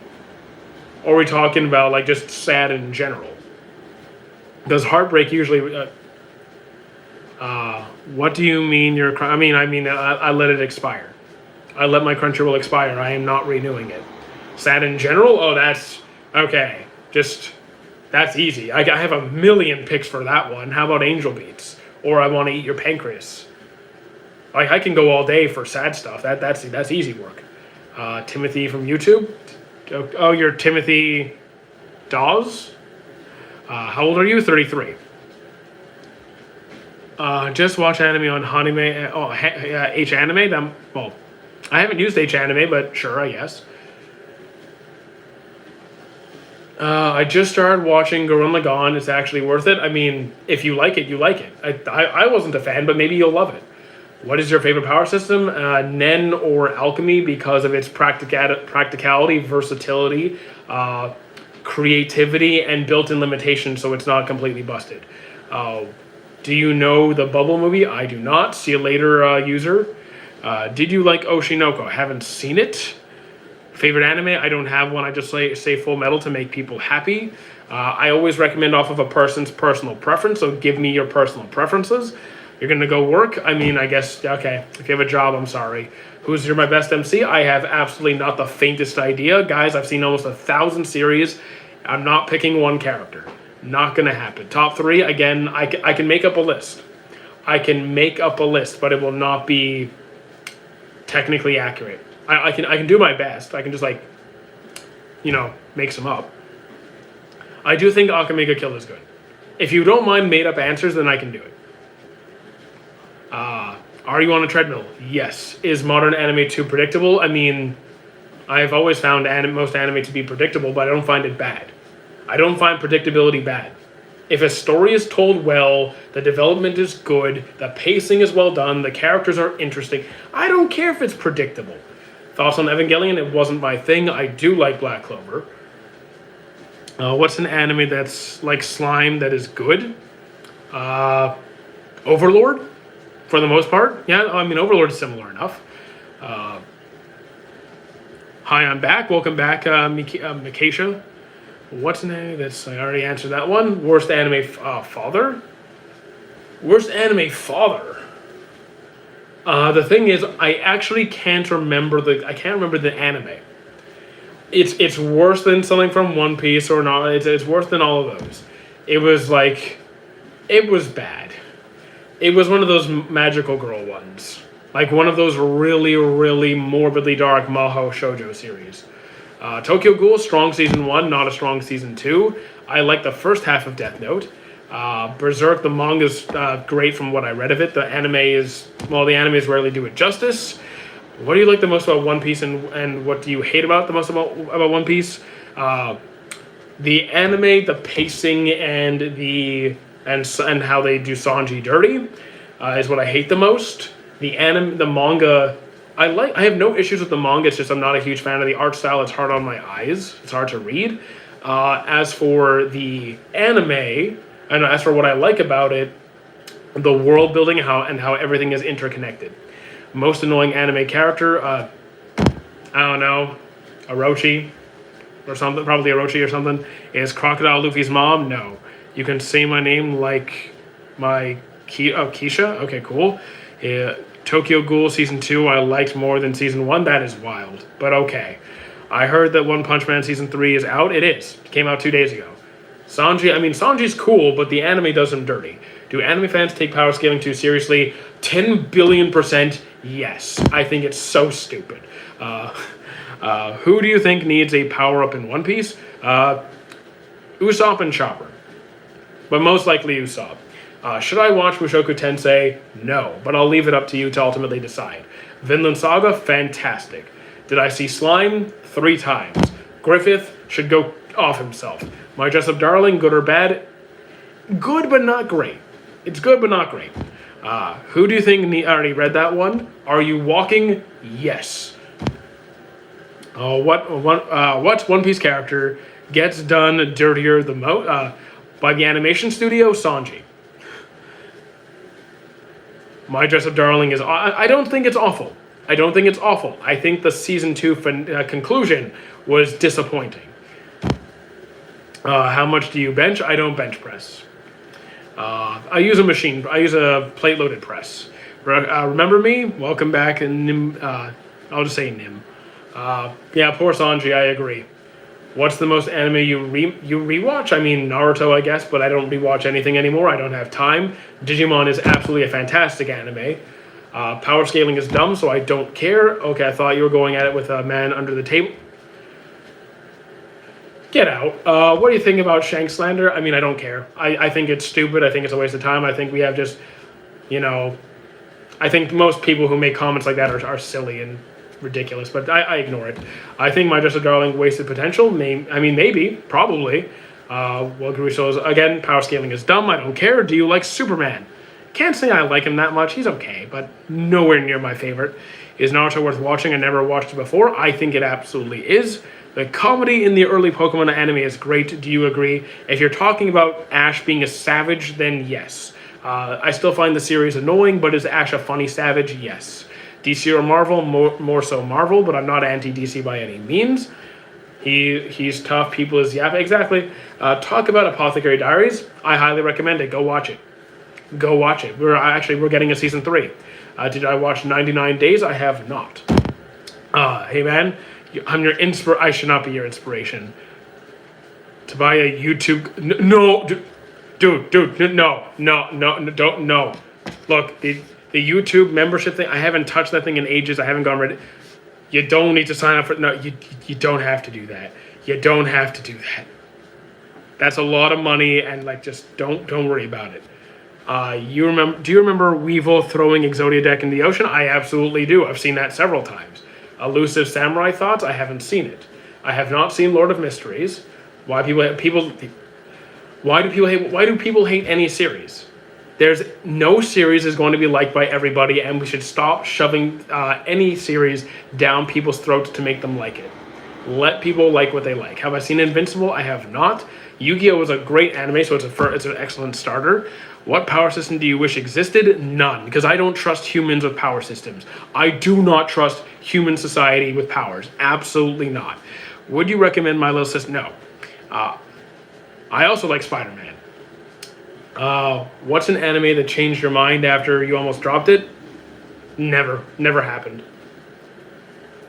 or are we talking about, like, just sad in general? Does heartbreak usually... what do you mean you're... I let it expire. I let my Crunchyroll expire. I am not renewing it. Sad in general? Oh, that's... Okay. Just... That's easy. I have a million picks for that one. How about Angel Beats? Or I Want to Eat Your Pancreas. Like, I can go all day for sad stuff. That's easy work. Timothy from YouTube. Oh, you're Timothy Dawes? How old are you? 33. Just watch anime on Hanime. H Anime. Well, I haven't used H Anime, but sure, I guess. I just started watching Gurren Lagann. It's actually worth it. I mean, if you like it, you like it. I wasn't a fan, but maybe you'll love it. What is your favorite power system? Nen or Alchemy because of its practicality, versatility, creativity, and built-in limitations, so it's not completely busted. Do you know the Bubble movie? I do not. See you later, user. Did you like Oshinoko? Haven't seen it. Favorite anime? I don't have one. I just say Full Metal to make people happy. I always recommend off of a person's personal preference, so give me your personal preferences. You're going to go work? I mean, I guess, okay. If you have a job, I'm sorry. Who's my best MC? I have absolutely not the faintest idea. Guys, I've seen almost 1,000 series. I'm not picking one character. Not going to happen. Top 3, again, I can make up a list. I can make up a list, but it will not be technically accurate. I can do my best. I can just, like, make some up. I do think Akamega Kill is good. If you don't mind made up answers, then I can do it. Are you on a treadmill? Yes. Is modern anime too predictable? I mean, I've always found most anime to be predictable, but I don't find it bad. I don't find predictability bad. If a story is told well, the development is good, the pacing is well done, the characters are interesting, I don't care if it's predictable. Thoughts on Evangelion? It wasn't my thing. I do like Black Clover. What's an anime that's like slime that is good? Overlord? For the most part. Yeah, I mean, Overlord is similar enough. Hi, I'm back. Welcome back, Mikasha. What's the name? I already answered that one. Worst anime father? Worst anime father. The thing is, I actually can't remember the anime. It's worse than something from One Piece or not. It's worse than all of those. It was bad. It was one of those magical girl ones. Like one of those really, really morbidly dark Maho shoujo series. Tokyo Ghoul, strong season 1, not a strong season 2. I like the first half of Death Note. Berserk, the manga's great from what I read of it. The animes rarely do it justice. What do you like the most about One Piece, and what do you hate about the most about One Piece? The anime, the pacing, and how they do Sanji dirty is what I hate the most. The manga, I have no issues with the manga. It's just I'm not a huge fan of the art style. It's hard on my eyes. It's hard to read. As for the anime, and as for what I like about it, the world building and how everything is interconnected. Most annoying anime character, I don't know, Orochi or something, probably Orochi or something. Is Crocodile Luffy's mom? No. You can say my name like Keisha? Okay, cool. Tokyo Ghoul Season 2 I liked more than Season 1. That is wild, but okay. I heard that One Punch Man Season 3 is out. It is. It came out 2 days ago. Sanji's cool, but the anime does him dirty. Do anime fans take power scaling too seriously? 10 billion% yes. I think it's so stupid. Who do you think needs a power-up in One Piece? Usopp and Chopper. But most likely Usopp. Should I watch Mushoku Tensei? No, but I'll leave it up to you to ultimately decide. Vinland Saga? Fantastic. Did I see Slime? 3 times. Griffith should go off himself. My Dress-Up Darling? Good or bad? Good, but not great. It's good, but not great. Who do you think I already read that one? Are You Walking? Yes. What One Piece character gets done dirtier the most by the animation studio? Sanji. My Dress-Up Darling is... I don't think it's awful. I think the season 2 conclusion was disappointing. How much do you bench? I don't bench press. I use a plate-loaded press. Remember me? Welcome back, Nim. I'll just say Nim. Yeah, poor Sanji, I agree. What's the most anime you rewatch? I mean, Naruto, I guess, but I don't rewatch anything anymore. I don't have time. Digimon is absolutely a fantastic anime. Power scaling is dumb, so I don't care. Okay, I thought you were going at it with a man under the table. Get out. What do you think about Shank slander? I mean, I don't care. I think it's stupid. I think it's a waste of time. I think we have just, I think most people who make comments like that are silly and ridiculous, but I ignore it. I think My Dress-Up Darling wasted potential. Maybe, probably. Gruso's, again, power scaling is dumb. I don't care. Do you like Superman? Can't say I like him that much. He's okay, but nowhere near my favorite. Is Naruto worth watching? I never watched it before. I think it absolutely is. The comedy in the early Pokemon anime is great. Do you agree? If you're talking about Ash being a savage, then yes. I still find the series annoying, but is Ash a funny savage? Yes. DC or Marvel? More so Marvel, but I'm not anti-DC by any means. He's tough. People is yap. Exactly. Talk about Apothecary Diaries. I highly recommend it. Go watch it. We're getting a season 3. Did I watch 99 Days? I have not. Hey man, I'm your I should not be your inspiration. To buy a YouTube... No, dude, no. Look, the YouTube membership thing, I haven't touched that thing in ages. I haven't gone ready. You don't need to sign up for... No, you don't have to do that. You don't have to do that. That's a lot of money, and just don't worry about it. Do you remember Weevil throwing Exodia deck in the ocean? I absolutely do. I've seen that several times. Elusive Samurai Thoughts? I haven't seen it. I have not seen Lord of Mysteries. Why do people hate any series? There's no series is going to be liked by everybody, and we should stop shoving any series down people's throats to make them like it. Let people like what they like. Have I seen Invincible? I have not. Yu-Gi-Oh! Was a great anime, so it's an excellent starter. What power system do you wish existed? None, because I don't trust humans with power systems. I do not trust human society with powers. Absolutely not. Would you recommend My Little Sister? No. I also like Spider-Man. What's an anime that changed your mind after you almost dropped it? Never. Never happened.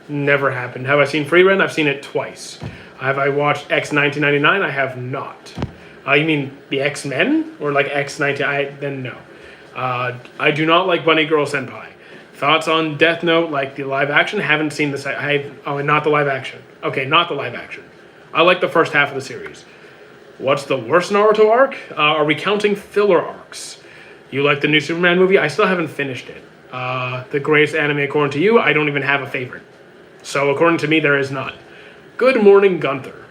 Never happened. Have I seen Free Run? I've seen it twice. Have I watched X 1999? I have not. You mean the X-Men? Or like X 19? Then no. I do not like Bunny Girl Senpai. Thoughts on Death Note, like the live action? Haven't seen this. Not the live action. Okay, not the live action. I like the first half of the series. What's the worst Naruto arc? Are we counting filler arcs? You like the new Superman movie? I still haven't finished it. The greatest anime according to you? I don't even have a favorite. So according to me, there is none. Good morning, Gunther.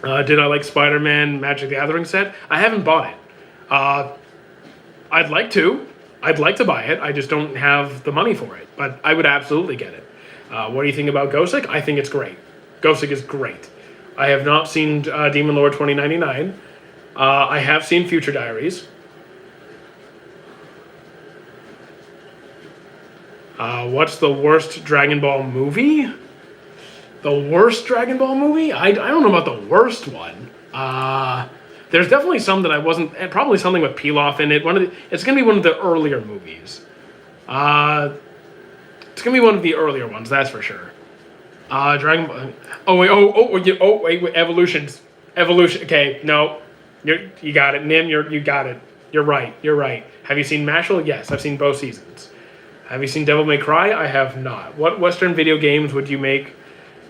Did I like Spider-Man Magic the Gathering set? I haven't bought it. I'd like to. I'd like to buy it. I just don't have the money for it. But I would absolutely get it. What do you think about Gosek? I think it's great. Gosek is great. I have not seen Demon Lord 2099. I have seen Future Diaries. What's the worst Dragon Ball movie? The worst Dragon Ball movie? I don't know about the worst one. There's definitely some that I wasn't, and probably something with Pilaf in it. It's going to be one of the earlier movies. It's going to be one of the earlier ones, that's for sure. Dragon Ball. Wait, Evolutions. Evolution. Okay, no. You got it. Nim, you got it. You're right. Have you seen Mashal? Yes, I've seen both seasons. Have you seen Devil May Cry? I have not. What Western video games would you make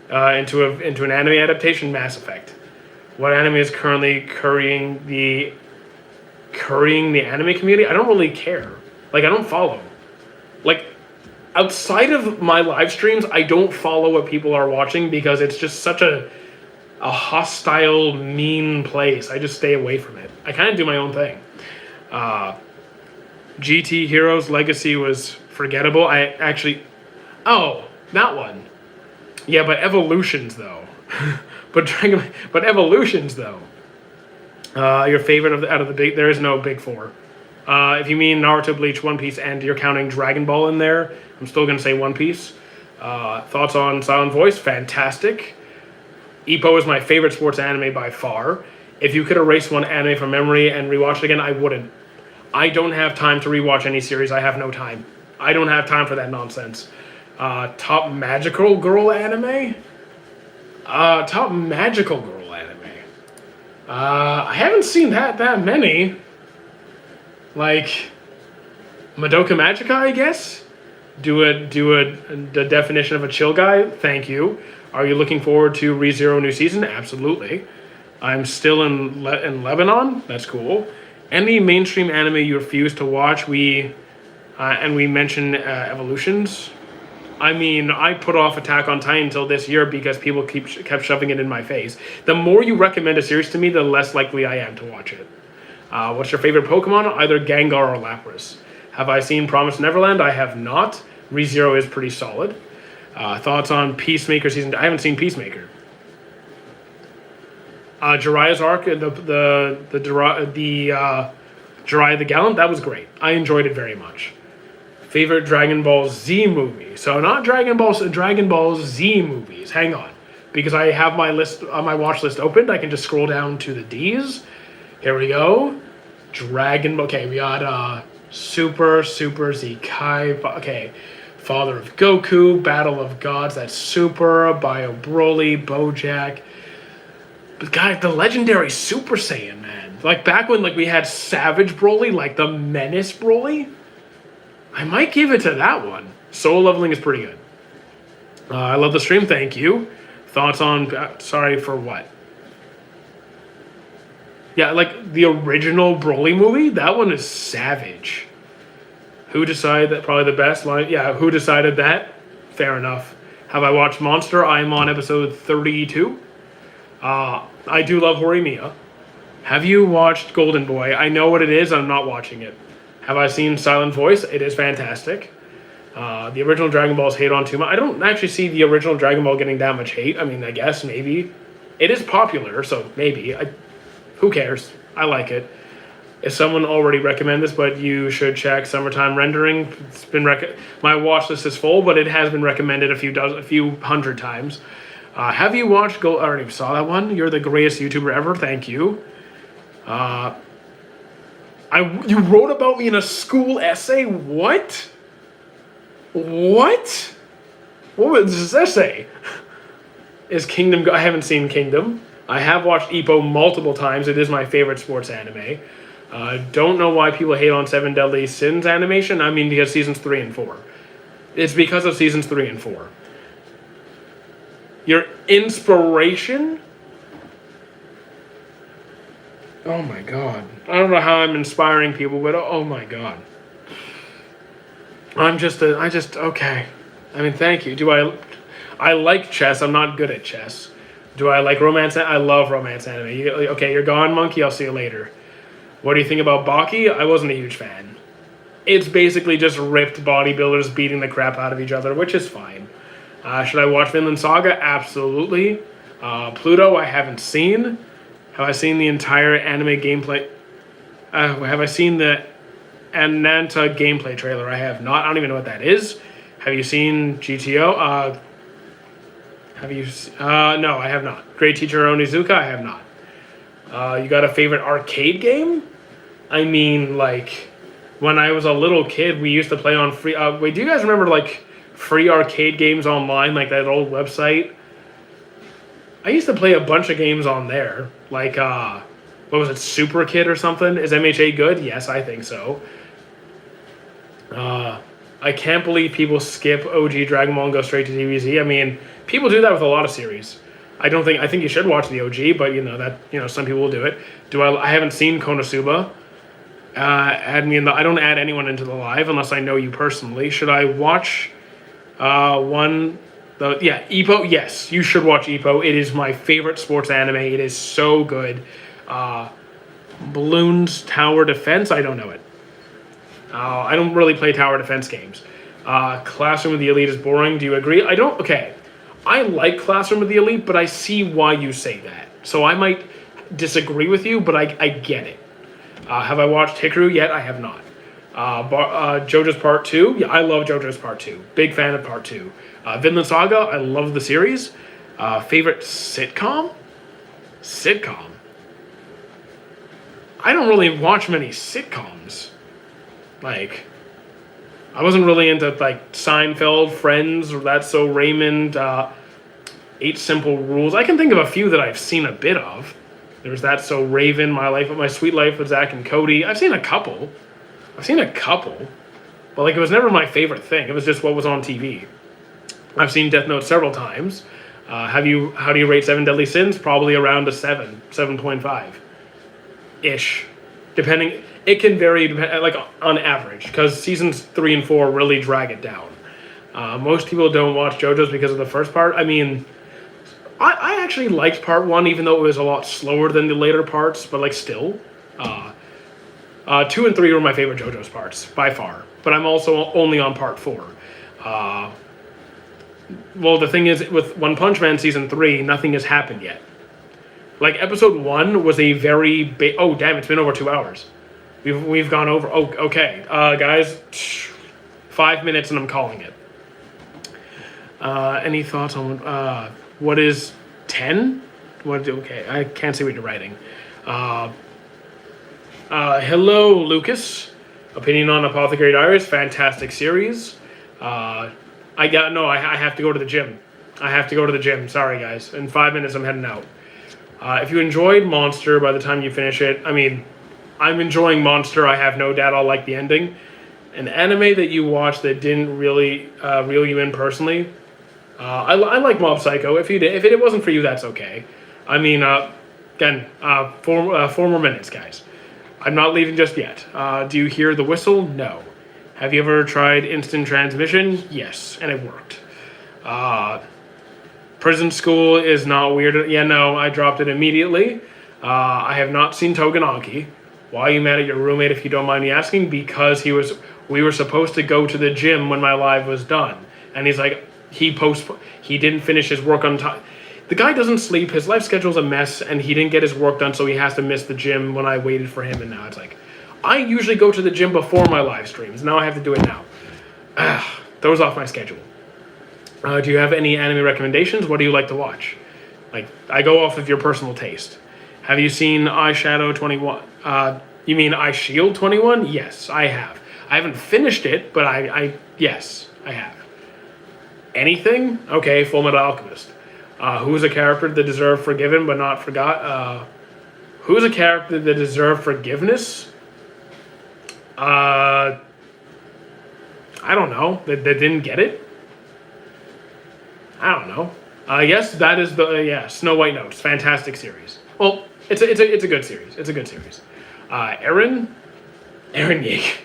into an anime adaptation? Mass Effect. What anime is currently currying the anime community? I don't really care. Like, I don't follow. Like, outside of my live streams, I don't follow what people are watching because it's just such a hostile, mean place. I just stay away from it. I kind of do my own thing. GT Heroes Legacy was forgettable. That one. Yeah, but Evolutions though. but Evolutions though. Your favorite out of the big? There is no big four. If you mean Naruto, Bleach, One Piece, and you're counting Dragon Ball in there, I'm still gonna say One Piece. Thoughts on Silent Voice? Fantastic. Ippo is my favorite sports anime by far. If you could erase one anime from memory and rewatch it again, I wouldn't. I don't have time to rewatch any series. I have no time. I don't have time for that nonsense. Top magical girl anime? Top magical girl anime. I haven't seen that many. Like Madoka Magica, I guess. The definition of a chill guy. Thank you. Are you looking forward to ReZero new season? Absolutely. I'm still in Lebanon. That's cool. Any mainstream anime you refuse to watch? We mentioned Evolutions. I mean, I put off Attack on Titan until this year because people kept shoving it in my face. The more you recommend a series to me, the less likely I am to watch it. What's your favorite Pokemon? Either Gengar or Lapras. Have I seen Promised Neverland? I have not. ReZero is pretty solid. Thoughts on Peacemaker season? I haven't seen Peacemaker. Jiraiya's arc, the Jiraiya the Gallant, that was great. I enjoyed it very much. Favorite Dragon Ball Z movie? So not Dragon Ball Z movies. Hang on, because I have my list on my watch list opened. I can just scroll down to the D's. Here we go. Dragon Ball. Okay, we got Super Z Kai. Okay, Father of Goku, Battle of Gods. That's Super. Bio Broly, BoJack. But guys, the legendary Super Saiyan, man. Like back when we had Savage Broly, like the Menace Broly. I might give it to that one. Soul Leveling is pretty good. I love the stream, thank you. Thoughts on... sorry, for what? Yeah, like the original Broly movie? That one is savage. Who decided that? Probably the best line. Yeah, who decided that? Fair enough. Have I watched Monster? I'm on episode 32. I do love Horimiya. Have you watched Golden Boy? I know what it is. I'm not watching it. Have I seen Silent Voice? It is fantastic. The original Dragon Ball's hate on too much. I don't actually see the original Dragon Ball getting that much hate. I mean, I guess maybe it is popular, so maybe. Who cares? I like it. If someone already recommended this, but you should check Summertime Rendering. It's been my watch list is full, but it has been recommended a few hundred times. Have you watched? I already saw that one. You're the greatest YouTuber ever. Thank you. You wrote about me in a school essay. What? What? What was this essay? Is Kingdom? I haven't seen Kingdom. I have watched Ippo multiple times. It is my favorite sports anime. Don't know why people hate on Seven Deadly Sins animation. I mean, because seasons 3 and 4. It's because of seasons 3 and 4. Your inspiration? Oh my god. I don't know how I'm inspiring people, but oh my god. Okay. I mean, thank you. I like chess. I'm not good at chess. Do I like romance? I love romance anime. Okay, you're gone, monkey. I'll see you later. What do you think about Baki? I wasn't a huge fan. It's basically just ripped bodybuilders beating the crap out of each other, which is fine. Should I watch Vinland Saga? Absolutely. Pluto, I haven't seen. Have I seen the entire anime gameplay? Have I seen the Ananta gameplay trailer? I have not. I don't even know what that is. Have you seen GTO? No, I have not. Great Teacher Onizuka? I have not. You got a favorite arcade game? I mean, like, when I was a little kid, we used to play on free... wait, do you guys remember, like, free arcade games online, like that old website? I used to play a bunch of games on there. Like, what was it, Super Kid or something? Is MHA good? Yes, I think so. I can't believe people skip OG Dragon Ball and go straight to DBZ. I mean, people do that with a lot of series. I think you should watch the OG, but some people will do it. I haven't seen Konosuba. Add me in I don't add anyone into the live unless I know you personally. Should I watch Ippo? Yes, you should watch Ippo. It is my favorite sports anime. It is so good. Balloons Tower Defense. I don't know it. I don't really play tower defense games. Classroom of the Elite is boring. Do you agree? I don't. Okay. I like Classroom of the Elite, but I see why you say that. So I might disagree with you, but I get it. Have I watched Hikaru yet? I have not. JoJo's Part 2? Yeah, I love JoJo's Part 2. Big fan of Part 2. Vinland Saga? I love the series. Favorite sitcom? Sitcom? I don't really watch many sitcoms. Like, I wasn't really into, like, Seinfeld, Friends, or That's So Raymond, 8 Simple Rules. I can think of a few that I've seen a bit of. There's That's So Raven, My Sweet Life with Zach and Cody. I've seen a couple. But, like, it was never my favorite thing. It was just what was on TV. I've seen Death Note several times. How do you rate Seven Deadly Sins? Probably around a 7.5-ish. Depending... It can vary, like, on average, because seasons 3 and 4 really drag it down. Most people don't watch JoJo's because of the first part. I mean, I actually liked part 1, even though it was a lot slower than the later parts, but, like, still. 2 and 3 were my favorite JoJo's parts, by far. But I'm also only on part 4. Well, the thing is, with One Punch Man Season 3, nothing has happened yet. Like, Episode 1 was a very... oh, damn, it's been over 2 hours. We've gone over... Oh, okay. Guys, 5 minutes and I'm calling it. Any thoughts on... what is 10? Okay, I can't see what you're writing. Hello, Lucas. Opinion on Apothecary Diaries. Fantastic series. I have to go to the gym. Sorry, guys. In 5 minutes, I'm heading out. If you enjoyed Monster by the time you finish it... I mean... I'm enjoying Monster. I have no doubt I'll like the ending. An anime that you watched that didn't really reel you in personally. I like Mob Psycho. If it wasn't for you, that's okay. I mean, again, 4 more minutes, guys. I'm not leaving just yet. Do you hear the whistle? No. Have you ever tried instant transmission? Yes, and it worked. Prison School is not weird. Yeah, no, I dropped it immediately. I have not seen Toganaki. Why are you mad at your roommate if you don't mind me asking? Because he was We were supposed to go to the gym when my live was done. And he's like, he didn't finish his work on time. The guy doesn't sleep. His life schedule's a mess, and he didn't get his work done, so he has to miss the gym when I waited for him. And now it's like, I usually go to the gym before my live streams. Now I have to do it now. Throws off my schedule. Do you have any anime recommendations? What do you like to watch? Like, I go off of your personal taste. Have you seen Eyeshadow 21? You mean Eyeshield 21? Yes, I have. I haven't finished it, but yes, I have. Anything? Okay, Full Metal Alchemist. Who's a character that deserved forgiven but not forgot? Who's a character that deserved forgiveness? I don't know. That didn't get it? I don't know. Yes, that is the Snow White Notes. Fantastic series. Well, it's a good series. It's a good series. Eren Yeager.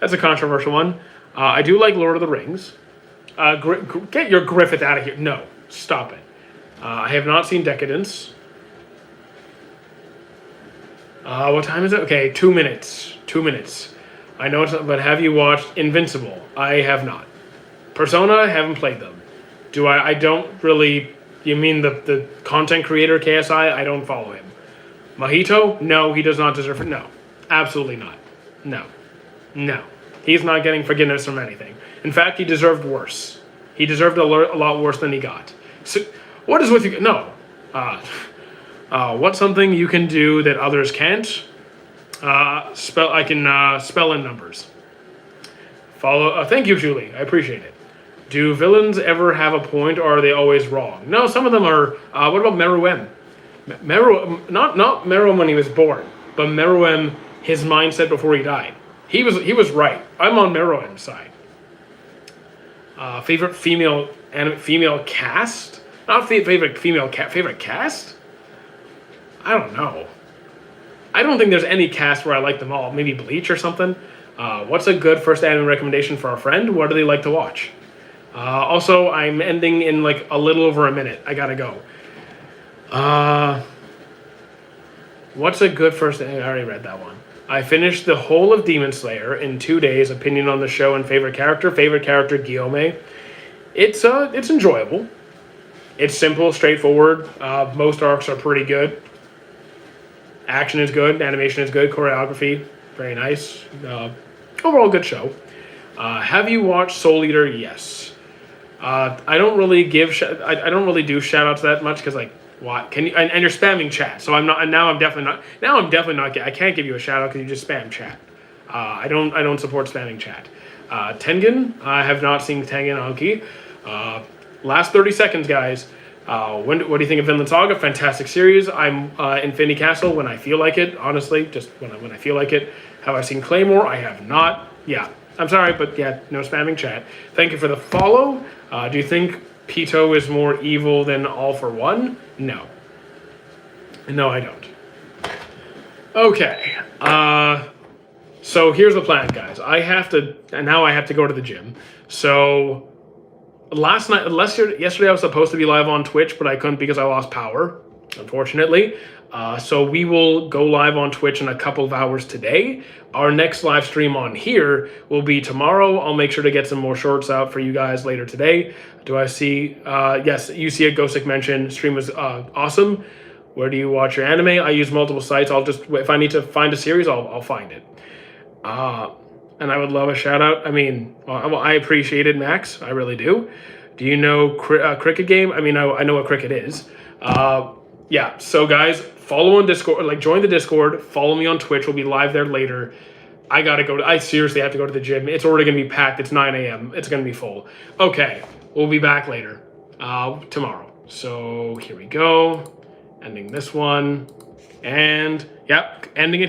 That's a controversial one. I do like Lord of the Rings. Get your Griffith out of here. No, stop it. I have not seen Decadence. What time is it? Okay, 2 minutes. 2 minutes. I know it's not, but have you watched Invincible? I have not. Persona, I haven't played them. I don't really... You mean the content creator, KSI? I don't follow him. Mojito? No, he does not deserve it. No. Absolutely not. No. No. He's not getting forgiveness from anything. In fact, he deserved worse. He deserved a lot worse than he got. So, what is with you? No. What's something you can do that others can't? I can spell in numbers. Thank you, Julie. I appreciate it. Do villains ever have a point, or are they always wrong? No, some of them are. What about Meruem? Not Meruem when he was born, but Meruem, his mindset before he died. He was right. I'm on Meruem's side. Favorite female cast? Not favorite favorite cast? I don't know. I don't think there's any cast where I like them all. Maybe Bleach or something. What's a good first anime recommendation for a friend? What do they like to watch? Also, I'm ending in like a little over a minute. I gotta go. What's a good first... I already read that one. I finished the whole of Demon Slayer in 2 days. Opinion on the show and favorite character. Favorite character, Guillaume. It's enjoyable. It's simple, straightforward. Most arcs are pretty good. Action is good. Animation is good. Choreography, very nice. Overall, good show. Have you watched Soul Eater? Yes. I don't really I don't really do shout outs that much because like what can you and you're spamming chat, so I'm not, and now I'm definitely not I can't give you a shout out because you just spam chat. I don't support spamming chat. Tengen, I have not seen Tengen Anki. Last 30 seconds, guys. What do you think of Vinland Saga? Fantastic series. I'm Infinity Castle when I feel like it. Honestly, just when I feel like it. Have I seen Claymore? I have not. Yeah, I'm sorry, but yeah, no spamming chat. Thank you for the follow. Do you think Pito is more evil than All for One? No. No, I don't. Okay. So here's the plan, guys. Now I have to go to the gym. So yesterday I was supposed to be live on Twitch, but I couldn't because I lost power, unfortunately. So we will go live on Twitch in a couple of hours today. Our next live stream on here will be tomorrow. I'll make sure to get some more shorts out for you guys later today. Do I see? Yes, you see a Ghostic mention. Stream was awesome. Where do you watch your anime? I use multiple sites. If I need to find a series, I'll find it. And I would love a shout out. I mean, I appreciate it, Max. I really do. Do you know Cricket Game? I mean, I know what Cricket is. Yeah, so guys, follow on Discord, join the Discord, follow me on Twitch, we'll be live there later. I seriously have to go to the gym. It's already going to be packed. It's 9 a.m. It's going to be full. Okay, we'll be back later, tomorrow. So here we go, ending this one, and yep, ending it here.